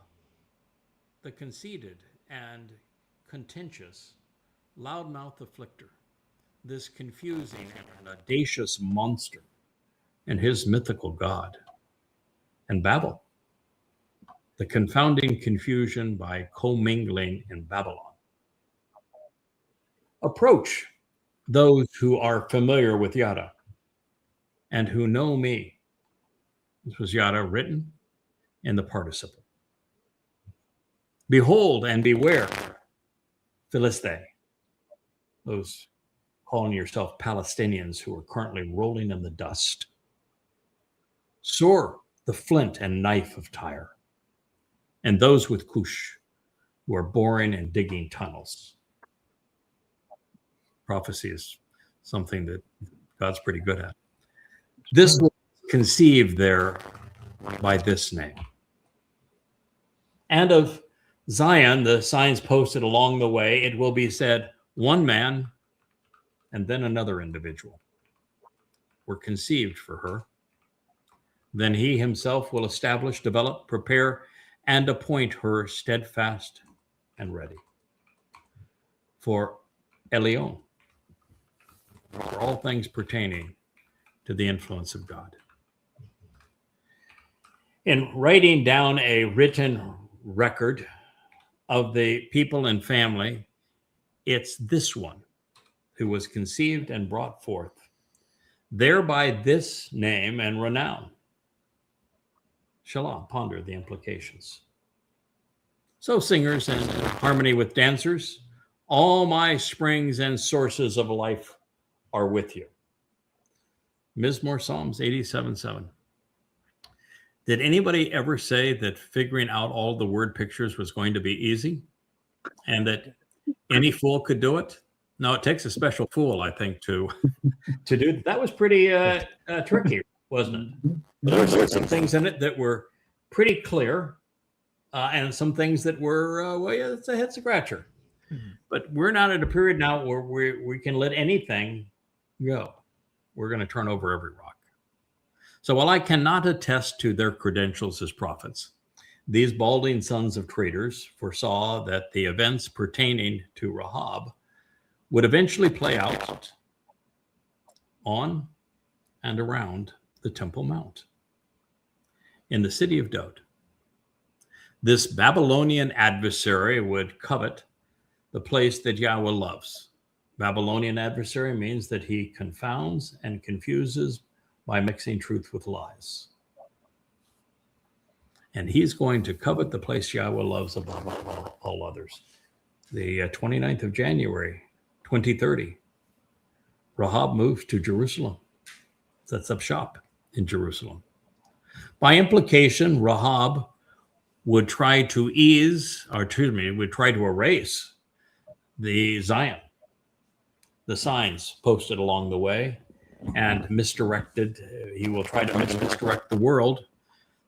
the conceited and contentious, loudmouth afflictor, this confusing and audacious monster, and his mythical god, and Babel, the confounding confusion by commingling in Babylon. Approach those who are familiar with Yada and who know me. This was Yada written in the participle. Behold and beware, Philistine, those calling yourself Palestinians who are currently rolling in the dust. Soar the flint and knife of Tyre, and those with Cush who are boring and digging tunnels. Prophecy is something that God's pretty good at. This was conceived there by this name. And of Zion, the signs posted along the way, it will be said, one man and then another individual were conceived for her. Then he himself will establish, develop, prepare, and appoint her steadfast and ready. For Elion, for all things pertaining to the influence of God. In writing down a written record of the people and family, it's this one who was conceived and brought forth, thereby this name and renown. Shalom, ponder the implications. So singers in harmony with dancers, all my springs and sources of life are with you. Mizmor Psalms 87:7. Did anybody ever say that figuring out all the word pictures was going to be easy and that any fool could do it? No, it takes a special fool, I think, to do that. Was pretty tricky, wasn't it? But there were some things in it that were pretty clear, and some things that were, well, yeah, it's a head scratcher. Mm-hmm. But we're not at a period now where we can let anything go. We're going to turn over every rock. So while I cannot attest to their credentials as prophets, these balding sons of traitors foresaw that the events pertaining to Rahab would eventually play out on and around the Temple Mount in the city of Dowd. This Babylonian adversary would covet the place that Yahweh loves. Babylonian adversary means that he confounds and confuses by mixing truth with lies. And he's going to covet the place Yahweh loves above all others. The 29th of January, 2030, Rahab moves to Jerusalem sets up shop in Jerusalem. By implication, Rahab would try to erase the Zion, the signs posted along the way, and he will try to misdirect the world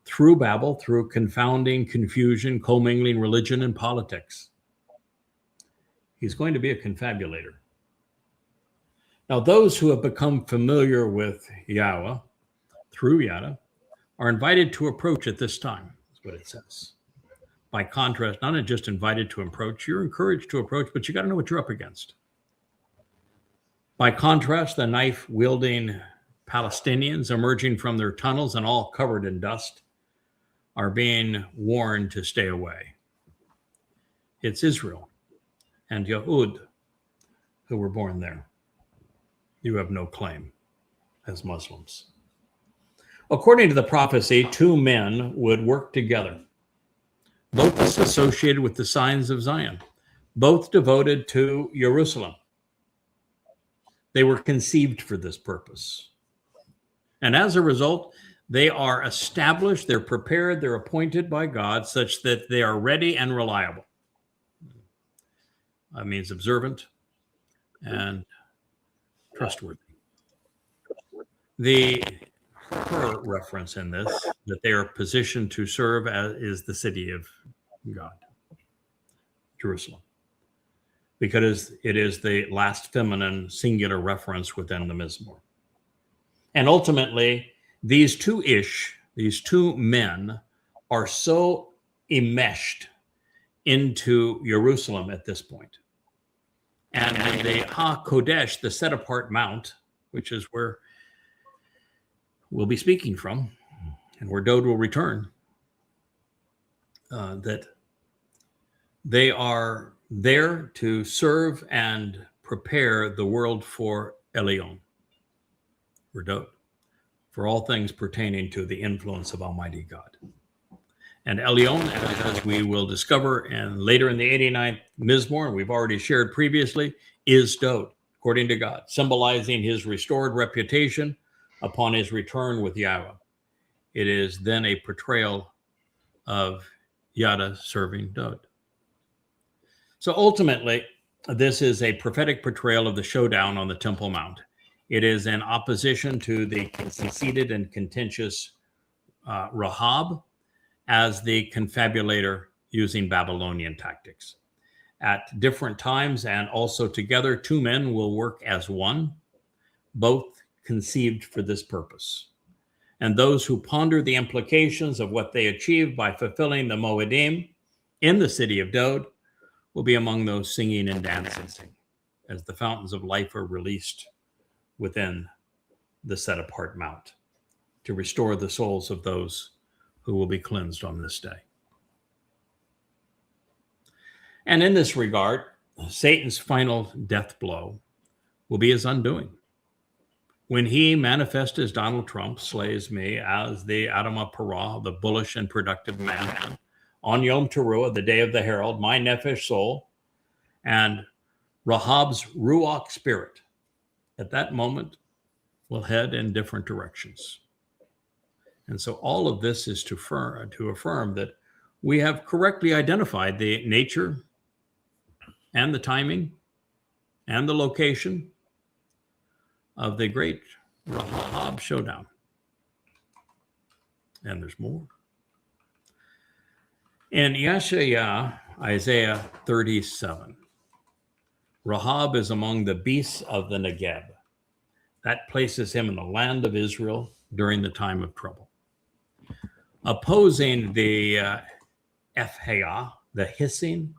through Babel, through confounding, confusion, commingling religion and politics. He's going to be a confabulator. Now, those who have become familiar with Yahweh through Yada are invited to approach at this time, is what it says. By contrast, not just invited to approach, you're encouraged to approach, but you got to know what you're up against. By contrast, the knife-wielding Palestinians emerging from their tunnels and all covered in dust are being warned to stay away. It's Israel and Yahud who were born there. You have no claim as Muslims. According to the prophecy, two men would work together, both associated with the signs of Zion, both devoted to Jerusalem. They were conceived for this purpose. And as a result, they are established, they're prepared, they're appointed by God such that they are ready and reliable. That means observant and trustworthy. The reference in this, that they are positioned to serve as is the city of God, Jerusalem, because it is the last feminine singular reference within the Mizmor. And ultimately, these two men are so enmeshed into Jerusalem at this point. And the HaKodesh, the set apart mount, which is where we'll be speaking from and where Dode will return, that they are there to serve and prepare the world for Elyon, for Dode, for all things pertaining to the influence of Almighty God. And Elyon, as we will discover and later in the 89th Mizmor, and we've already shared previously, is Dode, according to God, symbolizing his restored reputation upon his return with Yahweh. It is then a portrayal of Yada serving Dode. So ultimately, this is a prophetic portrayal of the showdown on the Temple Mount. It is in opposition to the conceited and contentious Rahab as the confabulator using Babylonian tactics. At different times and also together, two men will work as one, both conceived for this purpose. And those who ponder the implications of what they achieved by fulfilling the Moedim in the city of Dode will be among those singing and dancing as the fountains of life are released within the set apart mount to restore the souls of those who will be cleansed on this day. And in this regard, Satan's final death blow will be his undoing. When he, manifest as Donald Trump, slays me as the Adamah Parah, the bullish and productive man, on Yom Teruah, the day of the herald, my nephesh soul, and Rahab's Ruach spirit, at that moment, will head in different directions. And so all of this is to affirm that we have correctly identified the nature and the timing and the location of the great Rahab showdown. And there's more. In Yeshaya, Isaiah 37, Rahab is among the beasts of the Negeb. That places him in the land of Israel during the time of trouble. Opposing the Ephah, the hissing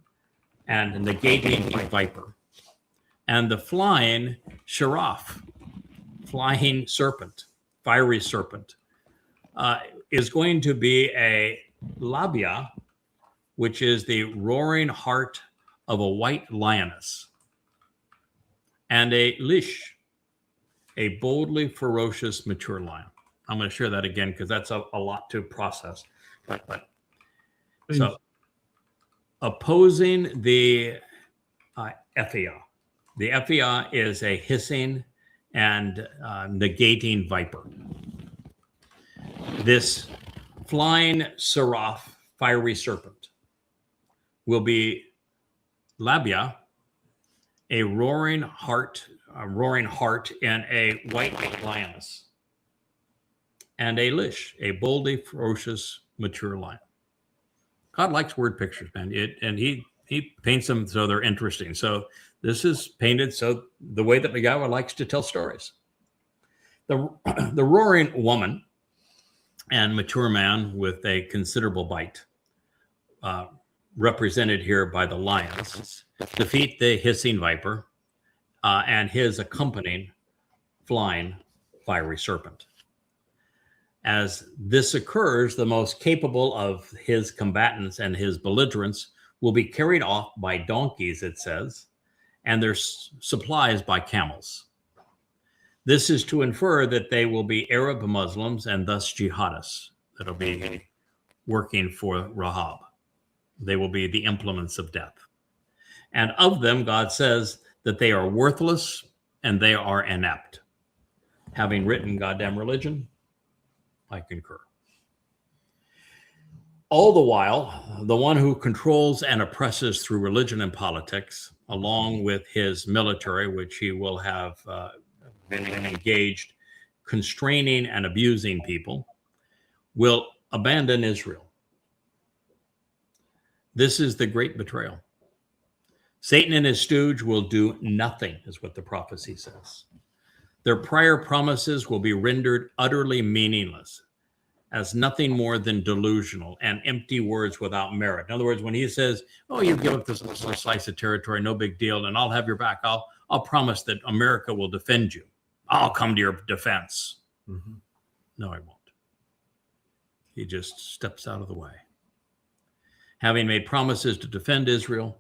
and negating viper, and the flying Sharaf, flying serpent, fiery serpent, is going to be a labia, which is the roaring heart of a white lioness, and a lish, a boldly ferocious mature lion. I'm going to share that again because that's a lot to process. But so opposing the Ephah. The Ephah is a hissing and negating viper. This flying seraph, fiery serpent, will be Labia, a roaring heart and a white lioness, and a lish, a boldly ferocious mature lion. God likes word pictures, man. He paints them so they're interesting. So this is painted so the way that Magawa likes to tell stories. The roaring woman and mature man with a considerable bite, represented here by the lions, defeat the hissing viper and his accompanying flying fiery serpent. As this occurs, the most capable of his combatants and his belligerents will be carried off by donkeys, it says, and their supplies by camels. This is to infer that they will be Arab Muslims and thus jihadists that will be working for Rahab. They will be the implements of death. And of them, God says that they are worthless and they are inept. Having written Goddamn Religion, I concur. All the while, the one who controls and oppresses through religion and politics, along with his military, which he will have been engaged constraining and abusing people, will abandon Israel. This is the great betrayal. Satan and his stooge will do nothing, is what the prophecy says. Their prior promises will be rendered utterly meaningless as nothing more than delusional and empty words without merit. In other words, when he says, oh, you give up this little slice of territory, no big deal, and I'll have your back. I'll promise that America will defend you. I'll come to your defense. Mm-hmm. No, I won't. He just steps out of the way. Having made promises to defend Israel,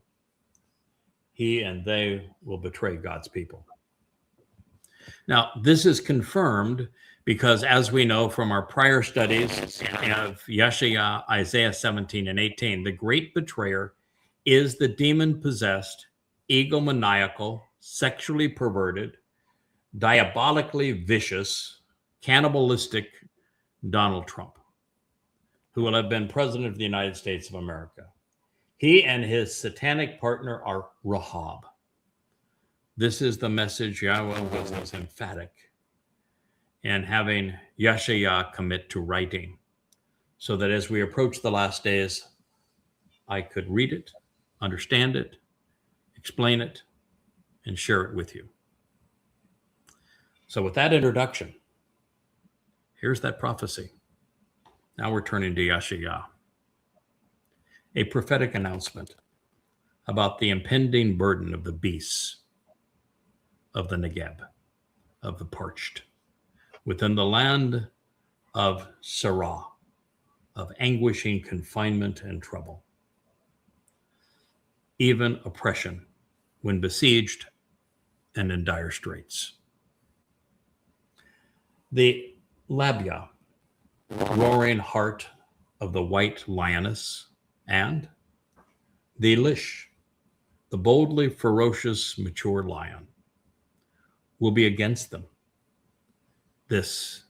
he and they will betray God's people. Now, this is confirmed because, as we know from our prior studies of Yeshaya, Isaiah 17 and 18, the great betrayer is the demon-possessed, egomaniacal, sexually perverted, diabolically vicious, cannibalistic Donald Trump, who will have been president of the United States of America. He and his satanic partner are Rahab. This is the message Yahweh was emphatic in having Yeshaya commit to writing, so that as we approach the last days, I could read it, understand it, explain it, and share it with you. So with that introduction, here's that prophecy. Now we're turning to Yeshaya. A prophetic announcement about the impending burden of the beasts of the Negeb, of the parched, within the land of Sarah, of anguishing confinement and trouble, even oppression when besieged and in dire straits. The Labia, roaring heart of the white lioness, and the Lish, the boldly ferocious mature lion, will be against them. This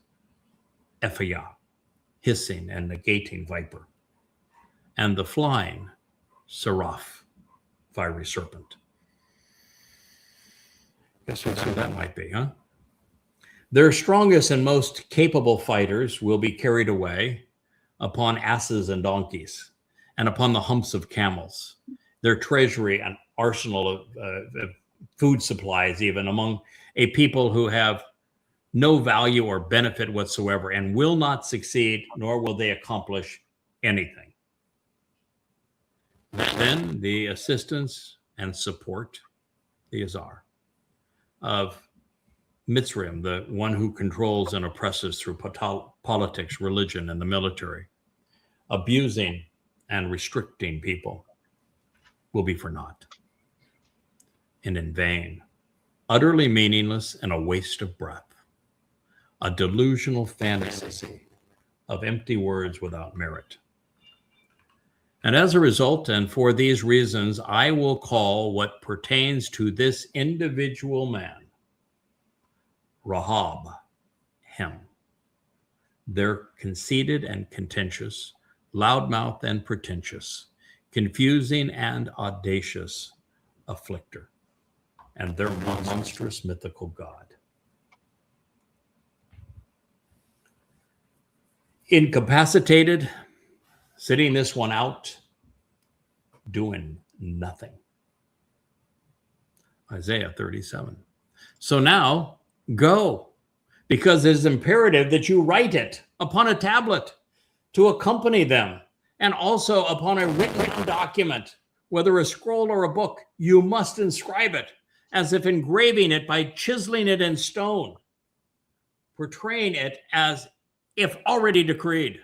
Ephah, hissing and negating viper, and the flying seraph, fiery serpent. Guess what that might be, huh? Their strongest and most capable fighters will be carried away upon asses and donkeys, and upon the humps of camels. Their treasury and arsenal of food supplies, even among a people who have no value or benefit whatsoever and will not succeed, nor will they accomplish anything. Then the assistance and support, the Azar, of Mitzrayim, the one who controls and oppresses through politics, religion, and the military, abusing and restricting people, will be for naught and in vain, utterly meaningless and a waste of breath, a delusional fantasy of empty words without merit. And as a result, and for these reasons, I will call what pertains to this individual man Rahab, him. They're conceited and contentious, loudmouthed and pretentious, confusing and audacious, afflictor, and their monstrous mythical god. Incapacitated, sitting this one out, doing nothing. Isaiah 37. So now go, because it is imperative that you write it upon a tablet to accompany them, and also upon a written document, whether a scroll or a book. You must inscribe it, as if engraving it by chiseling it in stone, portraying it as if already decreed.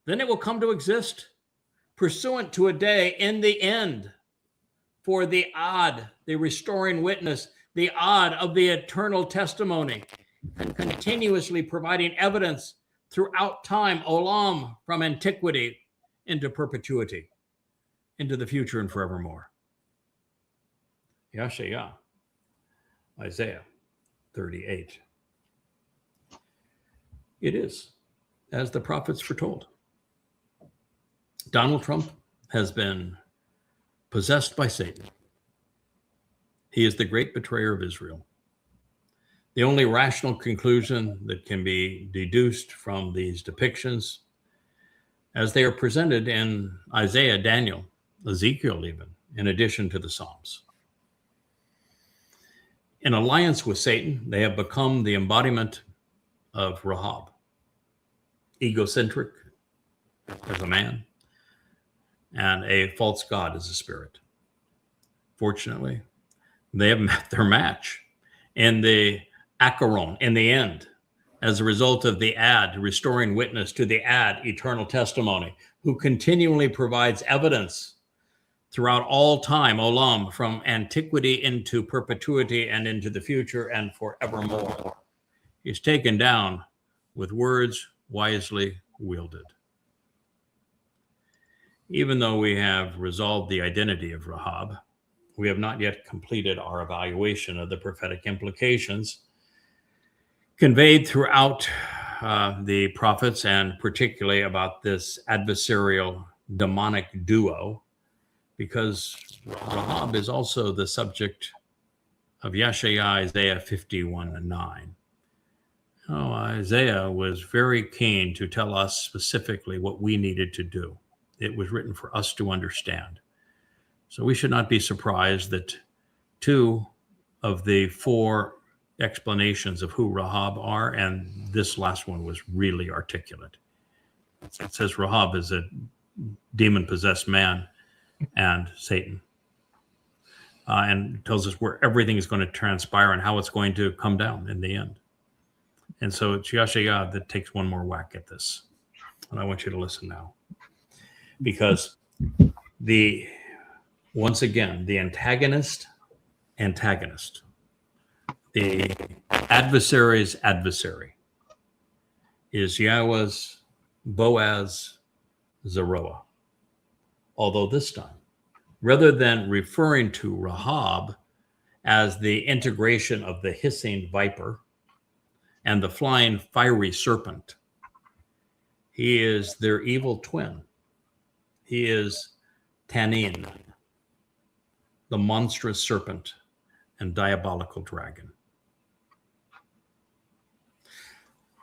Then it will come to exist, pursuant to a day in the end, for the odd, the restoring witness, the odd of the eternal testimony, and continuously providing evidence throughout time, olam, from antiquity into perpetuity, into the future and forevermore. Yashaya, Isaiah 38. It is, as the prophets foretold. Donald Trump has been possessed by Satan. He is the great betrayer of Israel. The only rational conclusion that can be deduced from these depictions, as they are presented in Isaiah, Daniel, Ezekiel even, in addition to the Psalms. In alliance with Satan, they have become the embodiment of Rahab, egocentric as a man, and a false god as a spirit. Fortunately, they have met their match in the Acharon, in the end, as a result of the ad, restoring witness to the ad, eternal testimony, who continually provides evidence throughout all time, olam, from antiquity into perpetuity and into the future and forevermore. He's taken down with words wisely wielded. Even though we have resolved the identity of Rahab, we have not yet completed our evaluation of the prophetic implications conveyed throughout the prophets, and particularly about this adversarial demonic duo, because Rahab is also the subject of Yeshaya, Isaiah 51:9. Oh, Isaiah was very keen to tell us specifically what we needed to do. It was written for us to understand. So we should not be surprised that 2 of the 4 explanations of who Rahab are, and this last one was really articulate. It says Rahab is a demon-possessed man and Satan, and tells us where everything is going to transpire and how it's going to come down in the end. And so it's Yashaya that takes one more whack at this. And I want you to listen now. Because once again, the antagonist, the adversary's adversary is Yahweh's Boaz Zeroah. Although this time, rather than referring to Rahab as the integration of the hissing viper and the flying fiery serpent, he is their evil twin. He is Tanin, the monstrous serpent and diabolical dragon.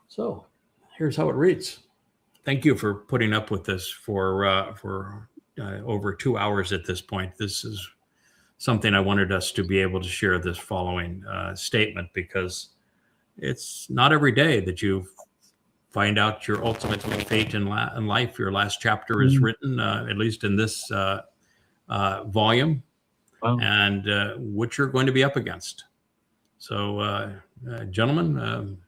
So here's how it reads. Thank you for putting up with this for over 2 hours at this point. This is something I wanted us to be able to share this following statement, because it's not every day that you find out your ultimate fate in life. Your last chapter is written, at least in this volume, and what you're going to be up against. So, gentlemen,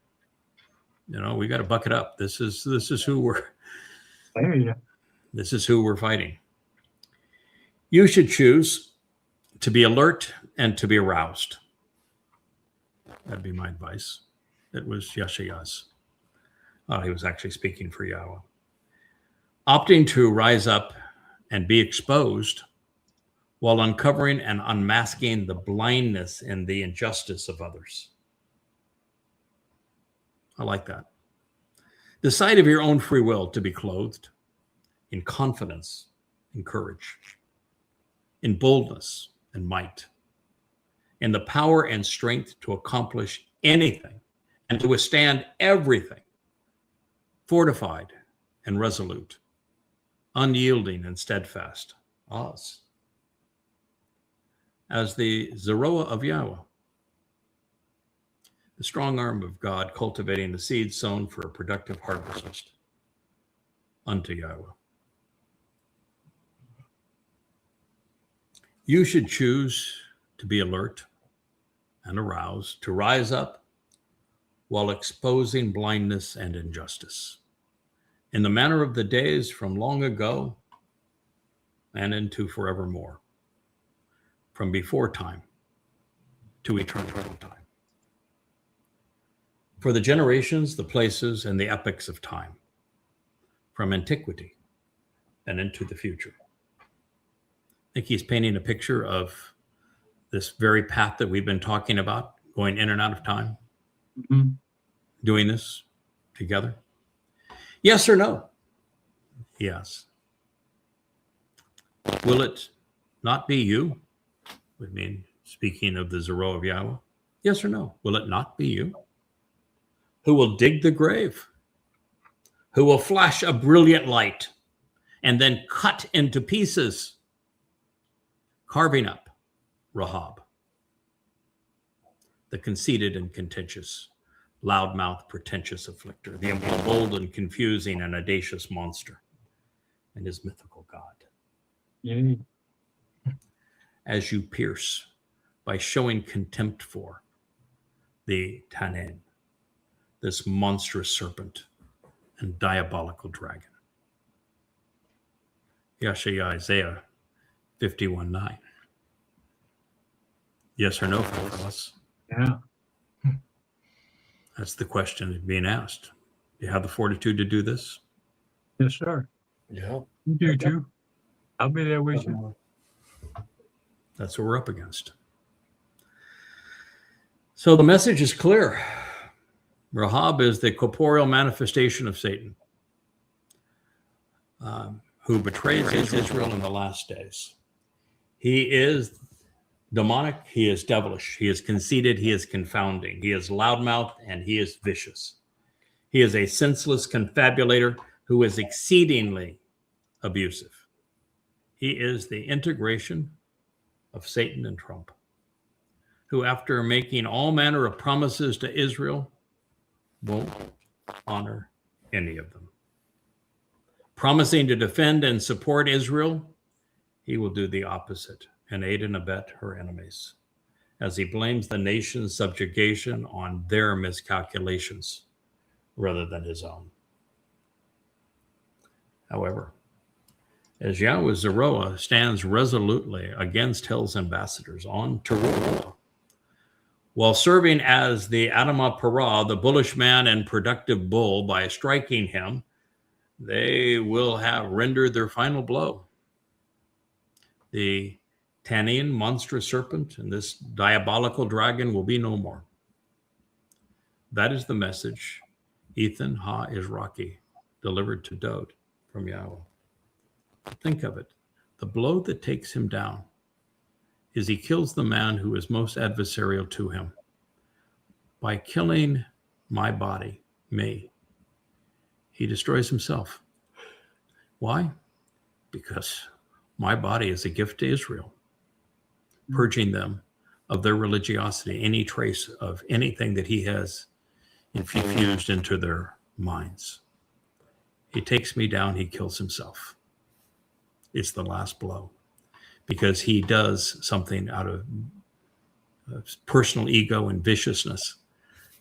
we got to buck it up. This is who we're. This is who we're fighting. You should choose to be alert and to be aroused. That'd be my advice. It was Yeshaya's. He was actually speaking for Yahweh. Opting to rise up and be exposed, while uncovering and unmasking the blindness and the injustice of others. I like that. Decide of your own free will to be clothed in confidence and courage, in boldness and might, in the power and strength to accomplish anything and to withstand everything, fortified and resolute, unyielding and steadfast, Oz. As the Zeroah of Yahweh, the strong arm of God cultivating the seed sown for a productive harvest unto Yahweh. You should choose to be alert and aroused, to rise up while exposing blindness and injustice in the manner of the days from long ago and into forevermore, from before time to eternal time. For the generations, the places, and the epochs of time, from antiquity and into the future. I think he's painting a picture of this very path that we've been talking about, going in and out of time, doing this together. Yes or no? Yes. Will it not be you? Would mean speaking of the Zeroah of Yahweh. Yes or no? Will it not be you? Who will dig the grave? Who will flash a brilliant light and then cut into pieces, carving up Rahab, the conceited and contentious, loudmouth, pretentious afflicter, the emboldened, confusing, and audacious monster, and his mythical god. Yay. As you pierce by showing contempt for the Tanin, this monstrous serpent and diabolical dragon. Yeshaya, Isaiah 51:9. Yes or no, fellas? Yeah. That's the question being asked. Do you have the fortitude to do this? Yes, sir. Yeah. You do too. I'll be there with you. That's what we're up against. So the message is clear. Rahab is the corporeal manifestation of Satan, who betrays Israel in the last days. He is demonic, he is devilish, he is conceited, he is confounding, he is loudmouth, and he is vicious. He is a senseless confabulator who is exceedingly abusive. He is the integration of Satan and Trump, who, after making all manner of promises to Israel, won't honor any of them. Promising to defend and support Israel, he will do the opposite and aid and abet her enemies, as he blames the nation's subjugation on their miscalculations rather than his own. However, as Yahweh Zeroah stands resolutely against hell's ambassadors on Teruah, while serving as the Adamah Parah, the bullish man and productive bull, by striking him, they will have rendered their final blow. The Tanin, monstrous serpent, and this diabolical dragon will be no more. That is the message Ethan Ha-Izraki delivered to Dode from Yahweh. Think of it. The blow that takes him down is he kills the man who is most adversarial to him. By killing my body, me, he destroys himself. Why? Because my body is a gift to Israel, purging them of their religiosity, any trace of anything that he has infused into their minds. He takes me down, he kills himself. It's the last blow, because he does something out of personal ego and viciousness.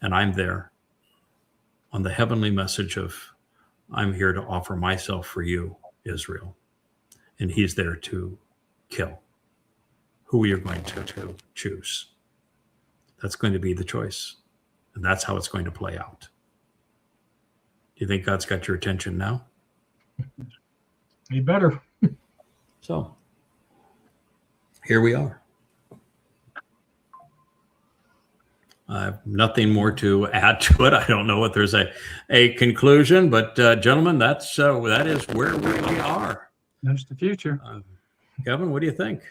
And I'm there on the heavenly message of, I'm here to offer myself for you, Israel. And he's there to kill. Who you're going to choose. That's going to be the choice. And that's how it's going to play out. Do you think God's got your attention now? You better. So, here we are. I have nothing more to add to it. I don't know if there's a conclusion, but gentlemen, that is where we are. That's the future. Kevin, what do you think?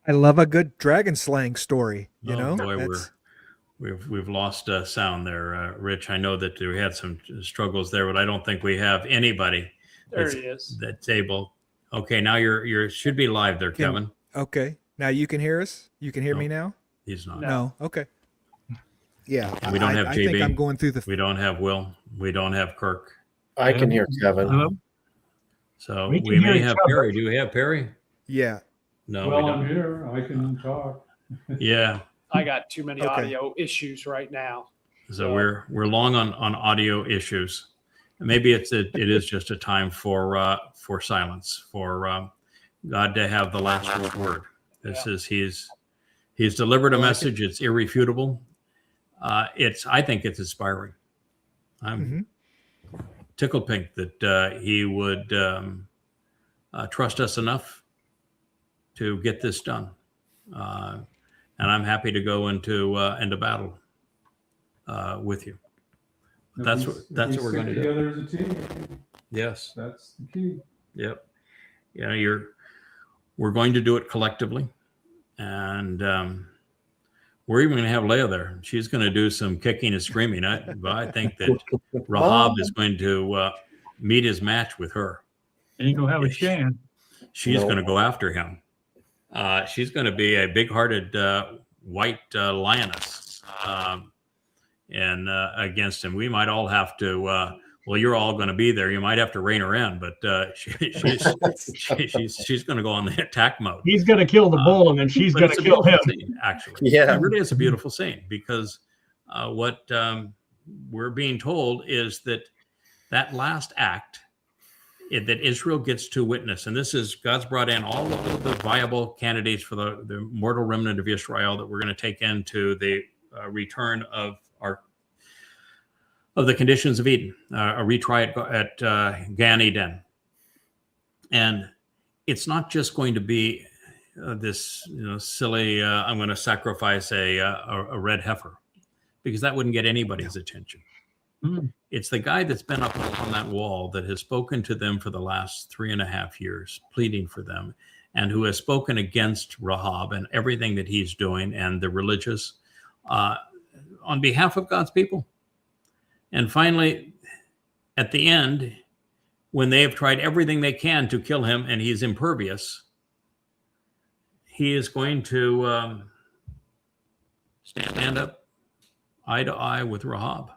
I love a good dragon slaying story. You know, boy, we've lost sound there, Rich. I know that we had some struggles there, but I don't think we have anybody There he is. that's able. Okay, now you're should be live there, Kevin. Okay, now you can hear us. You can hear me now. He's not. No. Okay. Yeah. And we don't have I JB. think I'm going through the. We don't have Will. We don't have Kirk. I can hear Kevin. Hello? So We we can hear may each have other. Perry. Do we have Perry? Yeah. No, we Well, don't. I'm here. I can talk. Yeah. I got too many Okay. audio issues right now. So we're long on audio issues. Maybe it is just a time for silence, for God to have the last word. This is he's delivered a message. It's irrefutable. I think it's inspiring. I'm tickled pink that he would trust us enough to get this done. And I'm happy to go into battle with you. That's what we're going to do. Together as a team. Yes. That's the key. Yep. Yeah, we're going to do it collectively. And we're even going to have Leah there. She's going to do some kicking and screaming. I think that Rahab is going to meet his match with her. Ain't gonna have a chance. She's going to go after him. She's going to be a big-hearted white lioness and against him. We might all have to. Well, you're all going to be there. You might have to rein her in, but she's going to go on the attack mode. He's going to kill the bull, and then she's But going it's to a kill him. beautiful scene, actually. Yeah. It really is a beautiful scene because what we're being told is that last act that Israel gets to witness, and this is God's brought in all of the viable candidates for the mortal remnant of Israel that we're going to take into the return of the conditions of Eden, a retry at Gan Eden. And it's not just going to be this silly, I'm going to sacrifice a red heifer, because that wouldn't get anybody's attention. It's the guy that's been up on that wall that has spoken to them for the last 3.5 years, pleading for them, and who has spoken against Rahab and everything that he's doing and the religious on behalf of God's people. And finally, at the end, when they have tried everything they can to kill him and he's impervious, he is going to stand up eye to eye with Rahab.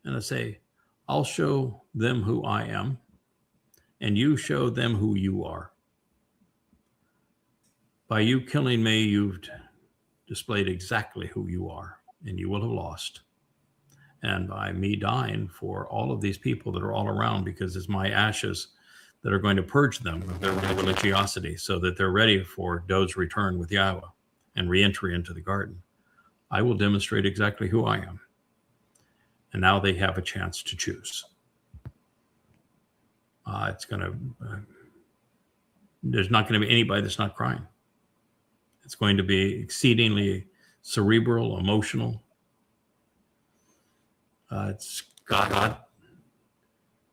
And I say, I'll show them who I am, and you show them who you are. By you killing me, you've displayed exactly who you are, and you will have lost. And by me dying for all of these people that are all around, because it's my ashes that are going to purge them of their religiosity so that they're ready for Dod's return with Yahweh and re-entry into the garden, I will demonstrate exactly who I am. And now they have a chance to choose. There's not going to be anybody that's not crying. It's going to be exceedingly cerebral, emotional. It's God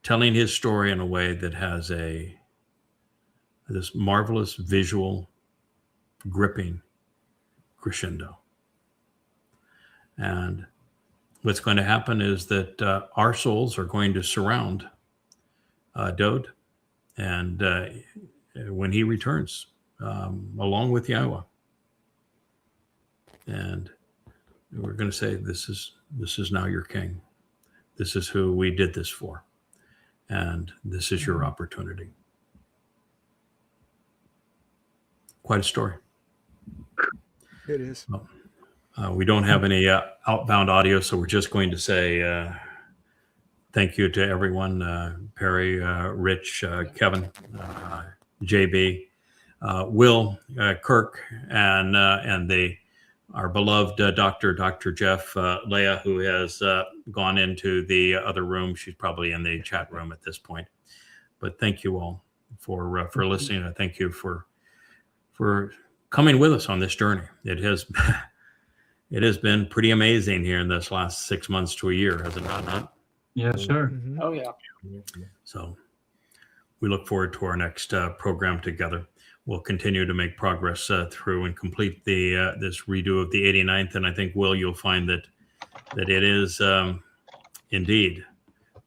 telling his story in a way that has this marvelous visual, gripping crescendo. And what's going to happen is that our souls are going to surround Dod, and when he returns, along with Yahweh, and we're going to say, "This is now your king. This is who we did this for, and this is your opportunity." Quite a story. It is. Well, we don't have any outbound audio, so we're just going to say thank you to everyone, Perry, Rich, Kevin, JB, Will, Kirk, and our beloved Dr. Jeff, Leah, who has gone into the other room. She's probably in the chat room at this point. But thank you all for listening. I thank you for for coming with us on this journey. It has been pretty amazing here in this last 6 months to a year, has it not? Yes, sir. Oh yeah. So we look forward to our next program together. We'll continue to make progress through and complete this redo of the 89th. And I think, Will, you'll find that it is indeed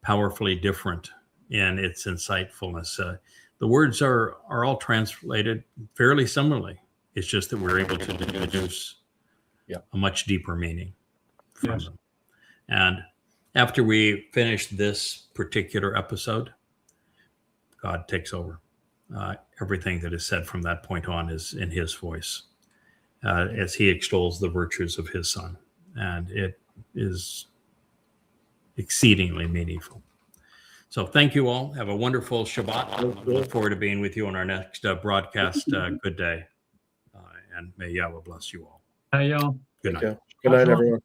powerfully different in its insightfulness. The words are all translated fairly similarly. It's just that we're able to deduce a much deeper meaning from Yes. them. And after we finish this particular episode, God takes over. Everything that is said from that point on is in his voice as he extols the virtues of his son. And it is exceedingly meaningful. So thank you all. Have a wonderful Shabbat. We look forward to being with you on our next broadcast. Good day. And may Yahweh bless you all. Hey, y'all. Good night. Yeah. Good night, everyone.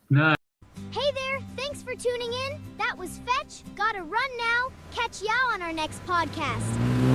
Night. Hey there, thanks for tuning in. That was Fetch. Gotta run now. Catch y'all on our next podcast.